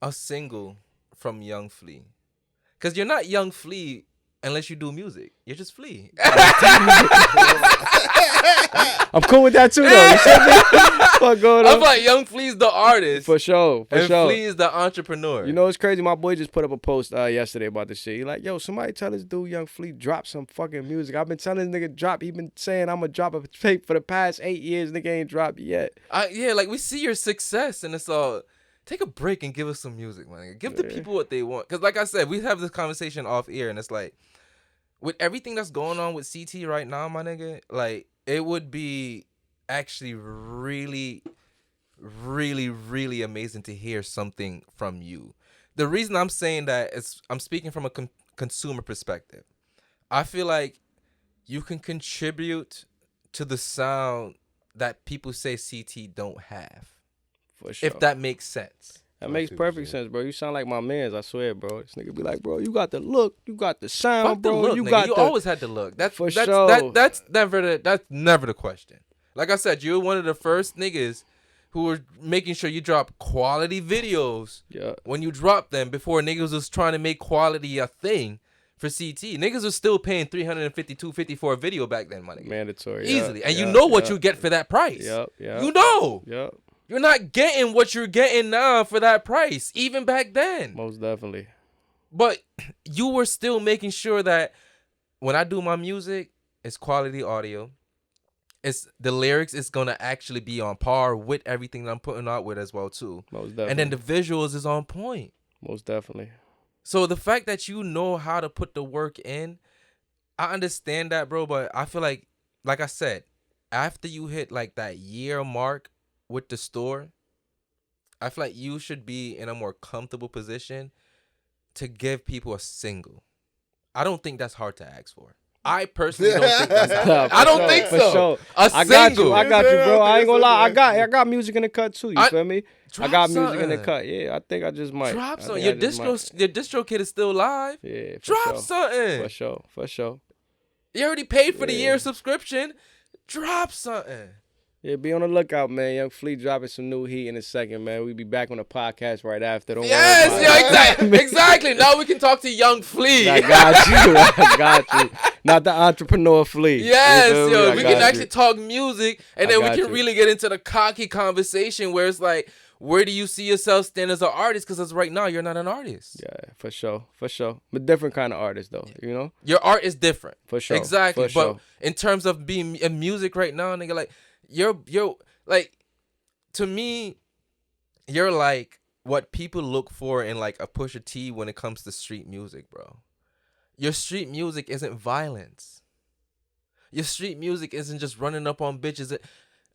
[SPEAKER 1] a single from Young Flea. Because you're not Young Flea unless you do music. You're just Flea.
[SPEAKER 3] I'm cool with that too, though. You see me? Fuck going on?
[SPEAKER 1] I'm like, Young Flea's the artist.
[SPEAKER 3] For sure,
[SPEAKER 1] and Flea is the entrepreneur.
[SPEAKER 3] You know, it's crazy. My boy just put up a post yesterday about this shit. He like, yo, somebody tell this dude Young Flea drop some fucking music. I've been telling this nigga drop. He been saying I'm gonna drop a tape for the past 8 years. Nigga ain't dropped yet.
[SPEAKER 1] Yeah, like we see your success and it's all. Take a break and give us some music, man. Give the people what they want. Because like I said, we have this conversation off air and it's like, with everything that's going on with CT right now, my nigga, like, it would be actually really, really, really amazing to hear something from you. The reason I'm saying that is I'm speaking from a consumer perspective. I feel like you can contribute to the sound that people say CT don't have,
[SPEAKER 3] For sure.
[SPEAKER 1] if that makes sense.
[SPEAKER 3] That
[SPEAKER 2] I
[SPEAKER 3] makes
[SPEAKER 2] see what you're
[SPEAKER 3] perfect
[SPEAKER 2] saying.
[SPEAKER 3] sense, bro. You sound like my mans, I swear, bro. This nigga be like, bro, you got the look, you got the sound,
[SPEAKER 1] Fuck the
[SPEAKER 3] bro.
[SPEAKER 1] look,
[SPEAKER 3] you
[SPEAKER 1] nigga.
[SPEAKER 3] got
[SPEAKER 1] You
[SPEAKER 3] the
[SPEAKER 1] always had the look. That's
[SPEAKER 3] For
[SPEAKER 1] that's
[SPEAKER 3] sure.
[SPEAKER 1] that's never the question. Like I said, you're one of the first niggas who were making sure you drop quality videos
[SPEAKER 3] Yeah.
[SPEAKER 1] when you drop them before niggas was trying to make quality a thing for CT. Niggas was still paying $352.50 for a video back then, my nigga.
[SPEAKER 3] Mandatory.
[SPEAKER 1] Easily.
[SPEAKER 3] Yeah,
[SPEAKER 1] And you
[SPEAKER 3] yeah,
[SPEAKER 1] know what
[SPEAKER 3] yeah.
[SPEAKER 1] you get for that price.
[SPEAKER 3] Yep, yep.
[SPEAKER 1] You know.
[SPEAKER 3] Yep.
[SPEAKER 1] You're not getting what you're getting now for that price, even back then.
[SPEAKER 3] Most definitely.
[SPEAKER 1] But you were still making sure that when I do my music, it's quality audio. It's the lyrics is gonna actually be on par with everything that I'm putting out with as well too.
[SPEAKER 3] Most definitely.
[SPEAKER 1] And then the visuals is on point.
[SPEAKER 3] Most definitely.
[SPEAKER 1] So the fact that you know how to put the work in, I understand that, bro. But I feel like I said, after you hit like that year mark with the store, I feel like you should be in a more comfortable position to give people a single. I don't think that's hard to ask for. I personally don't think that's hard.
[SPEAKER 3] For
[SPEAKER 1] I don't
[SPEAKER 3] sure,
[SPEAKER 1] think
[SPEAKER 3] for
[SPEAKER 1] so.
[SPEAKER 3] sure.
[SPEAKER 1] A
[SPEAKER 3] I got
[SPEAKER 1] single.
[SPEAKER 3] you. I got you, bro. I ain't gonna lie. I got music in the cut too. You
[SPEAKER 1] I-
[SPEAKER 3] feel me?
[SPEAKER 1] Drop
[SPEAKER 3] I got music in the
[SPEAKER 1] something.
[SPEAKER 3] cut. Yeah, I think I just might.
[SPEAKER 1] Drop
[SPEAKER 3] I
[SPEAKER 1] something.
[SPEAKER 3] think
[SPEAKER 1] Your
[SPEAKER 3] I just might.
[SPEAKER 1] your distro kid is still live.
[SPEAKER 3] Yeah, for
[SPEAKER 1] Drop
[SPEAKER 3] sure.
[SPEAKER 1] something.
[SPEAKER 3] For sure. For sure.
[SPEAKER 1] You already paid for the
[SPEAKER 3] Yeah.
[SPEAKER 1] year subscription. Drop something.
[SPEAKER 3] Yeah, be on the lookout, man. Young Fleet dropping some new heat in a second, man. We be back on the podcast right after. Don't
[SPEAKER 1] Yes,
[SPEAKER 3] worry
[SPEAKER 1] yo,
[SPEAKER 3] about it.
[SPEAKER 1] exactly. Exactly. Now we can talk to Young Flea.
[SPEAKER 3] I got you. I got you. Not the entrepreneur Flea. You
[SPEAKER 1] Yes,
[SPEAKER 3] feel me?
[SPEAKER 1] yo,
[SPEAKER 3] I
[SPEAKER 1] we
[SPEAKER 3] got
[SPEAKER 1] can
[SPEAKER 3] you.
[SPEAKER 1] actually talk music, and
[SPEAKER 3] I
[SPEAKER 1] then we
[SPEAKER 3] got
[SPEAKER 1] can
[SPEAKER 3] you.
[SPEAKER 1] really get into the cocky conversation where it's like, where do you see yourself stand as an artist? Because right now, you're not an artist.
[SPEAKER 3] Yeah, for sure. For sure. I'm a different kind of artist, though. You know?
[SPEAKER 1] Your art is different.
[SPEAKER 3] For sure.
[SPEAKER 1] Exactly.
[SPEAKER 3] For
[SPEAKER 1] But
[SPEAKER 3] sure.
[SPEAKER 1] in terms of being in music right now, nigga, like, you're like, to me, you're like what people look for in like a Pusha T when it comes to street music, bro. Your street music isn't violence. Your street music isn't just running up on bitches.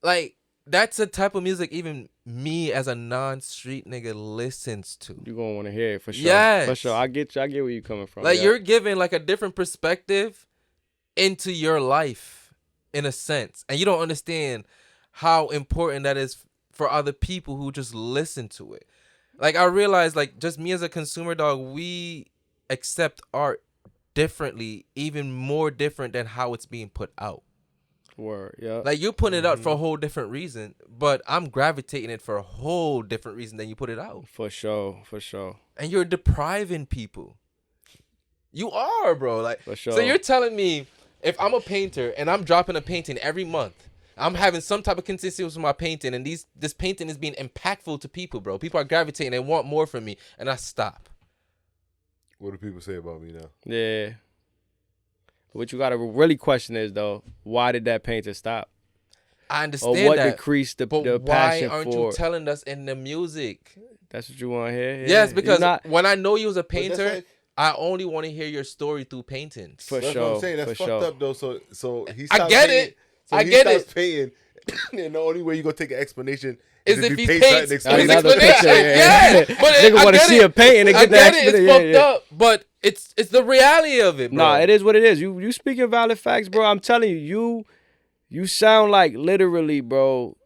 [SPEAKER 1] Like, that's the type of music even me as a non-street nigga listens to.
[SPEAKER 3] You gonna want to hear it for sure.
[SPEAKER 1] Yes.
[SPEAKER 3] For sure. I get you. I get where you coming from.
[SPEAKER 1] Like,
[SPEAKER 3] yeah.
[SPEAKER 1] you're giving like a different perspective into your life in a sense. And you don't understand how important that is for other people who just listen to it. Like, I realize, like, just me as a consumer, dog, we accept art differently, even more different than how it's being put out.
[SPEAKER 3] Word. Yeah.
[SPEAKER 1] Like, you're putting it out for a whole different reason, but I'm gravitating it for a whole different reason than you put it out.
[SPEAKER 3] For sure. For sure.
[SPEAKER 1] And you're depriving people. You are, bro. Like,
[SPEAKER 3] For sure.
[SPEAKER 1] so you're telling me if I'm a painter and I'm dropping a painting every month, I'm having some type of consistency with my painting, and this painting is being impactful to people, bro. People are gravitating and want more from me, and I stop.
[SPEAKER 2] What do people say about me now?
[SPEAKER 3] Yeah. What you gotta really question is though, why did that painter stop?
[SPEAKER 1] I
[SPEAKER 3] Or
[SPEAKER 1] understand
[SPEAKER 3] what
[SPEAKER 1] that,
[SPEAKER 3] decreased the
[SPEAKER 1] but why
[SPEAKER 3] passion
[SPEAKER 1] aren't
[SPEAKER 3] for?
[SPEAKER 1] you telling us in the music?
[SPEAKER 3] That's what you want to hear. Yeah.
[SPEAKER 1] Yes,
[SPEAKER 3] You
[SPEAKER 1] because
[SPEAKER 3] not,
[SPEAKER 1] when I know you as a
[SPEAKER 2] But that's
[SPEAKER 1] painter,
[SPEAKER 2] like-
[SPEAKER 1] I only want to hear your story through paintings.
[SPEAKER 3] For
[SPEAKER 2] That's
[SPEAKER 3] sure.
[SPEAKER 2] what I'm saying. That's
[SPEAKER 3] for
[SPEAKER 2] fucked
[SPEAKER 3] sure.
[SPEAKER 2] up though. So he
[SPEAKER 1] I
[SPEAKER 2] stopped
[SPEAKER 1] get
[SPEAKER 2] paying.
[SPEAKER 1] it.
[SPEAKER 2] So
[SPEAKER 1] I
[SPEAKER 2] he
[SPEAKER 1] get
[SPEAKER 2] stops
[SPEAKER 1] it.
[SPEAKER 2] paying, and the only way you gonna take an explanation
[SPEAKER 1] Is
[SPEAKER 2] is
[SPEAKER 1] if
[SPEAKER 2] he
[SPEAKER 1] he
[SPEAKER 2] pays
[SPEAKER 1] paints
[SPEAKER 2] something to explain
[SPEAKER 1] his
[SPEAKER 2] it.
[SPEAKER 3] Another
[SPEAKER 1] explanation.
[SPEAKER 3] picture,
[SPEAKER 1] Yeah, but
[SPEAKER 3] Nigga
[SPEAKER 1] I
[SPEAKER 3] want to
[SPEAKER 1] get
[SPEAKER 3] see
[SPEAKER 1] it.
[SPEAKER 3] a painting and
[SPEAKER 1] I
[SPEAKER 3] get the
[SPEAKER 1] get it. It's
[SPEAKER 3] explanation.
[SPEAKER 1] fucked up, but it's the reality of it, bro.
[SPEAKER 3] Nah, it is what it is. You speaking valid facts, bro. I'm telling you, you sound like literally, bro.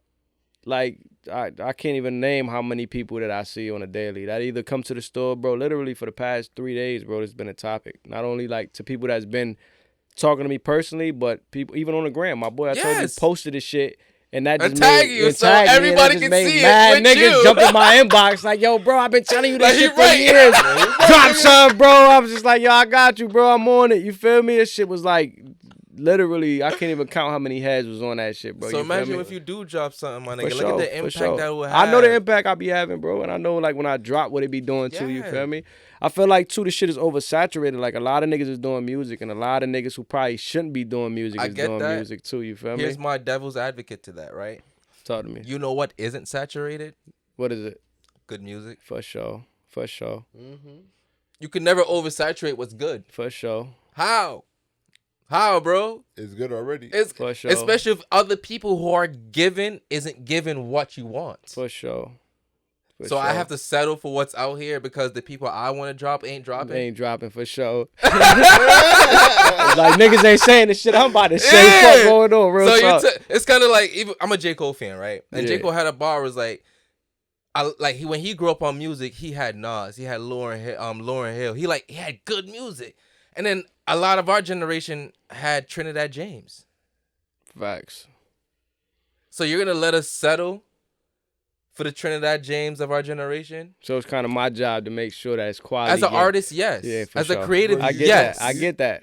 [SPEAKER 3] Like I can't even name how many people that I see on a daily that either come to the store, bro. Literally for the past 3 days, bro. It's been a topic. Not only like to people that's been talking to me personally, but people even on the gram. My boy, I told you,
[SPEAKER 1] Yes.
[SPEAKER 3] posted this shit. And that
[SPEAKER 1] And
[SPEAKER 3] just
[SPEAKER 1] tag
[SPEAKER 3] made,
[SPEAKER 1] you
[SPEAKER 3] and
[SPEAKER 1] so
[SPEAKER 3] tag me, and
[SPEAKER 1] everybody
[SPEAKER 3] that just
[SPEAKER 1] can
[SPEAKER 3] made
[SPEAKER 1] see it
[SPEAKER 3] mad
[SPEAKER 1] with
[SPEAKER 3] niggas
[SPEAKER 1] you.
[SPEAKER 3] jump in my inbox like, yo, bro, I've been telling you this
[SPEAKER 1] Like, he
[SPEAKER 3] shit for
[SPEAKER 1] right.
[SPEAKER 3] years. Drop some, bro. I was just like, yo, I got you, bro. I'm on it. You feel me? This shit was like, literally, I can't even count how many heads was on that shit, bro.
[SPEAKER 1] So
[SPEAKER 3] You feel
[SPEAKER 1] imagine
[SPEAKER 3] me?
[SPEAKER 1] if you do drop something, my
[SPEAKER 3] For
[SPEAKER 1] nigga.
[SPEAKER 3] sure,
[SPEAKER 1] Look at the
[SPEAKER 3] for
[SPEAKER 1] impact
[SPEAKER 3] sure.
[SPEAKER 1] that will have.
[SPEAKER 3] I know the impact I be having, bro, and I know like when I drop what it be doing too. You
[SPEAKER 1] Yeah.
[SPEAKER 3] feel me? I feel like too the shit is oversaturated. Like a lot of niggas is doing music, and a lot of niggas who probably shouldn't be doing music
[SPEAKER 1] I
[SPEAKER 3] is
[SPEAKER 1] get
[SPEAKER 3] doing
[SPEAKER 1] that.
[SPEAKER 3] music too. You feel
[SPEAKER 1] Here's
[SPEAKER 3] me?
[SPEAKER 1] my devil's advocate to that, right?
[SPEAKER 3] Talk to me.
[SPEAKER 1] You know what isn't saturated?
[SPEAKER 3] What is it?
[SPEAKER 1] Good music.
[SPEAKER 3] For sure. For sure.
[SPEAKER 1] You can never oversaturate what's good.
[SPEAKER 3] For sure.
[SPEAKER 1] How? How, bro?
[SPEAKER 2] It's good already.
[SPEAKER 1] It's
[SPEAKER 3] For sure.
[SPEAKER 1] especially if other people who are given isn't given what you want.
[SPEAKER 3] For sure.
[SPEAKER 1] So I have to settle for what's out here because the people I want to drop ain't dropping.
[SPEAKER 3] They ain't dropping for sure. It's like niggas ain't saying the shit I'm about to say.
[SPEAKER 1] Yeah.
[SPEAKER 3] What's going on? Real
[SPEAKER 1] So
[SPEAKER 3] talk.
[SPEAKER 1] it's kind of like even I'm a J. Cole fan, right? And J.
[SPEAKER 3] Yeah.
[SPEAKER 1] Cole had a bar was like, when he grew up on music, he had Nas, he had Lauryn Hill. He had good music, and then a lot of our generation had Trinidad James.
[SPEAKER 3] Facts.
[SPEAKER 1] So you're gonna let us settle for the Trinidad James of our generation?
[SPEAKER 3] So it's kind of my job to make sure that it's quality.
[SPEAKER 1] As an artist, yes.
[SPEAKER 3] Yeah, for
[SPEAKER 1] as
[SPEAKER 3] sure.
[SPEAKER 1] a creative,
[SPEAKER 3] I get
[SPEAKER 1] yes.
[SPEAKER 3] that.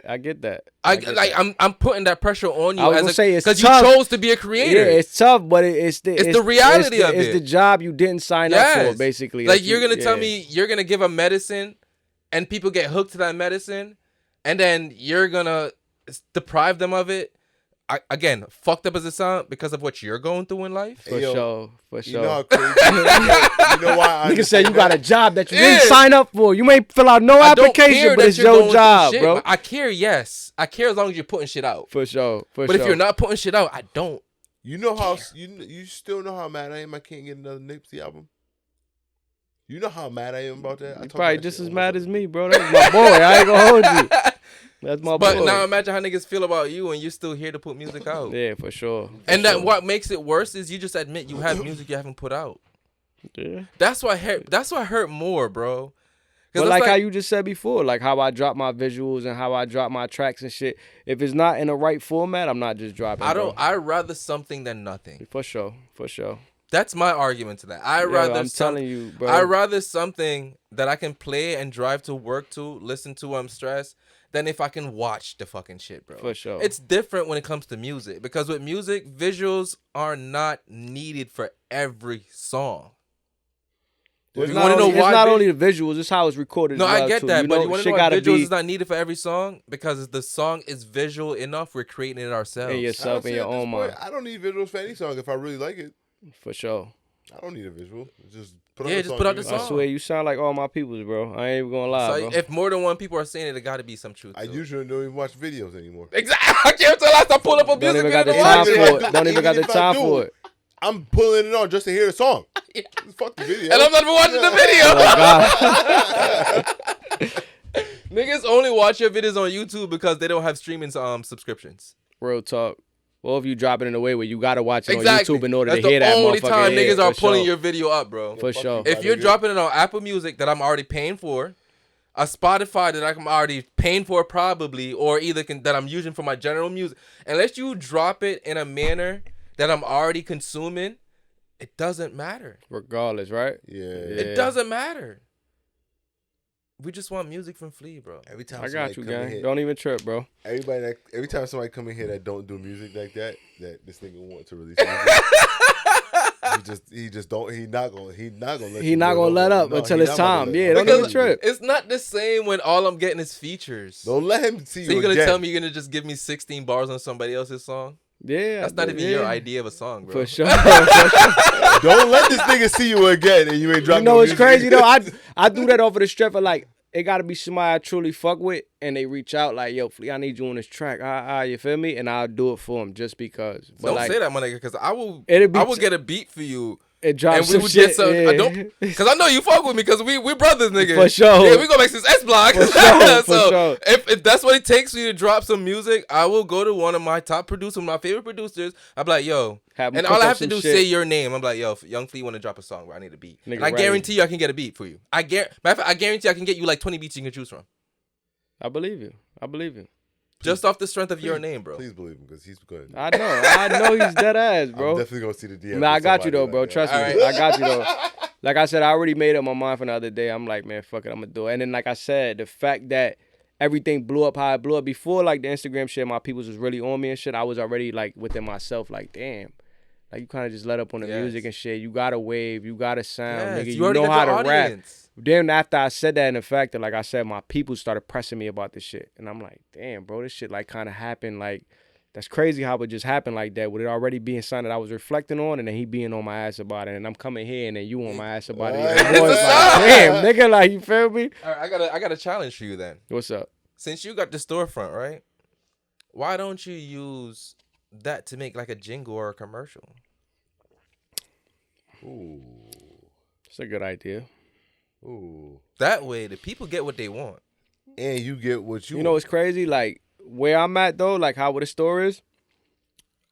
[SPEAKER 3] I get that.
[SPEAKER 1] I'm putting that pressure on you
[SPEAKER 3] I was gonna say it's
[SPEAKER 1] because you
[SPEAKER 3] tough.
[SPEAKER 1] chose to be a creator.
[SPEAKER 3] Yeah, it's tough, but it's the
[SPEAKER 1] reality of it.
[SPEAKER 3] It's the job you didn't sign up for, basically.
[SPEAKER 1] Like you're gonna tell me you're gonna give a medicine, and people get hooked to that medicine, and then you're gonna deprive them of it. Again, fucked up as it sounds because of what you're going through in life.
[SPEAKER 3] For sure.
[SPEAKER 2] You know how crazy. You know why?
[SPEAKER 3] Nigga said you got a job that you didn't sign up for. You may fill out no application, but it's your job, bro.
[SPEAKER 1] I care, yes. I care as long as you're putting shit out.
[SPEAKER 3] For sure.
[SPEAKER 1] But if you're not putting shit out, I don't.
[SPEAKER 2] You know how you still know how mad I am. I can't get another Nipsey album. You know how mad I am about that.
[SPEAKER 3] You're probably just as mad as me, bro. That's my boy. I ain't gonna hold you. That's my boy.
[SPEAKER 1] But now imagine how niggas feel about you and you're still here to put music out.
[SPEAKER 3] Yeah, for sure.
[SPEAKER 1] That what makes it worse is you just admit you have music you haven't put out.
[SPEAKER 3] Yeah.
[SPEAKER 1] That's what hurt more, bro.
[SPEAKER 3] But like how you just said before, like how I drop my visuals and how I drop my tracks and shit. If it's not in the right format, I'm not just dropping.
[SPEAKER 1] I'd rather something than nothing.
[SPEAKER 3] For sure.
[SPEAKER 1] That's my argument to that. I'm
[SPEAKER 3] telling you, bro.
[SPEAKER 1] I'd rather something that I can play and drive to work to, listen to when I'm stressed, than if I can watch the fucking shit, bro.
[SPEAKER 3] For sure.
[SPEAKER 1] It's different when it comes to music because with music, visuals are not needed for every song.
[SPEAKER 3] It's not only the visuals, it's how it's recorded.
[SPEAKER 1] No,
[SPEAKER 3] as well
[SPEAKER 1] I get
[SPEAKER 3] too.
[SPEAKER 1] that,
[SPEAKER 3] You
[SPEAKER 1] but
[SPEAKER 3] know,
[SPEAKER 1] you want to
[SPEAKER 3] shit
[SPEAKER 1] know why
[SPEAKER 3] gotta
[SPEAKER 1] visuals
[SPEAKER 3] be
[SPEAKER 1] is not needed for every song? Because the song is visual enough, we're creating it ourselves.
[SPEAKER 3] in yourself, in your own mind.
[SPEAKER 2] I don't need visuals for any song if I really like it.
[SPEAKER 3] For sure.
[SPEAKER 2] I don't need a visual. Just
[SPEAKER 1] put out the song.
[SPEAKER 3] I swear, you sound like all my peoples, bro. I ain't even gonna lie,
[SPEAKER 1] so
[SPEAKER 3] bro.
[SPEAKER 1] if more than one people are saying it, there got to be some truth.
[SPEAKER 2] I usually don't even watch videos anymore.
[SPEAKER 1] Exactly. I can't tell last I pull up a
[SPEAKER 3] Don't
[SPEAKER 1] music
[SPEAKER 3] even got the
[SPEAKER 1] video.
[SPEAKER 3] time
[SPEAKER 1] to
[SPEAKER 3] for
[SPEAKER 1] watch
[SPEAKER 3] it. Don't even got the time for it.
[SPEAKER 2] I'm pulling it on just to hear the song.
[SPEAKER 1] Yeah.
[SPEAKER 2] Fuck the video.
[SPEAKER 1] And I'm not even watching the video.
[SPEAKER 3] Oh, God.
[SPEAKER 1] Niggas only watch your videos on YouTube because they don't have streaming subscriptions.
[SPEAKER 3] Real talk. Well, if you drop it in a way where you gotta watch it
[SPEAKER 1] Exactly.
[SPEAKER 3] on YouTube in order
[SPEAKER 1] That's
[SPEAKER 3] to hear that
[SPEAKER 1] the only
[SPEAKER 3] motherfucker.
[SPEAKER 1] time
[SPEAKER 3] Yeah,
[SPEAKER 1] niggas are
[SPEAKER 3] for
[SPEAKER 1] pulling
[SPEAKER 3] sure.
[SPEAKER 1] your video up, bro.
[SPEAKER 3] For sure.
[SPEAKER 1] If you're dropping it on Apple Music that I'm already paying for, a Spotify that I'm already paying for probably, or either that I'm using for my general music, unless you drop it in a manner that I'm already consuming, it doesn't matter.
[SPEAKER 3] Regardless, right?
[SPEAKER 2] Yeah.
[SPEAKER 1] It doesn't matter. We just want music from Flea, bro.
[SPEAKER 2] Every time
[SPEAKER 3] I got you, gang.
[SPEAKER 2] Here,
[SPEAKER 3] Don't even trip, bro.
[SPEAKER 2] every time somebody come in here that don't do music like that this nigga want to release music, he not gonna let
[SPEAKER 3] up until it's time. Yeah, don't even trip.
[SPEAKER 1] It's not the same when all I'm getting is features.
[SPEAKER 2] Don't let him see you.
[SPEAKER 1] So you're gonna
[SPEAKER 2] again.
[SPEAKER 1] tell me you're gonna just give me 16 bars on somebody else's song?
[SPEAKER 3] Yeah,
[SPEAKER 1] That's not even your idea of a song, bro.
[SPEAKER 3] For sure.
[SPEAKER 2] Don't let this nigga see you again and you ain't dropping.
[SPEAKER 3] You know what's crazy though? I do that over the strip of like it gotta be somebody I truly fuck with, and they reach out like, "Yo, Flea, I need you on this track." You feel me? And I'll do it for them just because. But
[SPEAKER 1] Don't
[SPEAKER 3] like,
[SPEAKER 1] say that, my nigga, because I will get a beat for you.
[SPEAKER 3] It drops
[SPEAKER 1] and we
[SPEAKER 3] some
[SPEAKER 1] would
[SPEAKER 3] shit.
[SPEAKER 1] get some.
[SPEAKER 3] Yeah.
[SPEAKER 1] I don't, because I know you fuck with me, because we brothers, nigga.
[SPEAKER 3] For sure.
[SPEAKER 1] Yeah, we gonna make this S block.
[SPEAKER 3] For sure.
[SPEAKER 1] So if that's what it takes for you to drop some music, I will go to one of my top producers, my favorite producers. I'm like, yo, and all I have to do is say your name. I'm like, yo, Young Flea want to drop a song, bro. I need a beat.
[SPEAKER 3] Nigga,
[SPEAKER 1] and I guarantee you, I can get a beat for you. I guarantee I can get you like 20 beats you can choose from.
[SPEAKER 3] I believe you.
[SPEAKER 1] Just off the strength of your name, bro.
[SPEAKER 2] Please believe him because he's good.
[SPEAKER 3] I know he's dead ass, bro.
[SPEAKER 2] I'm definitely gonna see the DM.
[SPEAKER 3] Nah, I got you though, bro. Trust me.
[SPEAKER 1] Right.
[SPEAKER 3] I got you though. Like I said, I already made up my mind from the other day. I'm like, man, fuck it, I'm gonna do it. And then, like I said, the fact that everything blew up how it blew up before, like the Instagram shit, my peoples was really on me and shit. I was already like within myself, like, damn. Like you kind of just let up on the music and shit. You got to wave, you got to sound, nigga. You know how to rap. Then after I said that, and the fact that, like I said, my people started pressing me about this shit, and I'm like, damn, bro, this shit like kind of happened. Like that's crazy how it just happened like that, with it already being something that I was reflecting on, and then he being on my ass about it, and I'm coming here, and then you on my ass about it. Like, damn, nigga, like you feel me?
[SPEAKER 1] All right, I got a challenge for you then.
[SPEAKER 3] What's up?
[SPEAKER 1] Since you got the storefront, right? why don't you use that to make like a jingle or a commercial?
[SPEAKER 2] Ooh.
[SPEAKER 3] It's a good idea.
[SPEAKER 2] Ooh.
[SPEAKER 1] That way, the people get what they want.
[SPEAKER 2] And you get what you
[SPEAKER 3] You know
[SPEAKER 2] want.
[SPEAKER 3] what's crazy? Like where I'm at though, like how the store is,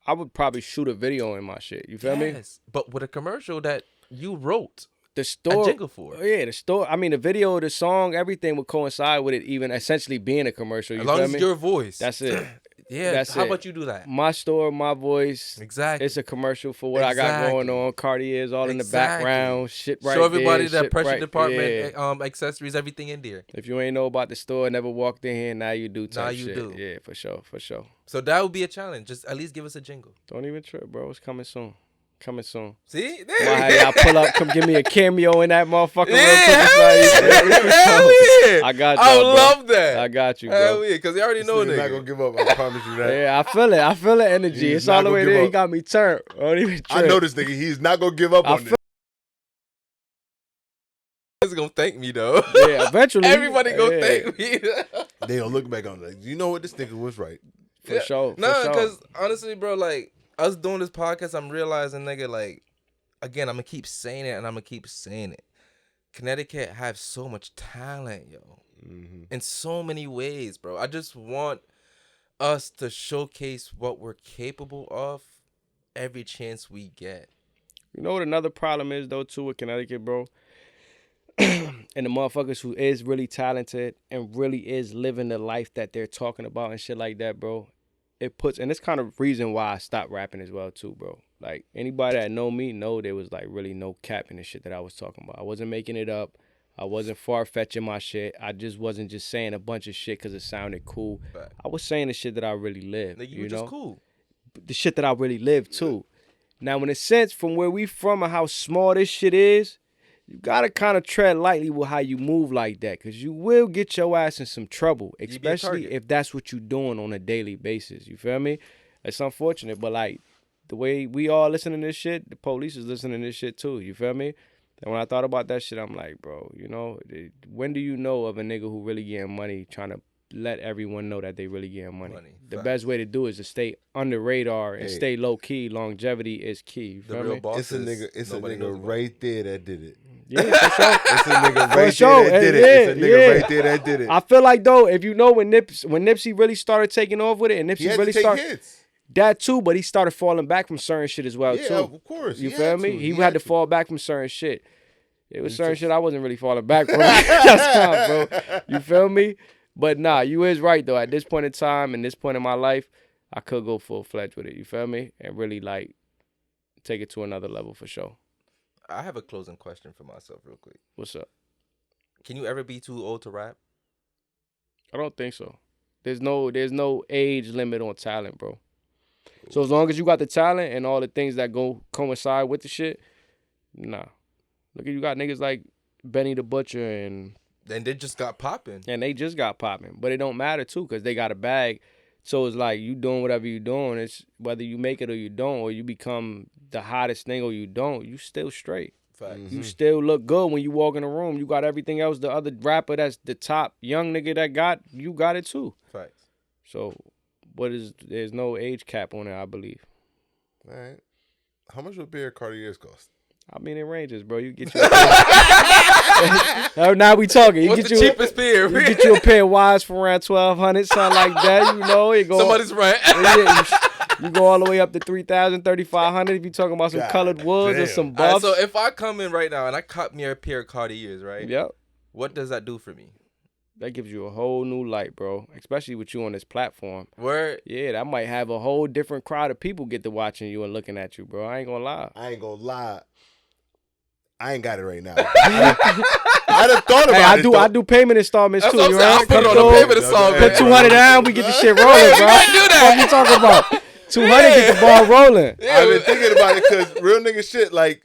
[SPEAKER 3] I would probably shoot a video in my shit. You feel me?
[SPEAKER 1] Yes, but with a commercial that you wrote
[SPEAKER 3] The
[SPEAKER 1] a
[SPEAKER 3] store,
[SPEAKER 1] jingle for.
[SPEAKER 3] oh, yeah, the store. I mean, the video, the song, everything would coincide with it, even essentially being a commercial. You
[SPEAKER 1] As long
[SPEAKER 3] feel
[SPEAKER 1] as
[SPEAKER 3] me?
[SPEAKER 1] your voice.
[SPEAKER 3] That's it.
[SPEAKER 1] Yeah,
[SPEAKER 3] That's
[SPEAKER 1] how
[SPEAKER 3] it.
[SPEAKER 1] about you do that?
[SPEAKER 3] My store, my voice.
[SPEAKER 1] Exactly.
[SPEAKER 3] It's a commercial for what I got going on. Cartier's all in the
[SPEAKER 1] Exactly.
[SPEAKER 3] background. Shit right
[SPEAKER 1] Show everybody
[SPEAKER 3] there.
[SPEAKER 1] the
[SPEAKER 3] shit
[SPEAKER 1] pressure
[SPEAKER 3] right,
[SPEAKER 1] department,
[SPEAKER 3] yeah.
[SPEAKER 1] accessories, everything in there.
[SPEAKER 3] If you ain't know about the store, never walked in here, now you do type
[SPEAKER 1] Now you
[SPEAKER 3] shit.
[SPEAKER 1] do.
[SPEAKER 3] Yeah, for sure, for sure.
[SPEAKER 1] So that would be a challenge. Just at least give us a jingle.
[SPEAKER 3] Don't even trip, bro. It's coming soon. Coming soon.
[SPEAKER 1] See?
[SPEAKER 3] Might
[SPEAKER 1] There
[SPEAKER 3] have y'all pull up, come give me a cameo in that motherfucker real
[SPEAKER 1] Yeah,
[SPEAKER 3] quick. It's
[SPEAKER 1] hell
[SPEAKER 3] like,
[SPEAKER 1] yeah, hell yeah.
[SPEAKER 3] I got
[SPEAKER 1] I
[SPEAKER 3] y'all, bro.
[SPEAKER 1] love that.
[SPEAKER 3] I got you, bro.
[SPEAKER 1] Hell yeah, because you already
[SPEAKER 2] This
[SPEAKER 1] know
[SPEAKER 2] nigga's not
[SPEAKER 1] nigga.
[SPEAKER 2] gonna give up. I promise you that.
[SPEAKER 3] Yeah, I feel it. I feel the energy.
[SPEAKER 2] He's
[SPEAKER 3] It's
[SPEAKER 2] not
[SPEAKER 3] all the
[SPEAKER 2] gonna
[SPEAKER 3] way
[SPEAKER 2] give
[SPEAKER 3] there. He
[SPEAKER 2] up.
[SPEAKER 3] got me turned. Don't even trip.
[SPEAKER 2] I know this nigga. He's not gonna give up
[SPEAKER 3] I
[SPEAKER 2] on this.
[SPEAKER 1] He's gonna thank me though.
[SPEAKER 3] Yeah, eventually.
[SPEAKER 1] Everybody gonna
[SPEAKER 3] Yeah,
[SPEAKER 1] thank me.
[SPEAKER 2] They gonna look back on it like, you know what? This nigga was right.
[SPEAKER 3] For sure.
[SPEAKER 1] No,
[SPEAKER 3] for sure.
[SPEAKER 1] because honestly, bro, like us doing this podcast, I'm realizing, nigga, like, again, I'm gonna keep saying it and I'm gonna keep saying it. Connecticut have so much talent, yo, in so many ways, bro. I just want us to showcase what we're capable of every chance we get.
[SPEAKER 3] You know what another problem is though too with Connecticut, bro? And the motherfuckers who is really talented and really is living the life that they're talking about and shit like that, bro. It puts, and it's kind of reason why I stopped rapping as well too, bro. Like anybody that know me know there was like really no cap in the shit that I was talking about. I wasn't making it up. I wasn't far-fetching my shit. I just wasn't just saying a bunch of shit because it sounded cool.
[SPEAKER 1] Right.
[SPEAKER 3] I was saying the shit that I really lived.
[SPEAKER 1] Nigga, you
[SPEAKER 3] you
[SPEAKER 1] were
[SPEAKER 3] know?
[SPEAKER 1] just cool.
[SPEAKER 3] The shit that I really lived too. Now, in a sense, from where we from and how small this shit is, you gotta kind of tread lightly with how you move like that, because you will get your ass in some trouble,
[SPEAKER 1] be a
[SPEAKER 3] especially
[SPEAKER 1] target.
[SPEAKER 3] if that's what you're doing on a daily basis. You feel me? It's unfortunate, but like the way we all listening to this shit, the police is listening to this shit too. You feel me? And when I thought about that shit, I'm like, bro, you know, when do you know of a nigga who really getting money trying to let everyone know that they really getting money? The
[SPEAKER 1] Facts.
[SPEAKER 3] best way to do is to stay under radar and
[SPEAKER 2] Hey.
[SPEAKER 3] stay low key. Longevity is key. You
[SPEAKER 1] The
[SPEAKER 3] feel
[SPEAKER 1] real
[SPEAKER 3] me?
[SPEAKER 1] boss.
[SPEAKER 2] It's a nigga right there that did it.
[SPEAKER 3] Yeah, for sure.
[SPEAKER 2] It's a nigga
[SPEAKER 3] For
[SPEAKER 2] right
[SPEAKER 3] sure.
[SPEAKER 2] there that did it.
[SPEAKER 3] Yeah,
[SPEAKER 2] It's a nigga
[SPEAKER 3] yeah.
[SPEAKER 2] right there that did it.
[SPEAKER 3] I feel like though, if you know when Nipsey really started taking off with it, and
[SPEAKER 2] He
[SPEAKER 3] Nipsey
[SPEAKER 2] had
[SPEAKER 3] really
[SPEAKER 2] to take
[SPEAKER 3] started
[SPEAKER 2] hits.
[SPEAKER 3] that too, but he started falling back from certain shit as well
[SPEAKER 2] Yeah,
[SPEAKER 3] too.
[SPEAKER 2] of course.
[SPEAKER 3] You
[SPEAKER 2] He
[SPEAKER 3] feel
[SPEAKER 2] had
[SPEAKER 3] me?
[SPEAKER 2] to.
[SPEAKER 3] He had to fall back from certain shit. It was certain
[SPEAKER 2] just-
[SPEAKER 3] shit I wasn't really falling back from. That's time, bro. You feel me? But nah, you is right though. At this point in time and this point in my life, I could go full fledged with it. You feel me? And really like take it to another level for sure.
[SPEAKER 1] I have a closing question for myself, real quick.
[SPEAKER 3] What's up?
[SPEAKER 1] Can you ever be too old to rap?
[SPEAKER 3] I don't think so. There's no age limit on talent, bro. So as long as you got the talent and all the things that go coincide with the shit, nah. Look at you got niggas like Benny the Butcher and
[SPEAKER 1] Then they just got popping.
[SPEAKER 3] they just got popping. But it don't matter too, because they got a bag. So it's like you doing whatever you doing. It's whether you make it or you don't, or you become the hottest thing or you don't, you still straight.
[SPEAKER 1] Facts.
[SPEAKER 3] You still look good when you walk in the room. You got everything else. The other rapper that's the top young nigga that got, you got it too.
[SPEAKER 1] Facts.
[SPEAKER 3] So there's no age cap on it, I believe.
[SPEAKER 2] All right. How much would a pair of Cartiers cost?
[SPEAKER 3] I mean, it ranges, bro. You get you now we talking. You
[SPEAKER 1] What's
[SPEAKER 3] get
[SPEAKER 1] the
[SPEAKER 3] you
[SPEAKER 1] cheapest pair?
[SPEAKER 3] you get you a pair of wires for around 1,200, something like that. You know, it go.
[SPEAKER 1] Somebody's rent.
[SPEAKER 3] You go all the way up to 3,000, 3,500 if you talking about some
[SPEAKER 2] God
[SPEAKER 3] colored woods or
[SPEAKER 2] damn.
[SPEAKER 3] some
[SPEAKER 1] All right,
[SPEAKER 3] buffs.
[SPEAKER 1] so if I come in right now and I cut me a pair of Cartiers, right?
[SPEAKER 3] Yep.
[SPEAKER 1] What does that do for me?
[SPEAKER 3] That gives you a whole new light, bro. Especially with you on this platform.
[SPEAKER 1] Where
[SPEAKER 3] Yeah, that might have a whole different crowd of people get to watching you and looking at you, bro. I ain't gonna lie.
[SPEAKER 2] I ain't gonna lie. I ain't got it right now. I done thought about it.
[SPEAKER 3] I do payment installments
[SPEAKER 1] that's
[SPEAKER 3] too.
[SPEAKER 1] what I'm
[SPEAKER 3] You
[SPEAKER 1] saying. I'll
[SPEAKER 3] right?
[SPEAKER 1] put it on
[SPEAKER 3] Come
[SPEAKER 1] the
[SPEAKER 3] through,
[SPEAKER 1] payment installment.
[SPEAKER 3] Put 200 down, we get the shit rolling,
[SPEAKER 1] Hey, we
[SPEAKER 3] bro.
[SPEAKER 1] might do that.
[SPEAKER 3] What you talking about? 200 get the ball rolling.
[SPEAKER 1] Yeah,
[SPEAKER 2] I've been thinking about it because real nigga shit, like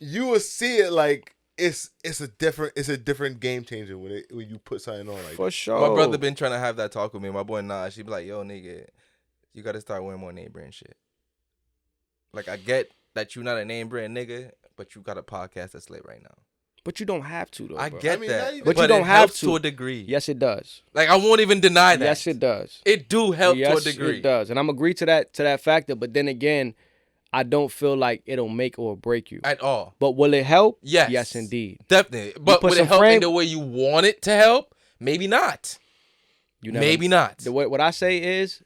[SPEAKER 2] you will see it like it's a different game changer when you put something on like
[SPEAKER 3] For
[SPEAKER 2] that.
[SPEAKER 3] sure.
[SPEAKER 1] my brother been trying to have that talk with me. My boy Nah, she be like, yo, nigga, you gotta start wearing more name brand shit. Like I get that you not a name brand nigga, but you got a podcast that's lit right now.
[SPEAKER 3] But you don't have to though.
[SPEAKER 1] I
[SPEAKER 3] bro.
[SPEAKER 1] get
[SPEAKER 2] I mean,
[SPEAKER 1] that,
[SPEAKER 2] not even-
[SPEAKER 3] But you don't
[SPEAKER 1] it
[SPEAKER 3] have
[SPEAKER 1] helps
[SPEAKER 3] to.
[SPEAKER 1] to a degree.
[SPEAKER 3] Yes, it does.
[SPEAKER 1] Like I won't even deny that.
[SPEAKER 3] Yes, it does.
[SPEAKER 1] It do help
[SPEAKER 3] yes,
[SPEAKER 1] to a degree.
[SPEAKER 3] it does, and I'm agree to that factor. But then again, I don't feel like it'll make or break you.
[SPEAKER 1] At all.
[SPEAKER 3] But will it help?
[SPEAKER 1] Yes.
[SPEAKER 3] Yes, indeed.
[SPEAKER 1] Definitely. But
[SPEAKER 3] put
[SPEAKER 1] would it
[SPEAKER 3] some
[SPEAKER 1] help in
[SPEAKER 3] frame-
[SPEAKER 1] the way you want it to help? Maybe not.
[SPEAKER 3] You never,
[SPEAKER 1] Maybe not.
[SPEAKER 3] What I say is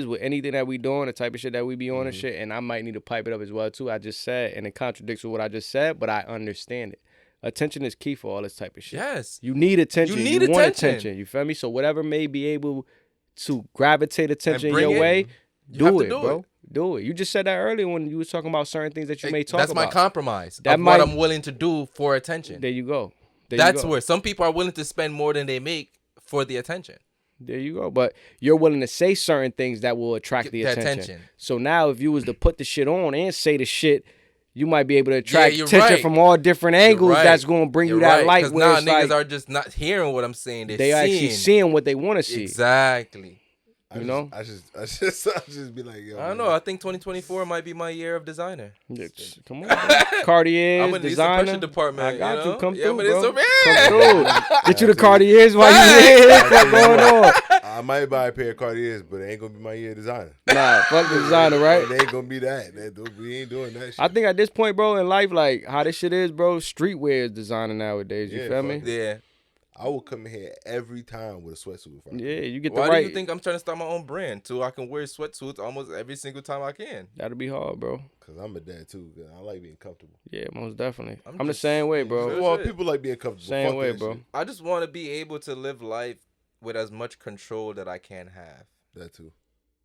[SPEAKER 3] with anything that we doing, the type of shit that we be on and shit, and I might need to pipe it up as well too. I just said, and it contradicts with what I just said, but I understand it. Attention is key for all this type of shit.
[SPEAKER 1] Yes.
[SPEAKER 3] You need attention.
[SPEAKER 1] You need
[SPEAKER 3] want
[SPEAKER 1] attention.
[SPEAKER 3] attention. You feel me? So whatever may be able to gravitate attention
[SPEAKER 1] bring
[SPEAKER 3] your
[SPEAKER 1] it,
[SPEAKER 3] way,
[SPEAKER 1] you have
[SPEAKER 3] do
[SPEAKER 1] to
[SPEAKER 3] it,
[SPEAKER 1] do
[SPEAKER 3] bro.
[SPEAKER 1] it.
[SPEAKER 3] Do it. You just said that earlier when you was talking about certain things that you may talk
[SPEAKER 1] That's
[SPEAKER 3] about.
[SPEAKER 1] my compromise.
[SPEAKER 3] That
[SPEAKER 1] Of
[SPEAKER 3] might-
[SPEAKER 1] what I'm willing to do for attention.
[SPEAKER 3] There you go.
[SPEAKER 1] That's where some people are willing to spend more than they make for the attention.
[SPEAKER 3] There you go. But you're willing to say certain things that will attract the attention. So now if you was to put the shit on and say the shit, you might be able to attract
[SPEAKER 1] you're
[SPEAKER 3] attention
[SPEAKER 1] right.
[SPEAKER 3] from all different angles.
[SPEAKER 1] Right.
[SPEAKER 3] That's going to bring you
[SPEAKER 1] You're
[SPEAKER 3] that
[SPEAKER 1] right.
[SPEAKER 3] light.
[SPEAKER 1] 'Cause
[SPEAKER 3] Where
[SPEAKER 1] now
[SPEAKER 3] it's
[SPEAKER 1] niggas
[SPEAKER 3] like
[SPEAKER 1] are just not hearing what I'm saying.
[SPEAKER 3] they actually seeing what they want to see.
[SPEAKER 1] Exactly.
[SPEAKER 2] I
[SPEAKER 3] know?
[SPEAKER 2] just be like, yo.
[SPEAKER 1] I don't know. I think 2024 might be my year of designer.
[SPEAKER 3] Come on, bro. Cartier,
[SPEAKER 1] I'm gonna need some
[SPEAKER 3] designer.
[SPEAKER 1] pressure department.
[SPEAKER 3] I got
[SPEAKER 1] you.
[SPEAKER 3] you. Come
[SPEAKER 1] Yeah,
[SPEAKER 3] through,
[SPEAKER 1] but it's
[SPEAKER 3] bro.
[SPEAKER 1] okay.
[SPEAKER 3] Come through. Get you the Cartiers while you here. What's going on?
[SPEAKER 2] I might buy a pair of Cartiers, but it ain't gonna be my year of designer.
[SPEAKER 3] Nah, fuck the designer, right?
[SPEAKER 2] It ain't gonna be that. We ain't doing that shit.
[SPEAKER 3] I think at this point, bro, in life, like how this shit is, bro, streetwear is designer nowadays. You
[SPEAKER 2] Yeah,
[SPEAKER 3] feel
[SPEAKER 2] fuck
[SPEAKER 3] me?
[SPEAKER 2] it.
[SPEAKER 1] Yeah.
[SPEAKER 2] I will come in here every time with a sweatsuit. If I
[SPEAKER 3] Yeah, you get the
[SPEAKER 1] Why
[SPEAKER 3] right.
[SPEAKER 1] do you think I'm trying to start my own brand so I can wear sweatsuits almost every single time I can?
[SPEAKER 3] That'll be hard, bro.
[SPEAKER 2] Because I'm a dad too. 'Cause I like being comfortable.
[SPEAKER 3] Yeah, most definitely.
[SPEAKER 1] I'm
[SPEAKER 3] I'm the
[SPEAKER 1] just-
[SPEAKER 3] same way, bro.
[SPEAKER 1] Real
[SPEAKER 2] Well,
[SPEAKER 1] shit.
[SPEAKER 2] people like being comfortable.
[SPEAKER 3] Same
[SPEAKER 2] Fuck
[SPEAKER 3] way,
[SPEAKER 2] that
[SPEAKER 3] bro.
[SPEAKER 2] shit.
[SPEAKER 1] I just want to be able to live life with as much control that I can have.
[SPEAKER 2] That too.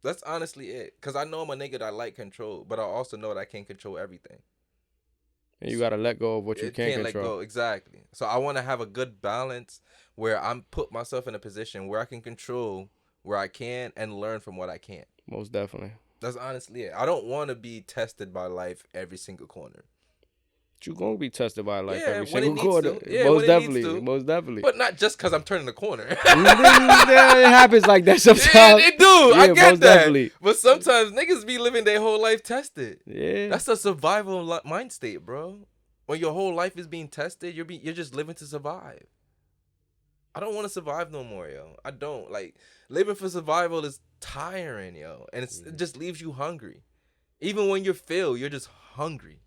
[SPEAKER 1] That's honestly it. Because I know I'm a nigga that like control, but I also know that I can't control everything.
[SPEAKER 3] And you gotta let go of what you
[SPEAKER 1] It
[SPEAKER 3] can't
[SPEAKER 1] can't let
[SPEAKER 3] control.
[SPEAKER 1] go. Exactly. So I want to have a good balance where I'm put myself in a position where I can control where I can and learn from what I can't.
[SPEAKER 3] Most definitely.
[SPEAKER 1] That's honestly it. I don't want to be tested by life every single corner.
[SPEAKER 3] You gonna be tested by like
[SPEAKER 1] Yeah,
[SPEAKER 3] every
[SPEAKER 1] when it
[SPEAKER 3] single
[SPEAKER 1] needs
[SPEAKER 3] quarter.
[SPEAKER 1] to. Yeah,
[SPEAKER 3] Most
[SPEAKER 1] when it needs
[SPEAKER 3] definitely.
[SPEAKER 1] to.
[SPEAKER 3] Most definitely.
[SPEAKER 1] But not just because I'm turning the corner.
[SPEAKER 3] it happens like that sometimes.
[SPEAKER 1] It do. I
[SPEAKER 3] Yeah,
[SPEAKER 1] get
[SPEAKER 3] most
[SPEAKER 1] that.
[SPEAKER 3] definitely.
[SPEAKER 1] But sometimes niggas be living their whole life tested.
[SPEAKER 3] Yeah.
[SPEAKER 1] That's a survival mind state, bro. When your whole life is being tested, you're just living to survive. I don't want to survive no more, yo. I don't. Like, living for survival is tiring, yo. And it just leaves you hungry. Even when you're filled, you're just hungry.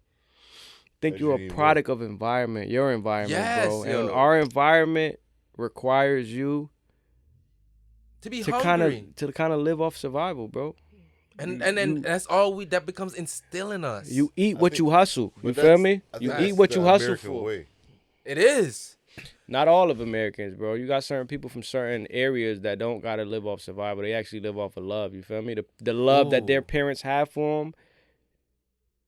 [SPEAKER 3] think you're a product of environment, your environment,
[SPEAKER 1] Yes,
[SPEAKER 3] bro.
[SPEAKER 1] yo.
[SPEAKER 3] And our environment requires you
[SPEAKER 1] To be
[SPEAKER 3] to
[SPEAKER 1] hungry.
[SPEAKER 3] kind of live off survival, bro.
[SPEAKER 1] And then that's all that becomes instilled in us.
[SPEAKER 3] You eat what you hustle. You
[SPEAKER 2] But
[SPEAKER 3] feel
[SPEAKER 2] that's-
[SPEAKER 3] me?
[SPEAKER 2] I
[SPEAKER 3] You
[SPEAKER 2] think
[SPEAKER 3] eat
[SPEAKER 2] that's
[SPEAKER 3] what
[SPEAKER 2] the
[SPEAKER 3] you hustle
[SPEAKER 2] American
[SPEAKER 3] for.
[SPEAKER 2] way.
[SPEAKER 1] It is.
[SPEAKER 3] Not all of Americans, bro. You got certain people from certain areas that don't gotta live off survival. They actually live off of love. You feel me? The love that their
[SPEAKER 1] Ooh.
[SPEAKER 3] parents have for them,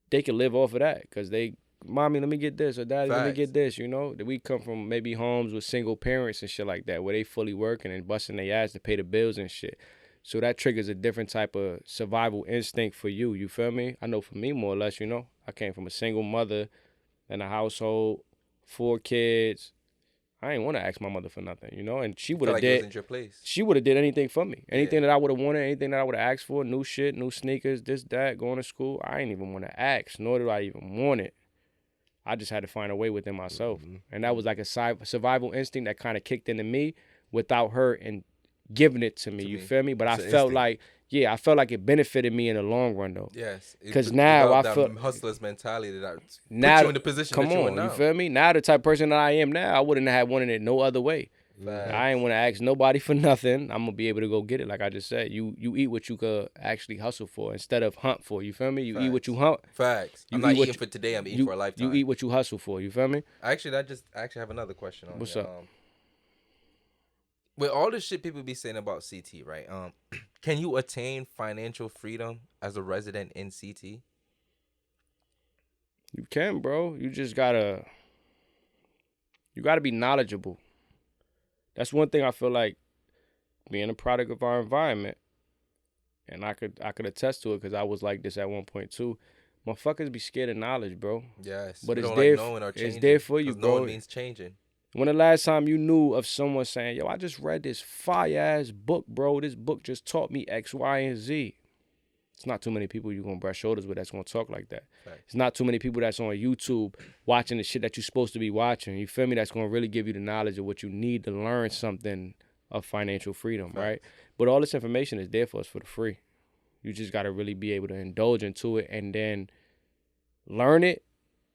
[SPEAKER 3] they can live off of that because they, mommy, let me get this, or daddy, let me
[SPEAKER 1] Facts.
[SPEAKER 3] get this. You know, that we come from maybe homes with single parents and shit like that, where they fully working and busting their ass to pay the bills and shit. So that triggers a different type of survival instinct for you. You feel me? I know for me, more or less, you know, I came from a single mother in a household, 4 kids. I ain't want to ask my mother for nothing, you know, and she would
[SPEAKER 1] Feel
[SPEAKER 3] have
[SPEAKER 1] like it
[SPEAKER 3] did.
[SPEAKER 1] wasn't your place.
[SPEAKER 3] She would have did anything for me. Anything that I would have wanted, anything that I would have asked for, new shit, new sneakers, this, that, going to school. I ain't even want to ask, nor did I even want it. I just had to find a way within myself. And that was like a survival instinct that kind of kicked into me without her and giving it to me. You feel me? But
[SPEAKER 2] It's
[SPEAKER 3] I
[SPEAKER 2] an
[SPEAKER 3] felt
[SPEAKER 2] instinct.
[SPEAKER 3] like, yeah, I felt like it benefited me in the long run, though.
[SPEAKER 1] Yes.
[SPEAKER 3] 'Cause now I
[SPEAKER 1] that
[SPEAKER 3] feel-
[SPEAKER 1] hustler's mentality that
[SPEAKER 3] Now,
[SPEAKER 1] put you in the position
[SPEAKER 3] come
[SPEAKER 1] that you're
[SPEAKER 3] on,
[SPEAKER 1] in now.
[SPEAKER 3] you feel me? Now the type of person that I am now, I wouldn't have wanted it no other way.
[SPEAKER 1] Facts.
[SPEAKER 3] I ain't want to ask nobody for nothing. I'm gonna be able to go get it. Like I just said, you eat what you could actually hustle for instead of hunt for. You feel me? You eat what you hunt.
[SPEAKER 1] Facts.
[SPEAKER 3] You
[SPEAKER 1] I'm not
[SPEAKER 3] eat what
[SPEAKER 1] eating
[SPEAKER 3] you-
[SPEAKER 1] for today. I'm eating
[SPEAKER 3] You,
[SPEAKER 1] for a lifetime.
[SPEAKER 3] you eat what you hustle for. You feel me?
[SPEAKER 1] Actually, I actually have another question on
[SPEAKER 3] What's
[SPEAKER 1] here.
[SPEAKER 3] up?
[SPEAKER 1] With all the shit people be saying about CT, right? Can you attain financial freedom as a resident in CT?
[SPEAKER 3] You can, bro. You just gotta. You gotta be knowledgeable. That's one thing I feel like being a product of our environment, and I could attest to it because I was like this at one point too. Motherfuckers be scared of knowledge, bro.
[SPEAKER 1] Yes.
[SPEAKER 3] But
[SPEAKER 1] we
[SPEAKER 3] it's
[SPEAKER 1] don't
[SPEAKER 3] there.
[SPEAKER 1] Like knowing or
[SPEAKER 3] It's
[SPEAKER 1] changing,
[SPEAKER 3] there for you,
[SPEAKER 1] 'cause
[SPEAKER 3] bro.
[SPEAKER 1] Knowing means changing.
[SPEAKER 3] When the last time you knew of someone saying, yo, I just read this fire ass book, bro. This book just taught me X, Y, and Z. It's not too many people you're gonna brush shoulders with that's gonna talk like that.
[SPEAKER 1] Facts.
[SPEAKER 3] It's not too many people that's on YouTube watching the shit that you're supposed to be watching. You feel me? That's gonna really give you the knowledge of what you need to learn something of financial freedom, right? But all this information is there for us for the free. You just gotta really be able to indulge into it and then learn it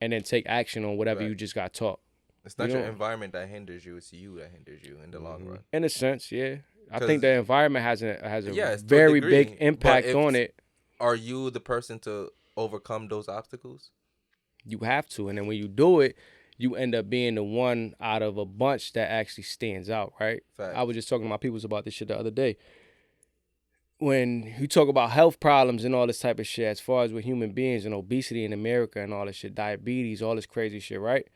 [SPEAKER 3] and then take action on whatever
[SPEAKER 1] Right.
[SPEAKER 3] you just got taught.
[SPEAKER 1] It's not
[SPEAKER 3] You
[SPEAKER 1] your
[SPEAKER 3] know?
[SPEAKER 1] environment that hinders you; it's you that hinders you in the long run.
[SPEAKER 3] In a sense, yeah. I
[SPEAKER 1] 'Cause-
[SPEAKER 3] think the environment has a
[SPEAKER 1] Yes, to a
[SPEAKER 3] very
[SPEAKER 1] degree,
[SPEAKER 3] big
[SPEAKER 1] but
[SPEAKER 3] impact
[SPEAKER 1] if-
[SPEAKER 3] on it.
[SPEAKER 1] Are you the person to overcome those obstacles?
[SPEAKER 3] You have to, and then when you do it, you end up being the one out of a bunch that actually stands out, right?
[SPEAKER 1] Facts.
[SPEAKER 3] I was just talking to my peoples about this shit the other day. When you talk about health problems and all this type of shit, as far as with human beings and obesity in America and all this shit, diabetes, all this crazy shit, right?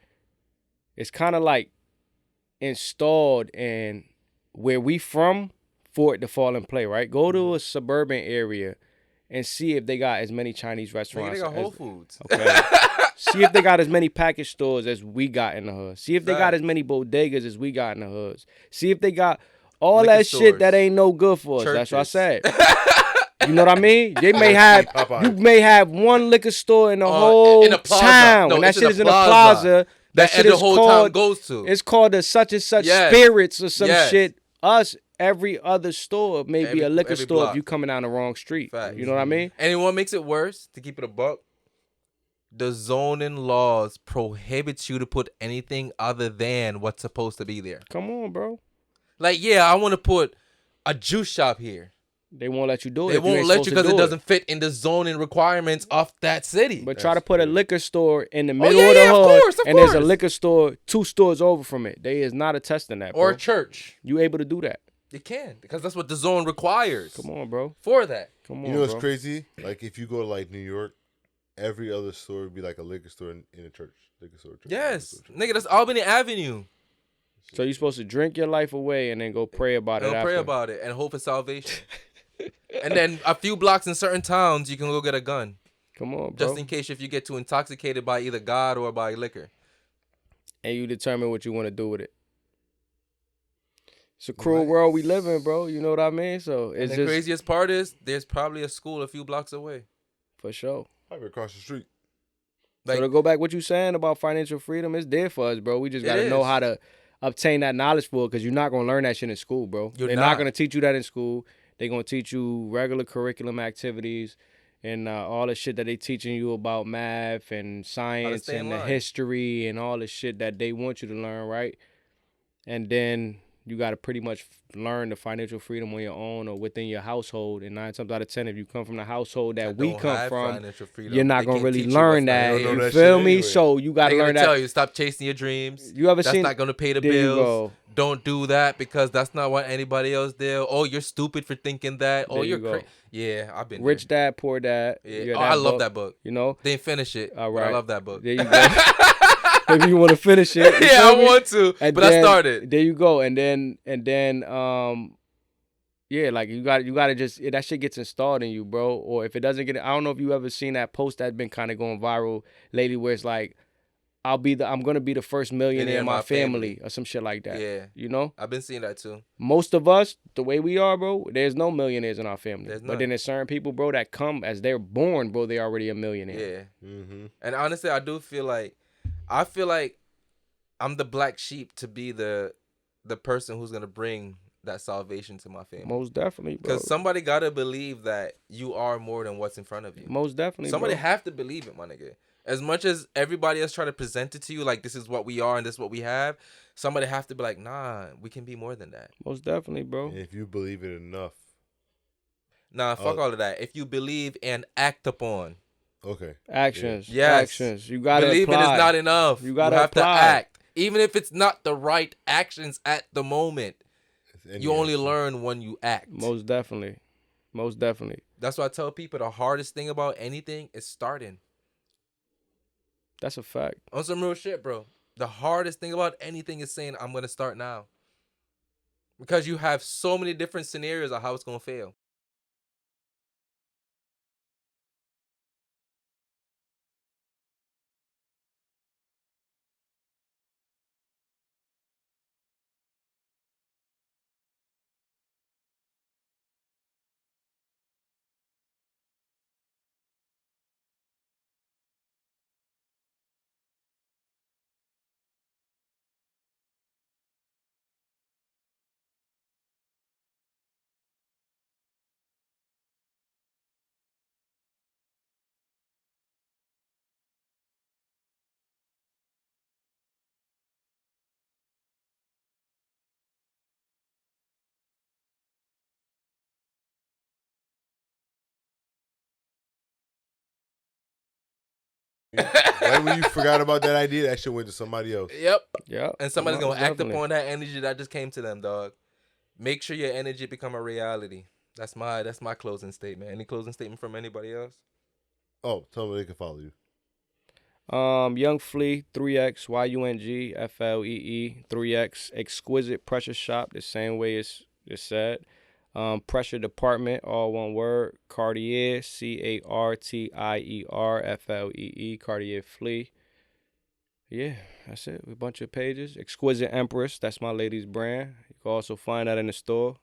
[SPEAKER 3] It's kind of like installed in where we from for it to fall in play, right? Go to a suburban area and see if they got as many Chinese
[SPEAKER 1] Nigga,
[SPEAKER 3] restaurants.
[SPEAKER 1] they got Whole
[SPEAKER 3] as,
[SPEAKER 1] Foods.
[SPEAKER 3] okay. See if they got as many package stores as we got in the hood. See if they got
[SPEAKER 1] Facts.
[SPEAKER 3] as many bodegas as we got in the hoods. See if they got all
[SPEAKER 1] Liquor
[SPEAKER 3] that shit that
[SPEAKER 1] stores.
[SPEAKER 3] ain't no good for us. That's what I
[SPEAKER 1] Churches.
[SPEAKER 3] said. You know what I mean? They may have you may have one liquor store in the whole
[SPEAKER 1] in a plaza.
[SPEAKER 3] town,
[SPEAKER 1] No,
[SPEAKER 3] and that
[SPEAKER 1] it's
[SPEAKER 3] shit
[SPEAKER 1] in a
[SPEAKER 3] is in a
[SPEAKER 1] plaza.
[SPEAKER 3] plaza.
[SPEAKER 1] That
[SPEAKER 3] shit
[SPEAKER 1] the
[SPEAKER 3] is
[SPEAKER 1] whole
[SPEAKER 3] called,
[SPEAKER 1] town goes to.
[SPEAKER 3] It's called the such and such
[SPEAKER 1] Yes.
[SPEAKER 3] spirits or some
[SPEAKER 1] Yes.
[SPEAKER 3] shit. Us, every other store may be a liquor
[SPEAKER 1] every
[SPEAKER 3] store
[SPEAKER 1] block.
[SPEAKER 3] if you coming down the wrong street.
[SPEAKER 1] Facts.
[SPEAKER 3] You know what I mean?
[SPEAKER 1] And what makes it worse, to keep it a buck, the zoning laws prohibits you to put anything other than what's supposed to be there.
[SPEAKER 3] Come on, bro.
[SPEAKER 1] Like, yeah, I want to put a juice shop here.
[SPEAKER 3] They won't let you do it.
[SPEAKER 1] They
[SPEAKER 3] if
[SPEAKER 1] won't
[SPEAKER 3] ain't
[SPEAKER 1] let you
[SPEAKER 3] supposed to
[SPEAKER 1] because it
[SPEAKER 3] do
[SPEAKER 1] doesn't fit in the zoning requirements of that city.
[SPEAKER 3] But try to put a liquor store in the middle
[SPEAKER 1] yeah,
[SPEAKER 3] of the
[SPEAKER 1] yeah, of
[SPEAKER 3] hood,
[SPEAKER 1] course, of
[SPEAKER 3] and there's a
[SPEAKER 1] course.
[SPEAKER 3] liquor store 2 stores over from it. They is not attesting that, bro.
[SPEAKER 1] Or a church.
[SPEAKER 3] You able to do that?
[SPEAKER 1] You can, because that's what the zone requires.
[SPEAKER 3] Come on, bro.
[SPEAKER 1] For that.
[SPEAKER 3] Come on,
[SPEAKER 2] You know what's
[SPEAKER 3] bro.
[SPEAKER 2] crazy? Like if you go to like New York, every other store would be like a liquor store in a church. Liquor store. Church,
[SPEAKER 1] Yes.
[SPEAKER 2] liquor store,
[SPEAKER 1] Nigga, that's Albany Avenue.
[SPEAKER 3] So you're supposed to drink your life away and then go pray about it
[SPEAKER 1] Don't
[SPEAKER 3] after.
[SPEAKER 1] pray about it and hope for salvation. And then a few blocks in certain towns, you can go get a gun.
[SPEAKER 3] Come on, bro.
[SPEAKER 1] Just in case if you get too intoxicated by either God or by liquor.
[SPEAKER 3] And you determine what you want to do with it. It's a cruel world we live in, bro. You know what I mean? So
[SPEAKER 1] And
[SPEAKER 3] it's
[SPEAKER 1] the
[SPEAKER 3] just
[SPEAKER 1] craziest part is there's probably a school a few blocks away.
[SPEAKER 3] for sure.
[SPEAKER 2] Probably across the street.
[SPEAKER 1] Like,
[SPEAKER 3] So to go back what you saying about financial freedom, it's there for us, bro. We just
[SPEAKER 1] It
[SPEAKER 3] gotta know
[SPEAKER 1] is.
[SPEAKER 3] how to obtain that knowledge for it, because you're not gonna learn that shit in school, bro.
[SPEAKER 1] You're
[SPEAKER 3] They're
[SPEAKER 1] not.
[SPEAKER 3] not gonna teach you that in school. They're gonna teach you regular curriculum activities and all the shit that they teaching you about math and science
[SPEAKER 1] stay in
[SPEAKER 3] and the
[SPEAKER 1] line.
[SPEAKER 3] history and all the shit that they want you to learn, right? And then you gotta pretty much learn the financial freedom on your own or within your household. And 9 times out of 10, if you come from the household that we
[SPEAKER 1] don't
[SPEAKER 3] come
[SPEAKER 1] have
[SPEAKER 3] from,
[SPEAKER 1] financial freedom.
[SPEAKER 3] you're not
[SPEAKER 1] They
[SPEAKER 3] gonna
[SPEAKER 1] can't
[SPEAKER 3] really
[SPEAKER 1] teach you
[SPEAKER 3] learn
[SPEAKER 1] what's
[SPEAKER 3] that.
[SPEAKER 1] not
[SPEAKER 2] They don't
[SPEAKER 3] You
[SPEAKER 2] know that
[SPEAKER 3] feel
[SPEAKER 2] shit
[SPEAKER 3] me?
[SPEAKER 2] anyway.
[SPEAKER 3] So you gotta
[SPEAKER 1] They're
[SPEAKER 3] learn
[SPEAKER 1] gonna
[SPEAKER 3] that.
[SPEAKER 1] tell you stop chasing your dreams.
[SPEAKER 3] You ever
[SPEAKER 1] That's
[SPEAKER 3] seen?
[SPEAKER 1] not gonna pay the
[SPEAKER 3] There you
[SPEAKER 1] bills.
[SPEAKER 3] go.
[SPEAKER 1] Don't do that because that's not what anybody else did. Oh, you're stupid for thinking that. Oh,
[SPEAKER 3] There you
[SPEAKER 1] you're
[SPEAKER 3] go.
[SPEAKER 1] crazy. Yeah, I've been
[SPEAKER 3] Rich Dad, Poor Dad.
[SPEAKER 1] there.
[SPEAKER 3] Yeah,
[SPEAKER 1] Yeah. Oh, I love that book.
[SPEAKER 3] You know,
[SPEAKER 1] Didn't finish it.
[SPEAKER 3] all
[SPEAKER 1] But I
[SPEAKER 3] right.
[SPEAKER 1] love that book.
[SPEAKER 3] There you go. Maybe you want to finish it. you
[SPEAKER 1] Yeah,
[SPEAKER 3] feel
[SPEAKER 1] I
[SPEAKER 3] me?
[SPEAKER 1] want to,
[SPEAKER 3] And
[SPEAKER 1] but I
[SPEAKER 3] then-
[SPEAKER 1] started.
[SPEAKER 3] There you go, and then, yeah, like you got to just that shit gets installed in you, bro. Or if it doesn't get, I don't know if you ever seen that post that's been kind of going viral lately, where it's like, I'm gonna be the first millionaire in my family or some shit like that.
[SPEAKER 1] Yeah,
[SPEAKER 3] You know,
[SPEAKER 1] I've been seeing that too.
[SPEAKER 3] most of us, the way we are, bro, there's no millionaires in our family.
[SPEAKER 1] There's
[SPEAKER 3] But
[SPEAKER 1] none.
[SPEAKER 3] then there's certain people, bro, that come as they're born, bro, they already a millionaire.
[SPEAKER 1] Yeah,
[SPEAKER 2] Mm-hmm.
[SPEAKER 1] and honestly, I feel like I'm the black sheep to be the person who's gonna bring that salvation to my family.
[SPEAKER 3] Most definitely, bro.
[SPEAKER 1] Because somebody gotta believe that you are more than what's in front of you.
[SPEAKER 3] Most definitely,
[SPEAKER 1] Somebody
[SPEAKER 3] bro.
[SPEAKER 1] have to believe it, my nigga. As much as everybody else try to present it to you like this is what we are and this is what we have, somebody have to be like, nah, we can be more than that.
[SPEAKER 3] Most definitely, bro.
[SPEAKER 2] And if you believe it enough,
[SPEAKER 1] Nah, fuck
[SPEAKER 2] Oh.
[SPEAKER 1] all of that. If you believe and act upon,
[SPEAKER 2] okay.
[SPEAKER 3] Actions.
[SPEAKER 1] Yes.
[SPEAKER 3] Actions. You gotta
[SPEAKER 1] believing
[SPEAKER 3] apply.
[SPEAKER 1] is not enough.
[SPEAKER 3] You gotta
[SPEAKER 1] have
[SPEAKER 3] apply.
[SPEAKER 1] to act, even if it's not the right actions at the moment.
[SPEAKER 2] It's any
[SPEAKER 1] You only
[SPEAKER 2] action.
[SPEAKER 1] learn when you act.
[SPEAKER 3] Most definitely. Most definitely.
[SPEAKER 1] That's why I tell people the hardest thing about anything is starting.
[SPEAKER 3] That's a fact.
[SPEAKER 1] On some real shit, bro. The hardest thing about anything is saying, I'm going to start now. Because you have so many different scenarios of how it's going to fail.
[SPEAKER 2] Right when you forgot about that idea, that shit went to somebody else.
[SPEAKER 1] Yep.
[SPEAKER 3] Yeah.
[SPEAKER 1] And somebody's gonna act
[SPEAKER 3] Definitely.
[SPEAKER 1] upon that energy that just came to them, dog. Make sure your energy become a reality. That's my closing statement. Any closing statement from anybody else?
[SPEAKER 2] Oh, tell me they can follow you.
[SPEAKER 3] Young Flea, 3X, YUNG, FLEE, 3X, Exquisite Pressure Shop, the same way it's said. Pressure Department, all one word. Cartier, CARTIER, FLEE, Cartier Flea. Yeah, that's it. A bunch of pages. Exquisite Empress, that's my lady's brand. You can also find that in the store.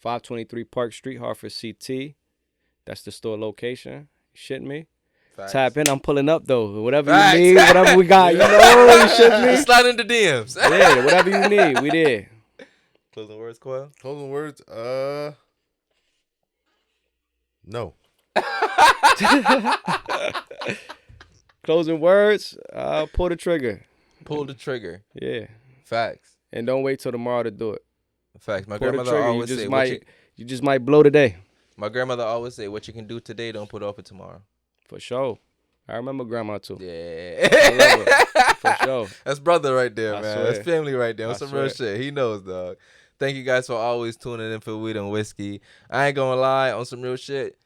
[SPEAKER 3] 523 Park Street, Hartford, CT. That's the store location. You shitting me?
[SPEAKER 1] Facts.
[SPEAKER 3] Tap in. I'm pulling up though. Whatever
[SPEAKER 1] Facts.
[SPEAKER 3] you need, whatever we got, you know, you shit me.
[SPEAKER 1] Slide into DMs.
[SPEAKER 3] Yeah, whatever you need, we there.
[SPEAKER 1] Closing words, Coyle?
[SPEAKER 2] Closing words. No.
[SPEAKER 3] Closing words. Pull the trigger.
[SPEAKER 1] Pull the trigger.
[SPEAKER 3] Yeah,
[SPEAKER 1] Facts.
[SPEAKER 3] and don't wait till tomorrow to do it.
[SPEAKER 1] Facts. My
[SPEAKER 3] Pull the
[SPEAKER 1] grandmother
[SPEAKER 3] trigger. You
[SPEAKER 1] always
[SPEAKER 3] just
[SPEAKER 1] say,
[SPEAKER 3] might, you just might blow today.
[SPEAKER 1] my grandmother always say, what you can do today, don't put off for tomorrow.
[SPEAKER 3] For sure. I remember grandma too.
[SPEAKER 1] Yeah.
[SPEAKER 3] I love it. For sure.
[SPEAKER 1] That's brother right there,
[SPEAKER 3] I
[SPEAKER 1] man.
[SPEAKER 3] swear.
[SPEAKER 1] That's family right there.
[SPEAKER 3] I
[SPEAKER 1] That's some real
[SPEAKER 3] swear.
[SPEAKER 1] shit. He knows, dog. Thank you guys for always tuning in for Weed and Whiskey. I ain't gonna lie, on some real shit,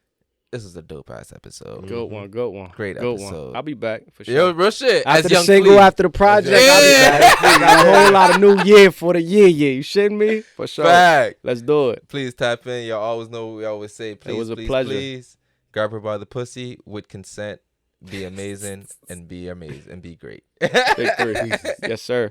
[SPEAKER 1] this is a dope ass episode.
[SPEAKER 3] Good one. Good one.
[SPEAKER 1] Great
[SPEAKER 3] good
[SPEAKER 1] episode.
[SPEAKER 3] One. I'll be back for sure.
[SPEAKER 1] Yo, real shit.
[SPEAKER 3] After
[SPEAKER 1] As
[SPEAKER 3] the
[SPEAKER 1] Young
[SPEAKER 3] single,
[SPEAKER 1] Flea.
[SPEAKER 3] after the project,
[SPEAKER 1] Yeah.
[SPEAKER 3] I'll be back. We got a whole lot of new year for the year. You shitting me? For sure.
[SPEAKER 1] Fact.
[SPEAKER 3] Let's do it.
[SPEAKER 1] Please tap in. Y'all always know what we always say. Please,
[SPEAKER 3] was a
[SPEAKER 1] please,
[SPEAKER 3] pleasure.
[SPEAKER 1] please. Grab her by the pussy with consent. Be amazing and be great.
[SPEAKER 3] Big three. Yes, sir.